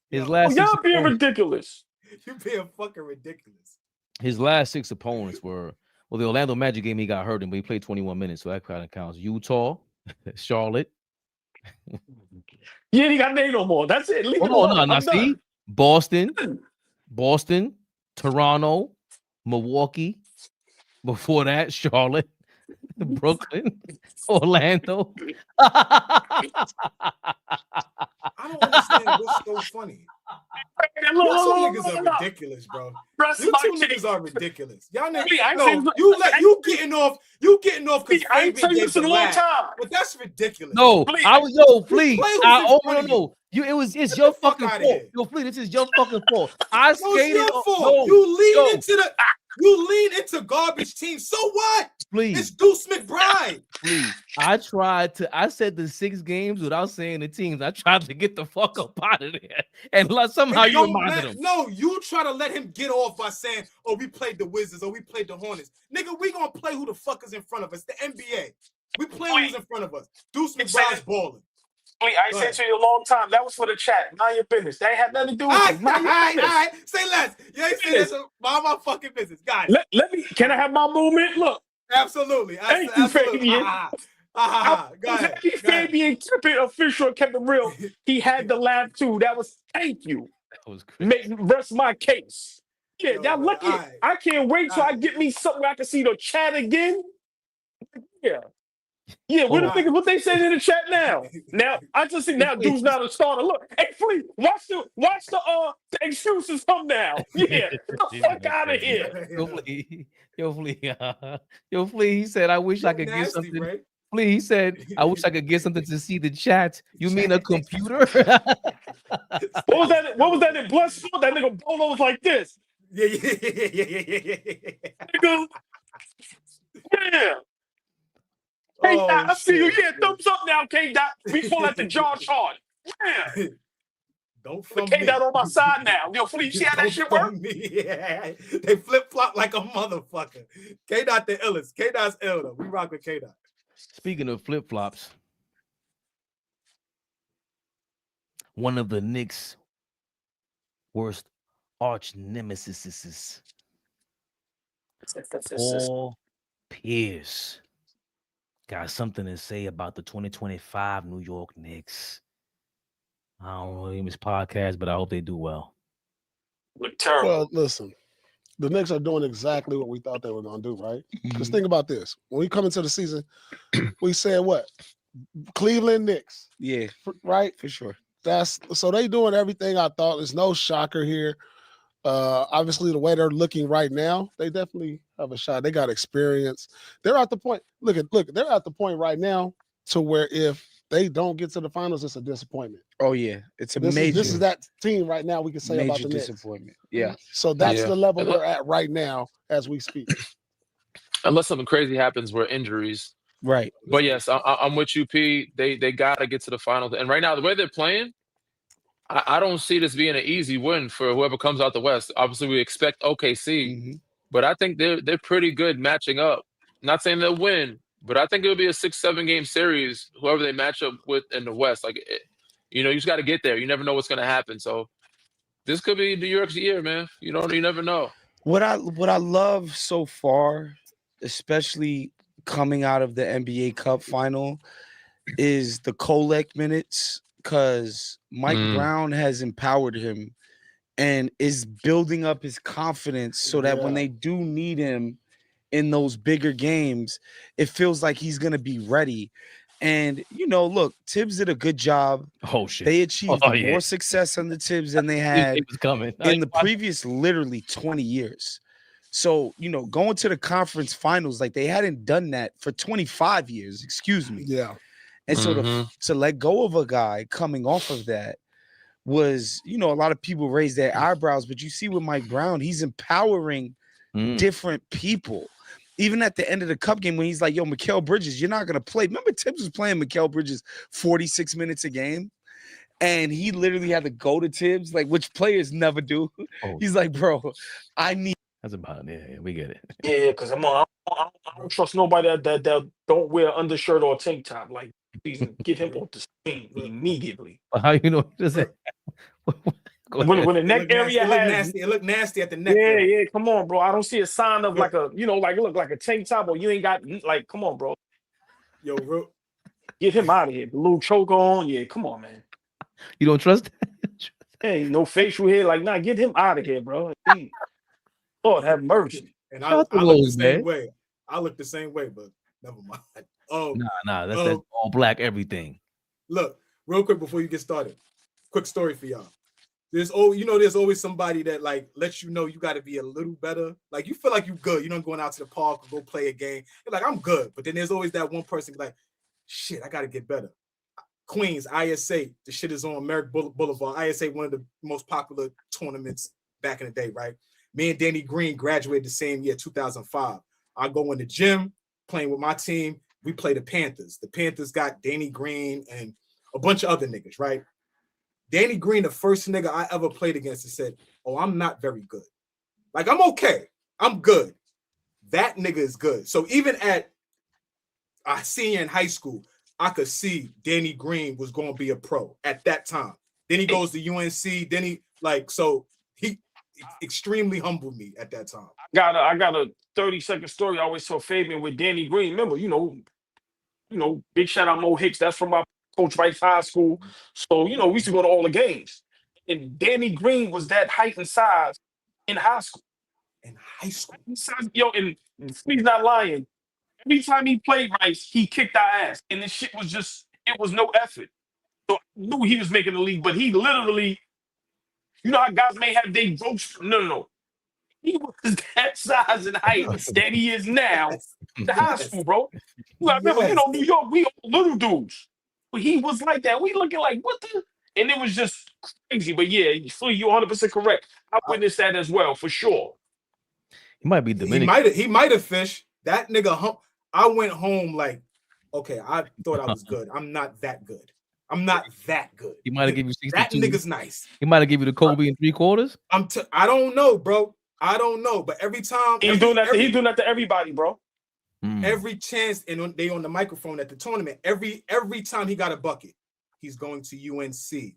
His last y'all being ridiculous. You being fucking ridiculous. His last 6 opponents were the Orlando Magic game. He got hurt in, but he played 21 minutes, so that kind of counts. Utah, Charlotte. Yeah, he got named no more. That's it. No. See, Boston, Toronto, Milwaukee. Before that, Charlotte, Brooklyn, Orlando. I don't understand what's so funny. You two niggas are ridiculous, bro. You two niggas are ridiculous. Y'all niggas, you getting off because I ain't telling you this in a long time. But that's ridiculous. No, please. No. It's your fucking fault. Yo, please, this is your fucking fault. I skated. Your fault. You lean into garbage teams. So what? Please. It's Deuce McBride. Please. I said the 6 games without saying the teams. I tried to get the fuck up out of there. And somehow you reminded him. No, you try to let him get off by saying, oh, we played the Wizards or we played the Hornets. Nigga, we gonna play who the fuck is in front of us. The NBA. We play who's in front of us. Deuce McBride's balling. Wait, I said to you a long time. That was for the chat. Mind your business. That ain't had nothing to do with it. All right. Say less. You ain't say this. Mind my fucking business, guys. Let me. Can I have my moment? Look. Absolutely. Thank you, Fabian. Go ahead. Fabian kept it official, kept it real. He had the laugh too. That was thank you. That was crazy. Rest my case. Yeah, y'all lucky. I can't wait till I get me something where I can see the chat again. Yeah. Yeah, what the Nah. niggas, what they saying in the chat now? Now I just see now dude's not a starter. Look, hey Flea, watch the excuses come now. Yeah, get the fuck out of here. Yo, Flea, he said, I wish I could get Nasty, something. right? Flea, he said, I wish I could get something to see the chat. You mean a computer? What was that? What was that in Blood Sport? That nigga Bolo was like this. Yeah. Nigga. Yeah. K Oh, Dot, I see you. shit. Yeah, thumbs up now, K Dot. We call that the jaw chart. Yeah. Don't thumb K me. Dot on my side now. Yo, Flea, you see how that Don't shit thumb work? me. Yeah. They flip flop like a motherfucker. K Dot the Ellis. K Dot's ill though. We rock with K Dot. Speaking of flip flops, one of the Knicks' worst arch nemesis, Paul Pierce, got something to say about the 2025 New York Knicks. I don't know his podcast, but I hope they do well. Look terrible. Well, listen, the Knicks are doing exactly what we thought they were going to do, right? Because think about this. When we come into the season, we said what? Cleveland Knicks. Yeah, right? for sure. So they doing everything I thought. There's no shocker here. Obviously, the way they're looking right now, they definitely have a shot. They got experience. They're at the point. Look, they're at the point right now to where if they don't get to the finals, it's a disappointment. Oh yeah, it's a This major. is that team right now. We can say about the Knicks. disappointment. Yeah. So that's Yeah. the level they're at right now as we speak. Unless something crazy happens where injuries. Right. But yes, I'm with you, P. They got to get to the finals. And right now, the way they're playing, I don't see this being an easy win for whoever comes out the West. Obviously, we expect OKC, but I think they're pretty good matching up. Not saying they'll win, but I think it'll be a 6-7 game series, whoever they match up with in the West. Like, you just got to get there. You never know what's going to happen. So this could be New York's year, man. You never know. What I love so far, especially coming out of the NBA Cup final, is the Kolek minutes, because Mike Brown has empowered him and is building up his confidence so that when they do need him in those bigger games, it feels like he's going to be ready. And, look, Tibbs did a good job. Oh, shit. They achieved more success under Tibbs than they had in the previous literally 20 years. So, going to the conference finals, like they hadn't done that for 25 years, excuse me. Yeah. And so to let go of a guy coming off of that was, a lot of people raise their eyebrows, but you see with Mike Brown, he's empowering different people. Even at the end of the Cup game when he's like, yo, Mikal Bridges, you're not going to play. Remember Tibbs was playing Mikal Bridges 46 minutes a game? And he literally had to go to Tibbs, like which players never do. Oh. He's like, bro, I need. That's about it. Yeah, we get it. Yeah, because I don't trust nobody that don't wear undershirt or tank top. Like, please get him off the screen immediately. How you know? When the neck area has it look nasty at the neck. Yeah, come on, bro. I don't see a sign of like a, like it look like a tank top or you ain't got like, come on, bro. Yo, bro. Get him out of here. The little choke on. Yeah, come on, man. You don't trust? Hey, no facial hair. Like, nah, get him out of here, bro. Lord have mercy. And I look the same way. I look the same way, but never mind. Oh, nah, that's all black everything. Look, real quick before you get started, quick story for y'all. There's always somebody that like lets you know you got to be a little better. Like you feel like you good. You know, going out to the park or go play a game. You're like, I'm good. But then there's always that one person like, shit, I got to get better. Queens, ISA, the shit is on Merrick Boulevard. ISA, one of the most popular tournaments back in the day, right? Me and Danny Green graduated the same year, 2005. I go in the gym, playing with my team. We play the Panthers. The Panthers got Danny Green and a bunch of other niggas, right? Danny Green, the first nigga I ever played against, and said, oh, I'm not very good. Like, I'm okay. I'm good. That nigga is good. So even at a senior in high school, I could see Danny Green was going to be a pro at that time. Then he goes to UNC. Then he he extremely humbled me at that time. I got a 30-second story I always tell Fabian with Danny Green. Remember, big shout out Mo Hicks. That's from my Coach Rice High School. So, we used to go to all the games. And Danny Green was that height and size in high school. In high school? Yo, and he's not lying. Every time he played Rice, he kicked our ass. And this shit was just, it was no effort. So I knew he was making the league, but he literally, you know how guys may have their growth. No. He was that size and height that he is now to high school, bro. You gotta remember, you know, New York, we all little dudes. But he was like that. We looking like, what the? And it was just crazy. But yeah, Flea, you're 100% correct. I witnessed that as well, for sure. He might be Dominican. He might have fished. That nigga, I went home like, okay, I thought I was good. I'm not that good. I'm not that good. He might have given you 62. That nigga's nice. He might have given you the Kobe in 3/4. I don't know, bro. I don't know. But every time he's doing that to everybody, bro. Every chance, and they on the microphone at the tournament, every time he got a bucket, he's going to UNC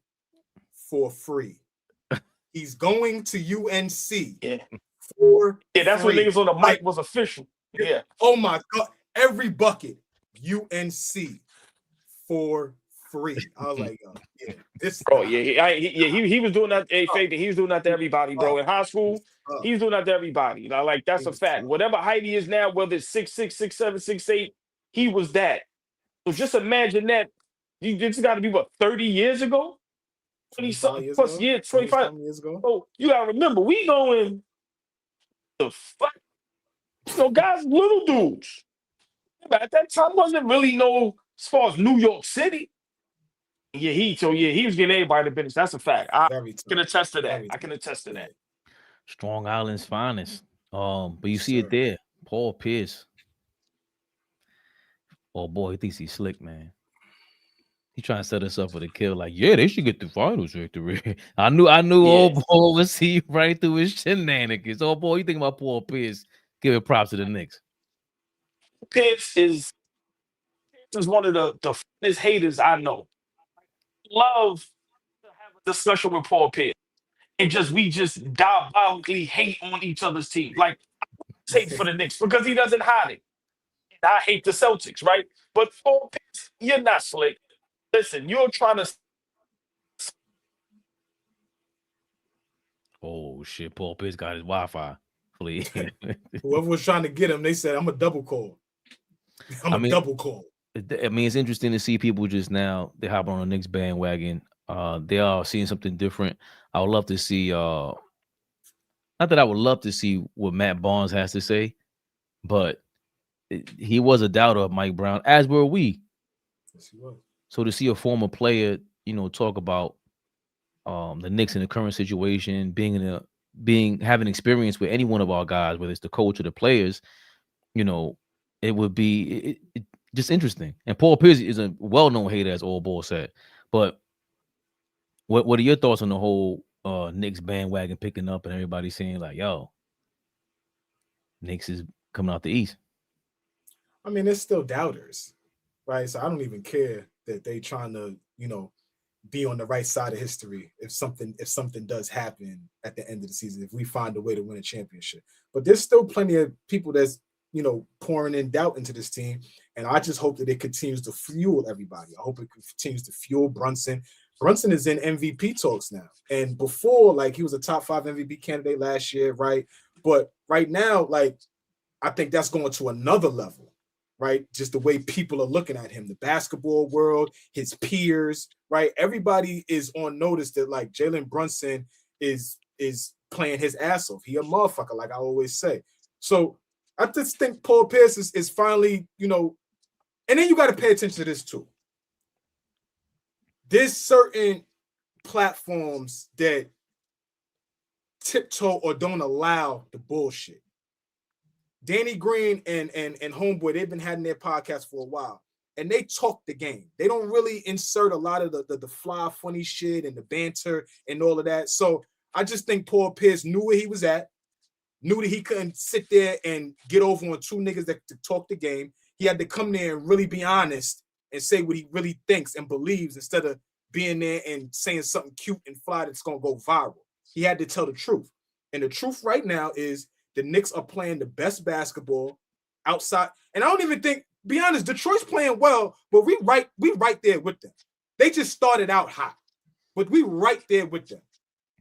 for free. He's going to UNC for that's free. what niggas on the mic was official. Yeah. Oh my God. Every bucket, UNC for free. I was like, yo, yeah, this bro, he was doing that. Hey, Fabian, he was doing that to everybody, bro. In high school, he was doing that to everybody. You know, like that's a fact. Whatever height he is now, whether it's 6'6", 6'7", 6'8", he was that. So just imagine that. You just got to be what 30 years ago, 20 plus years, 25 years ago. Oh, you gotta remember, we going the fuck. So guys, little dudes. But at that time, wasn't really no as far as New York City. Yeah, he was getting everybody to business. That's a fact. I can attest to that. Strong Island's finest. But you see it there. Paul Pierce. Oh boy, he thinks he's slick, man. He trying to set us up for the kill. Like, yeah, they should get the finals victory. I knew old boy would see right through his shenanigans. Oh boy, you think about Paul Pierce? Give it props to the Knicks. Pierce is one of the finest haters I know. Love to have a discussion with Paul Pierce. And we just diabolically hate on each other's team. Like, I hate for the Knicks because he doesn't hide it. And I hate the Celtics, right? But Paul Pierce, you're not slick. Listen, you're trying to. Oh shit! Paul Pierce got his Wi-Fi. Please. Whoever was trying to get him, they said, "I'm a double call." I'm a double call. I mean, it's interesting to see people just now. They hop on the Knicks bandwagon. They are seeing something different. I would love to see. Not that I would love to see what Matt Barnes has to say, but he was a doubter of Mike Brown, as were we. Yes, he was. So to see a former player, talk about the Knicks in the current situation, having experience with any one of our guys, whether it's the coach or the players, it would be just interesting. And Paul Pierce is a well-known hater, as AllBall said. But what are your thoughts on the whole Knicks bandwagon picking up and everybody saying like, "Yo, Knicks is coming out the East"? I mean, there's still doubters, right? So I don't even care that they trying to, be on the right side of history if something does happen at the end of the season, if we find a way to win a championship. But there's still plenty of people that's, pouring in doubt into this team. And I just hope that it continues to fuel everybody. I hope it continues to fuel Brunson. Brunson is in MVP talks now. And before, like, he was a top 5 MVP candidate last year, right? But right now, like, I think that's going to another level. Right? Just the way people are looking at him, the basketball world, his peers, right? Everybody is on notice that like Jalen Brunson is playing his ass off. He a motherfucker, like I always say. So I just think Paul Pierce is finally, and then you got to pay attention to this too. There's certain platforms that tiptoe or don't allow the bullshit. Danny Green and Homeboy, they've been having their podcast for a while, and they talk the game. They don't really insert a lot of the fly, funny shit and the banter and all of that. So I just think Paul Pierce knew where he was at, knew that he couldn't sit there and get over on two niggas that to talk the game. He had to come there and really be honest and say what he really thinks and believes instead of being there and saying something cute and fly that's going to go viral. He had to tell the truth. And the truth right now is the Knicks are playing the best basketball outside. And I don't even think, be honest, Detroit's playing well, but we right there with them. They just started out hot, but we right there with them.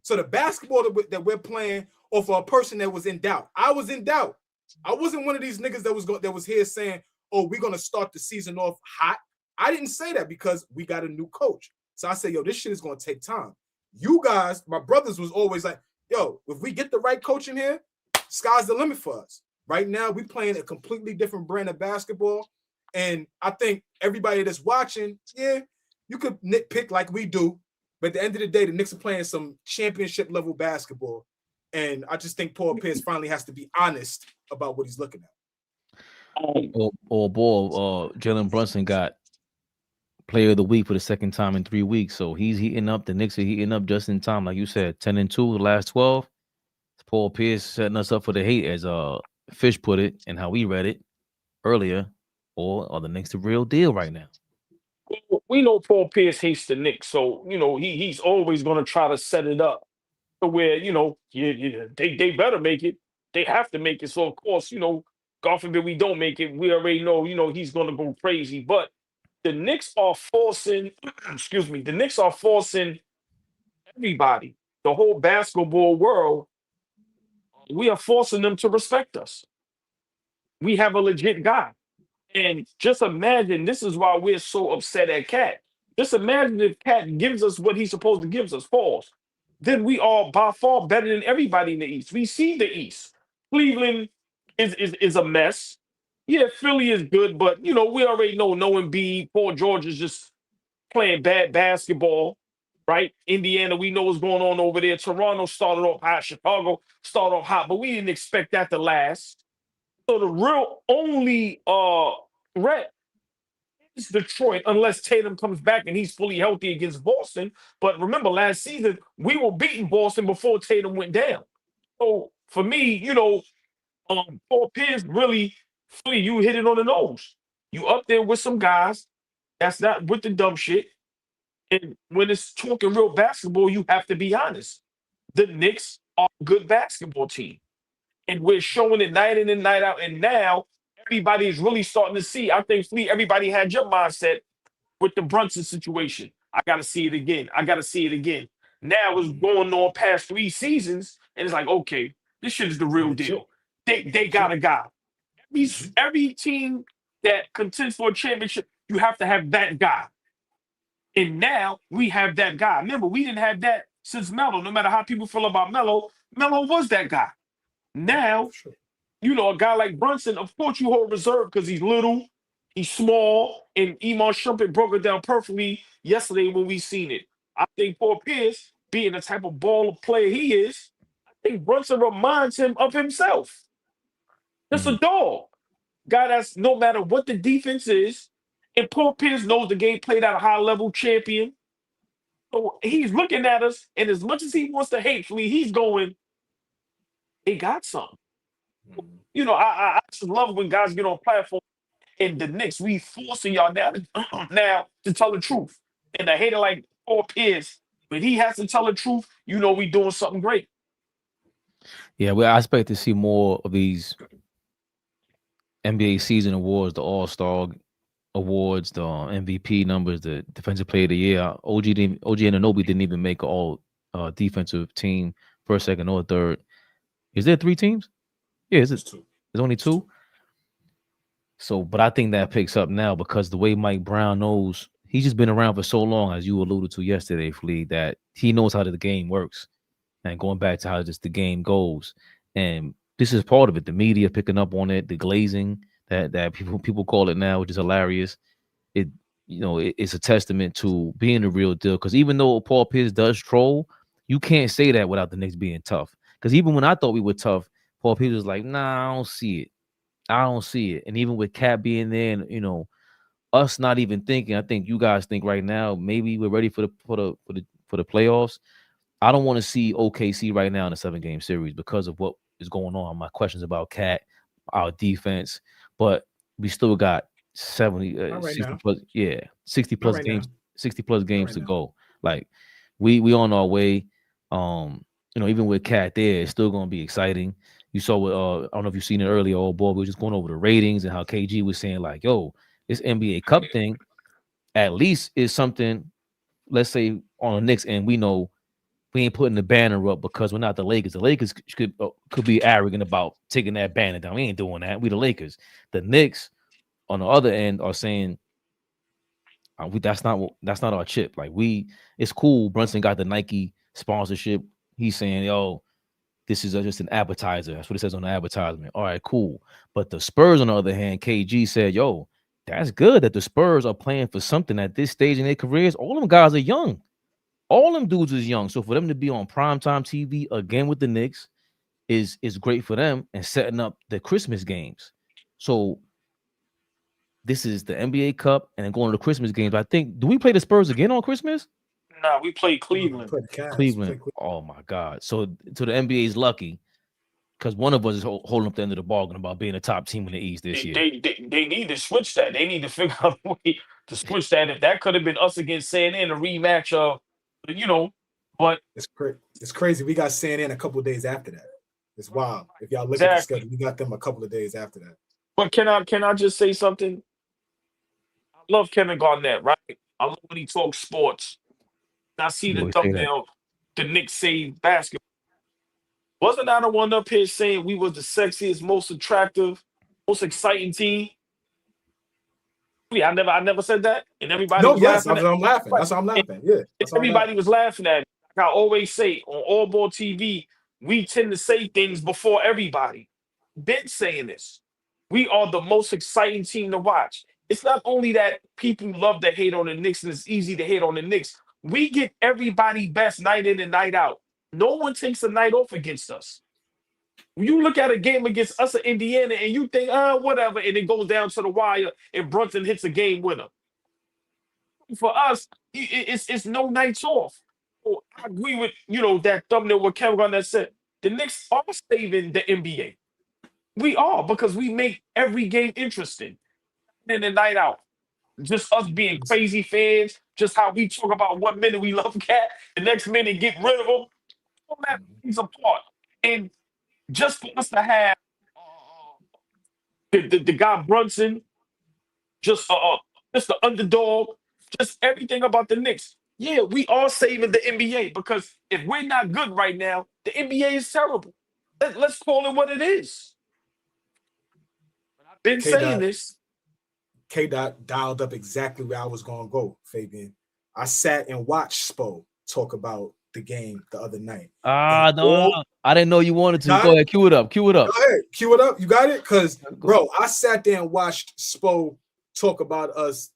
So the basketball that we're playing, or for a person that was in doubt, I was in doubt. I wasn't one of these niggas that was here saying, oh, we're going to start the season off hot. I didn't say that because we got a new coach. So I said, yo, this shit is going to take time. You guys, my brothers was always like, yo, if we get the right coach in here, sky's the limit for us. Right now, we playing a completely different brand of basketball. And I think everybody that's watching, yeah, you could nitpick like we do. But at the end of the day, the Knicks are playing some championship level basketball. And I just think Paul Pierce finally has to be honest about what he's looking at. Jalen Brunson got player of the week for the second time in 3 weeks. So he's heating up. The Knicks are heating up just in time. Like you said, 10-2 the last 12. Paul Pierce setting us up for the hate, as Fish put it, and how we read it earlier. Or are the Knicks the real deal right now? We know Paul Pierce hates the Knicks, so he's always going to try to set it up to where they better make it. They have to make it. So of course, God forbid we don't make it. We already know he's going to go crazy. But the Knicks are forcing, the Knicks are forcing everybody, the whole basketball world. We are forcing them to respect us. We have a legit guy. And just imagine, this is why we're so upset at Cat. Just imagine if Cat gives us what he's supposed to give us, pause. Then we are by far better than everybody in the East. We see the East. Cleveland is a mess. Yeah, Philly is good, but we already know no Embiid. Paul George is just playing bad basketball, right? Indiana, we know what's going on over there. Toronto started off hot. Chicago started off hot, but we didn't expect that to last. So the real only threat is Detroit, unless Tatum comes back and he's fully healthy against Boston. But remember, last season, we were beating Boston before Tatum went down. So for me, Paul Pierce really, you hit it on the nose. You up there with some guys that's not with the dumb shit. And when it's talking real basketball, you have to be honest. The Knicks are a good basketball team. And we're showing it night in and night out. And now everybody is really starting to see. I think, Fleet, everybody had your mindset with the Brunson situation. I got to see it again. I got to see it again. Now it's going on past 3 seasons. And it's like, okay, this shit is the real deal. They got a guy. Every team that contends for a championship, you have to have that guy. And now we have that guy. Remember, we didn't have that since Melo. No matter how people feel about Melo, Melo was that guy. Now, a guy like Brunson, of course you hold reserve because he's little, he's small, and Iman Shumpert broke it down perfectly yesterday when we seen it. I think Paul Pierce, being the type of baller player he is, I think Brunson reminds him of himself. Just a dog. Guy that's no matter what the defense is, and Paul Pierce knows the game played at a high level, champion. So he's looking at us, and as much as he wants to hate Flea, he's going, they got something. I just love when guys get on platform and the Knicks, we forcing y'all now to tell the truth. And a hater like Paul Pierce, when he has to tell the truth, we doing something great. Yeah, I expect to see more of these NBA season awards, the All-Star awards, the MVP numbers, the Defensive Player of the Year. OG Anunoby didn't even make all defensive team, first, second, or third. Is there 3 teams? Yeah, there's 2. There's only 2. So, but I think that picks up now because the way Mike Brown knows, he's just been around for so long, as you alluded to yesterday, Flea, that he knows how the game works. And going back to how just the game goes. And this is part of it. The media picking up on it, the glazing that people call it now, which is hilarious. It's a testament to being the real deal. Because even though Paul Pierce does troll, you can't say that without the Knicks being tough. Because even when I thought we were tough, Paul Pierce was like, nah, I don't see it. I don't see it. And even with Cat being there and, us not even thinking, I think you guys think right now, maybe we're ready for the playoffs. I don't want to see OKC right now in a 7-game series because of what is going on. My questions about Cat, our defense, but we still got 60 plus games, 60 plus games to go. Like we on our way. Even with Cat there, it's still going to be exciting. You saw what I don't know if you've seen it earlier, AllBall. We were just going over the ratings and how KG was saying like, yo, this NBA Cup thing at least is something, let's say on the Knicks end, we know we ain't putting the banner up because we're not the Lakers. The Lakers could be arrogant about taking that banner down. We ain't doing that. We the Lakers. The Knicks, on the other end are saying that's not our chip. Like it's cool. Brunson got the Nike sponsorship. He's saying, yo, this is just an appetizer. That's what it says on the advertisement. All right, cool. But the Spurs, on the other hand, KG said, yo, that's good that the Spurs are playing for something at this stage in their careers. All them guys are young. All them dudes is young. So for them to be on primetime TV again with the Knicks is great for them and setting up the Christmas games. So this is the NBA Cup and then going to the Christmas games. I think, do we play the Spurs again on Christmas? Nah, we played Cleveland. Cleveland. Oh my God. So the NBA is lucky because one of us is holding up the end of the bargain about being a top team in the East this year. They need to switch that. They need to figure out a way to switch that. If that could have been us against San Antonio, a rematch of, but it's crazy. We got San Antonio a couple of days after that. It's wild. If y'all look at the schedule, we got them a couple of days after that. But can I just say something? I love Kevin Garnett, right? I love when he talks sports. I see the thumbnail, the Knicks say basketball. Wasn't I the one up here saying we was the sexiest, most attractive, most exciting team? Yeah, I never said that. And everybody was laughing. I'm laughing. That's why I'm laughing. Yeah. Everybody was laughing at it. Like I always say on AllBall TV, we tend to say things before everybody. Been saying this. We are the most exciting team to watch. It's not only that people love to hate on the Knicks and it's easy to hate on the Knicks. We get everybody best night in and night out. No one takes a night off against us. When you look at a game against us in Indiana and you think, whatever, and it goes down to the wire and Brunson hits a game winner. For us, it's no nights off. So I agree with, that thumbnail what Kevin Garnett said. The Knicks are saving the NBA. We are, because we make every game interesting. In the night out. Just us being crazy fans, just how we talk about 1 minute we love Cat, the next minute get rid of them. All that plays a part. And just for us to have the guy Brunson, just the underdog, just everything about the Knicks. Yeah, we are saving the NBA because if we're not good right now, the NBA is terrible. Let's call it what it is. I've been saying this. K-Dot dialed up exactly where I was going to go, Fabian. I sat and watched Spo talk about the game the other night. No. I didn't know you wanted to. Go ahead, cue it up. Go ahead, cue it up. You got it? Because, bro, I sat there and watched Spo talk about us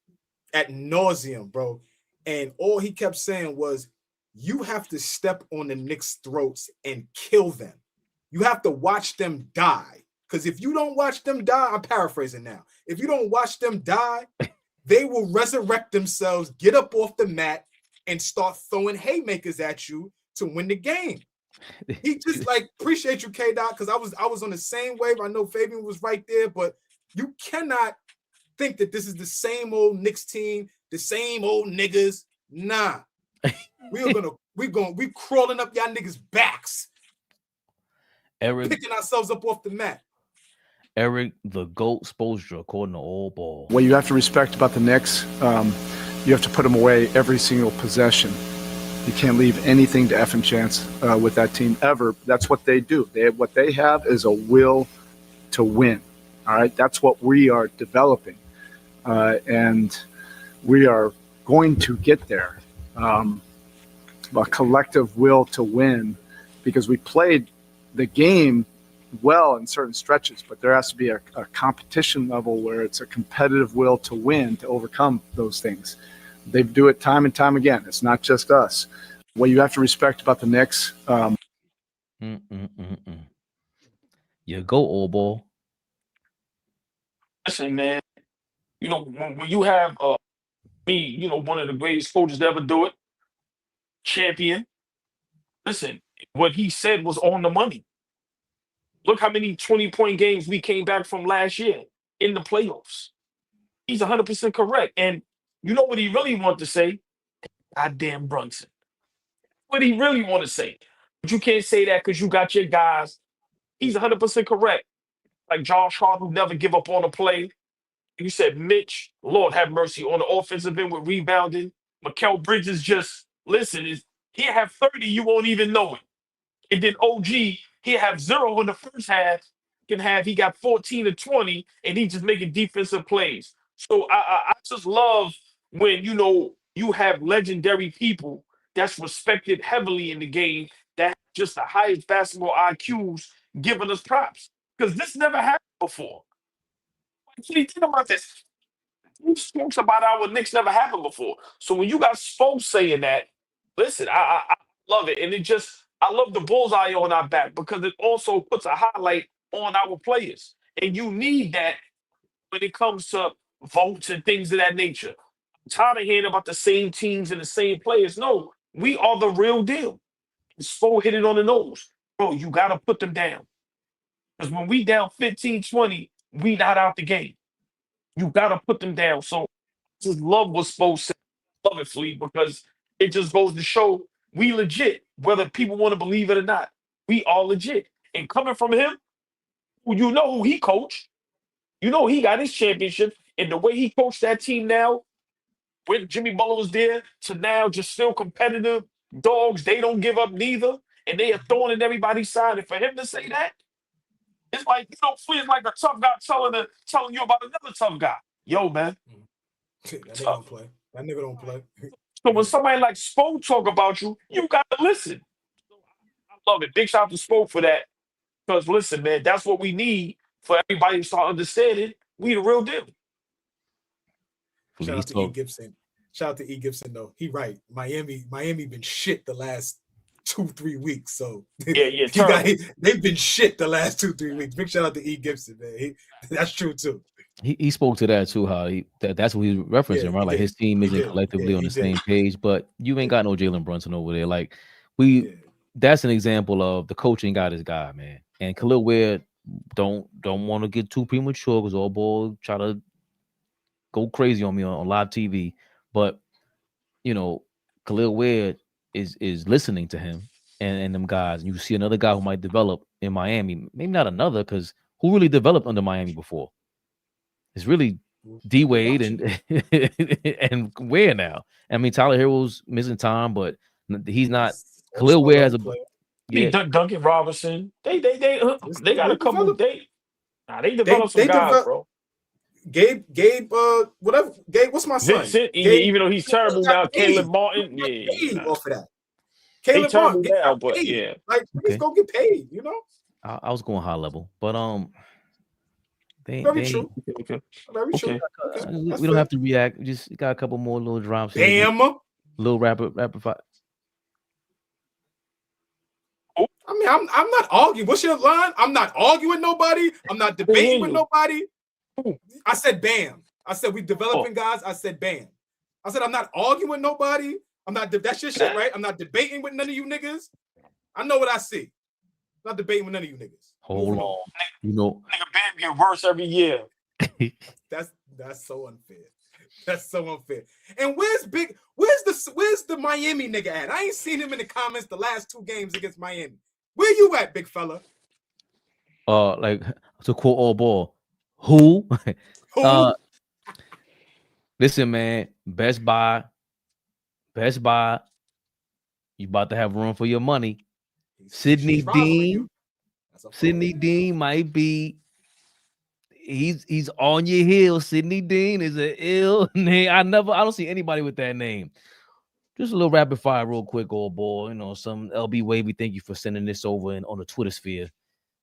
ad nauseum, bro. And all he kept saying was, you have to step on the Knicks' throats and kill them. You have to watch them die. Because if you don't watch them die, I'm paraphrasing now. If you don't watch them die, they will resurrect themselves, get up off the mat, and start throwing haymakers at you to win the game. He just appreciate you, K-Dot, because I was on the same wave. I know Fabian was right there, but you cannot think that this is the same old Knicks team, the same old niggas. Nah. We crawling up y'all niggas' backs. Picking ourselves up off the mat. Eric, the GOAT Spoelstra, according to AllBall. What you have to respect about the Knicks, you have to put them away every single possession. You can't leave anything to effing chance with that team ever. That's what they do. What they have is a will to win. All right, that's what we are developing, and we are going to get there. A collective will to win, because we played the game well in certain stretches, but there has to be a competition level where it's a competitive will to win, to overcome those things. They do it time and time again. It's not just us. What you have to respect about the Knicks. You go, AllBall. Listen, man. When you have me, one of the greatest coaches to ever do it, champion. Listen, what he said was on the money. Look how many 20-point games we came back from last year in the playoffs. He's 100% correct. And you know what he really wanted to say? Goddamn Brunson. What he really want to say. But you can't say that because you got your guys. He's 100% correct. Like Josh Hart, who never give up on a play. You said Mitch, Lord have mercy, on the offensive end with rebounding. Mikal Bridges just, listen, he'll have 30, you won't even know it. And then OG, he'll have 0 in the first half, Can have he got 14 to 20 and he's just making defensive plays. So I just love when you have legendary people that's respected heavily in the game that have just the highest basketball IQs giving us props. Because this never happened before. Actually, think about this. We spoke about our Knicks never happened before. So when you got Spo saying that, listen, I love it. And I love the bullseye on our back because it also puts a highlight on our players. And you need that when it comes to votes and things of that nature. I'm tired of hearing about the same teams and the same players. No, we are the real deal. Spo hit it on the nose. Bro, you got to put them down. Because when we down 15-20, we not out the game. You got to put them down. So I just love what Spo said. Love it, Fleet, because it just goes to show we legit, whether people want to believe it or not. We are legit. And coming from him, you know who he coached. You know he got his championship. And the way he coached that team now, when Jimmy Butler was there, to now just still competitive. Dogs, they don't give up neither. And they are throwing in everybody's side. And for him to say that, it's like, Fleet's like a tough guy telling you about another tough guy. Yo, man. That nigga don't play. That nigga don't play. So when somebody like Spo talk about you, you got to listen. I love it. Big shout out to Spo for that. Because listen, man, that's what we need for everybody to start understanding. We the real deal. Shout out to E. Gibson. Shout out to E. Gibson, though. He right. Miami been shit the last 2-3 weeks. So yeah, they've been shit the last 2-3 weeks. Big shout out to E. Gibson, man. That's true too. He spoke to that too, how that's what he's referencing, right? Like his team isn't collectively on the same page, but you ain't got no Jalen Brunson over there. Like that's an example of the coaching got his guy, man. And Kel'el Ware don't want to get too premature because AllBall try to go crazy on me on live TV. But Kel'el Ware is listening to him and them guys. And you see another guy who might develop in Miami. Maybe not another, because who really developed under Miami before? It's really D Wade and Ware now. I mean, Tyler Hero's missing time, but he's not. Kel'el Ware has a Duncan Robinson. They got a couple. They developed some guys, bro. Gabe, whatever. Gabe, what's my son? Vincent, even though he's terrible now. Caleb Martin, off of that. Caleb Martin now, but like he's gonna get paid. I was going high level, but Very true. Very true. We don't have to react. We just got a couple more little drops. Damn. Little rapid fire. I mean, I'm not arguing. What's your line? I'm not arguing with nobody. I'm not debating with nobody. I said bam. I said we developing guys. I said bam. I said I'm not arguing with nobody. I'm not. That's your shit, right? I'm not debating with none of you niggas. I know what I see. I'm not debating with none of you niggas. Hold on. Nigga, Bam get worse every year. That's so unfair. That's so unfair. And where's the Miami nigga at? I ain't seen him in the comments the last 2 games against Miami. Where you at, big fella? Like to quote AllBall, who? Listen, man, Best Buy, you about to have room for your money. Sidney Dean might be. He's on your heels. Sidney Dean is an ill name. I don't see anybody with that name. Just a little rapid fire, real quick, AllBall. Some LB Wavy. Thank you for sending this over on the Twitter sphere.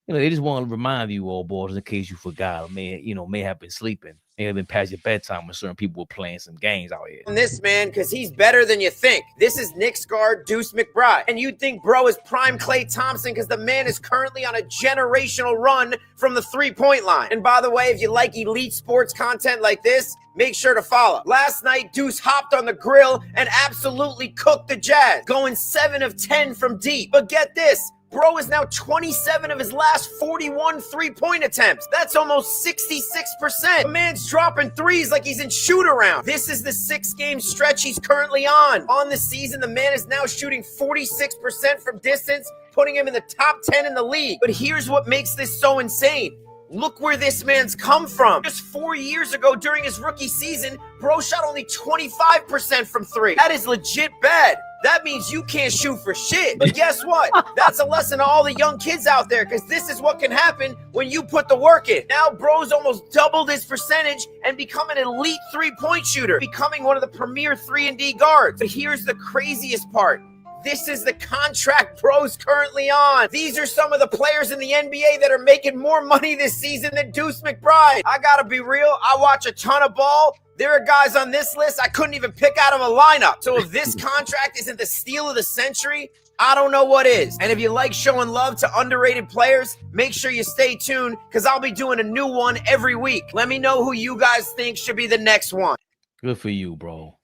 They just want to remind you, AllBall, in case you forgot, or may have been sleeping. May have been past your bedtime when certain people were playing some games out here. This man, because he's better than you think. This is Knicks guard Deuce McBride. And you'd think bro is prime Klay Thompson because the man is currently on a generational run from the 3-point line. And by the way, if you like elite sports content like this, make sure to follow. Last night, Deuce hopped on the grill and absolutely cooked the Jazz, going 7 of 10 from deep. But get this. Bro is now 27 of his last 41 3-point attempts. That's almost 66%. The man's dropping threes like he's in shoot-around. This is the 6-game stretch he's currently on. On the season, the man is now shooting 46% from distance, putting him in the top 10 in the league. But here's what makes this so insane. Look where this man's come from. Just 4 years ago during his rookie season, bro shot only 25% from 3. That is legit bad. that means you can't shoot for shit. But guess what? That's a lesson to all the young kids out there, because this is what can happen when you put the work in. Now, bro's almost doubled his percentage and become an elite three-point shooter, becoming one of the premier 3-and-D guards. But here's the craziest part. This is the contract bro's currently on. These are some of the players in the NBA that are making more money this season than Deuce McBride. I gotta be real, I watch a ton of ball. There are guys on this list I couldn't even pick out of a lineup. So if this contract isn't the steal of the century, I don't know what is. And if you like showing love to underrated players, make sure you stay tuned, because I'll be doing a new one every week. Let me know who you guys think should be the next one. Good for you, bro.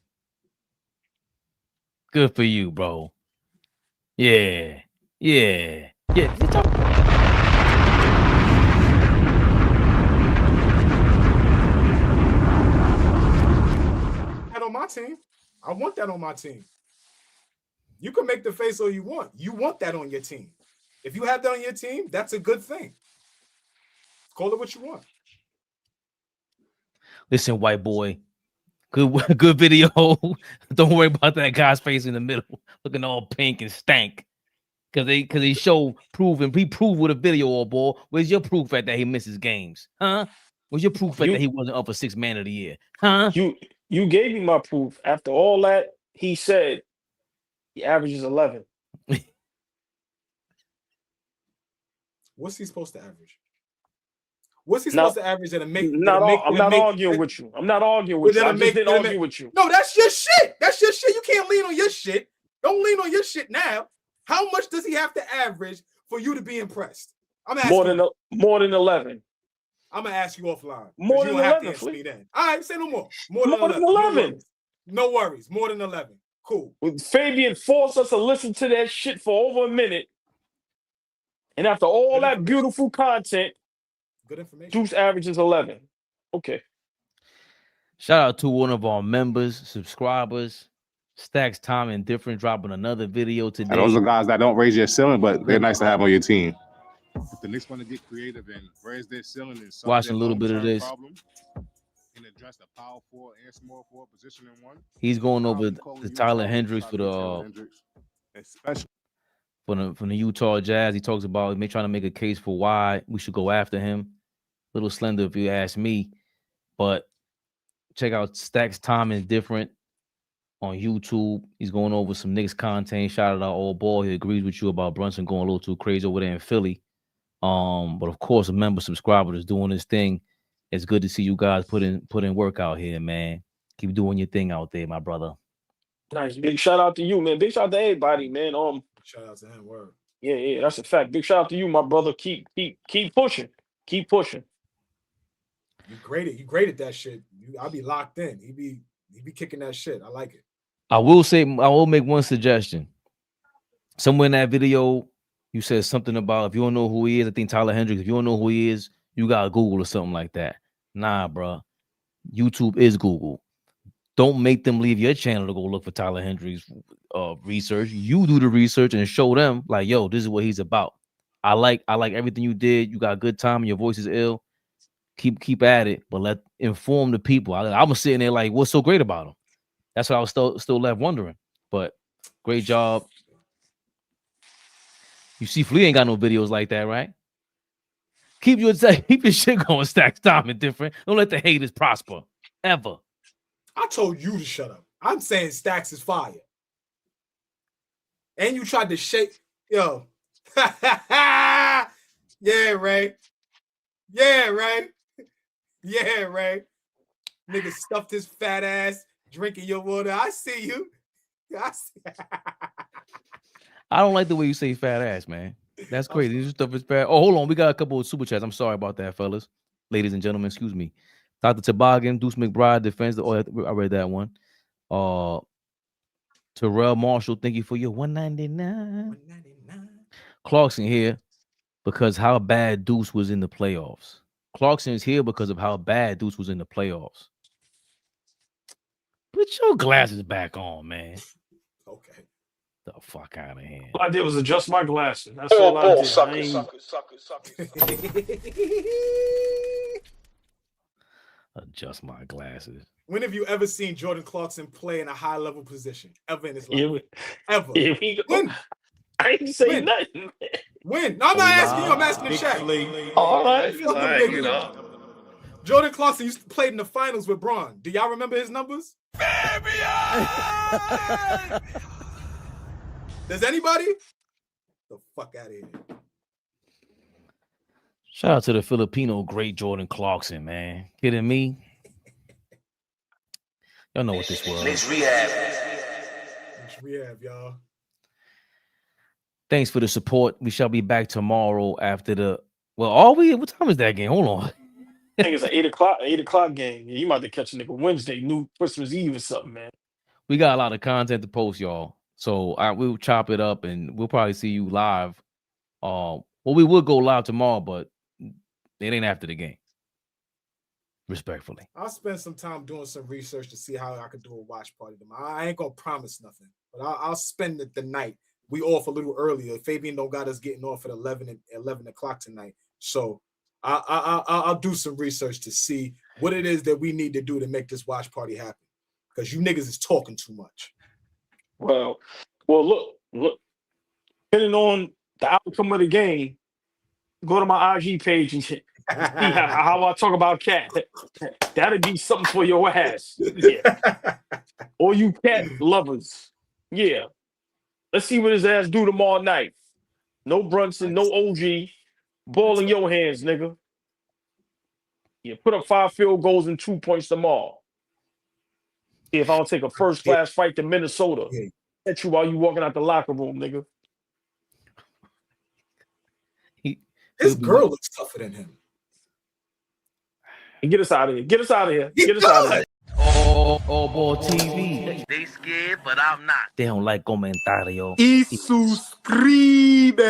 Good for you, bro. Yeah. Yeah. Yeah. That on my team. I want that on my team. You can make the face all you want. You want that on your team. If you have that on your team, that's a good thing. Call it what you want. Listen, white boy. Good video. Don't worry about that guy's face in the middle, looking all pink and stank. Cause they show proven. He proved with a video, all ball. Where's your proof at that he misses games? Huh? Where's your proof at that he wasn't up for 6th man of the year? Huh? You gave me my proof. After all that, he said he averages 11. What's he supposed to average? What's he supposed to average that'll make? I'm not arguing with you. I'm not arguing with you. I just didn't argue with you. No, that's your shit. That's your shit. You can't lean on your shit. Don't lean on your shit now. How much does he have to average for you to be impressed? I'm asking more than 11. I'm gonna ask you offline. More than 11. All right, say no more. More than 11. No worries. More than 11. Cool. Fabian forced us to listen to that shit for over a minute, and after all that beautiful content, good information. Deuce averages 11. Okay. Shout out to one of our members, subscribers, Stacks Time Indifferent, dropping another video today. And those are guys that don't raise your ceiling, but they're nice to have on your team. If the Knicks want to get creative and raise their ceiling and watching a little bit of this, and address the power forward and small forward position in one. He's going over the Tyler Hendricks for the especially from the Utah Jazz. He talks about trying to make a case for why we should go after him. Little slender, if you ask me, but check out Stacks Time Indifferent on YouTube. He's going over some Knicks content. Shout out to AllBall. He agrees with you about Brunson going a little too crazy over there in Philly. But of course, a member subscriber is doing his thing. It's good to see you guys put in work out here, man. Keep doing your thing out there, my brother. Nice. Big shout out to you, man. Big shout out to everybody, man. Shout out to him. Word. Yeah, that's a fact. Big shout out to you, my brother. Keep pushing. Keep pushing. You graded that shit. I'll be locked in. He be kicking that shit. I like it. I will make one suggestion. Somewhere in that video, you said something about if you don't know who he is, I think Tyler Hendricks, if you don't know who he is, you got to Google or something like that. Nah, bro. YouTube is Google. Don't make them leave your channel to go look for Tyler Hendricks research. You do the research and show them like, yo, this is what he's about. I like everything you did. You got good time. Your voice is ill. Keep at it, but inform the people. I was sitting there like, what's so great about him? That's what I was still left wondering. But great job. You see, Flea ain't got no videos like that, right? Keep your shit going, Stacks Time Indifferent. Don't let the haters prosper ever. I told you to shut up. I'm saying Stacks is fire. And you tried to shake, yo. Yeah, right. Yeah, right. Yeah, right. Nigga stuffed his fat ass drinking your water. I see you. I don't like the way you say fat ass, man. That's crazy. This stuff is bad. Oh, hold on. We got a couple of super chats. I'm sorry about that, fellas. Ladies and gentlemen, excuse me. Dr. Toboggan, Deuce McBride defends. I read that one. Terrell Marshall, thank you for your $1.99. Clarkson here because how bad Deuce was in the playoffs. Clarkson is here because of how bad Deuce was in the playoffs. Put your glasses back on, man. Okay. The fuck out of here. All I did was adjust my glasses. That's all I did. Sucker. adjust my glasses. When have you ever seen Jordan Clarkson play in a high level position ever in his life? Yeah, Ever? here we go. When? I ain't say When? nothing. When? No, I'm not asking you. I'm asking the chat. All right. Jordan Clarkson used to play in the finals with Bron. Do y'all remember his numbers? Fabian! Does anybody? The fuck out of here. Shout out to the Filipino great Jordan Clarkson, man. Kidding me? Y'all know what this was. Knicks Rehab. Knicks Rehab, y'all. Thanks for the support. We shall be back tomorrow after the. Well, are we? What time is that game? Hold on. I think it's an 8 o'clock game. Yeah, you might have to catch a nigga Wednesday, New Christmas Eve or something, man. We got a lot of content to post, y'all. So we'll chop it up and we'll probably see you live. Well, we will go live tomorrow, but it ain't after the game. Respectfully. I'll spend some time doing some research to see how I could do a watch party tomorrow. I ain't gonna promise nothing, but I'll spend the night. We off a little earlier. Fabian don't got us getting off at 11 o'clock tonight. So I'll do some research to see what it is that we need to do to make this watch party happen. Because you niggas is talking too much. Well, look. Depending on the outcome of the game, go to my IG page and see how I talk about Cat. That'd be something for your ass. Yeah. Or you Cat lovers. Yeah. Let's see what his ass do tomorrow night. No Brunson, no OG. Ball in your hands, nigga. Yeah, put up 5 field goals and 2 points tomorrow. See if I don't take a first-class fight to Minnesota. At you while you walking out the locker room, nigga. His girl looks tougher than him. And get us out of here. Get us out of here. Get us out of here. AllBall TV. They scared, but I'm not. They don't like comentario. Y suscribe.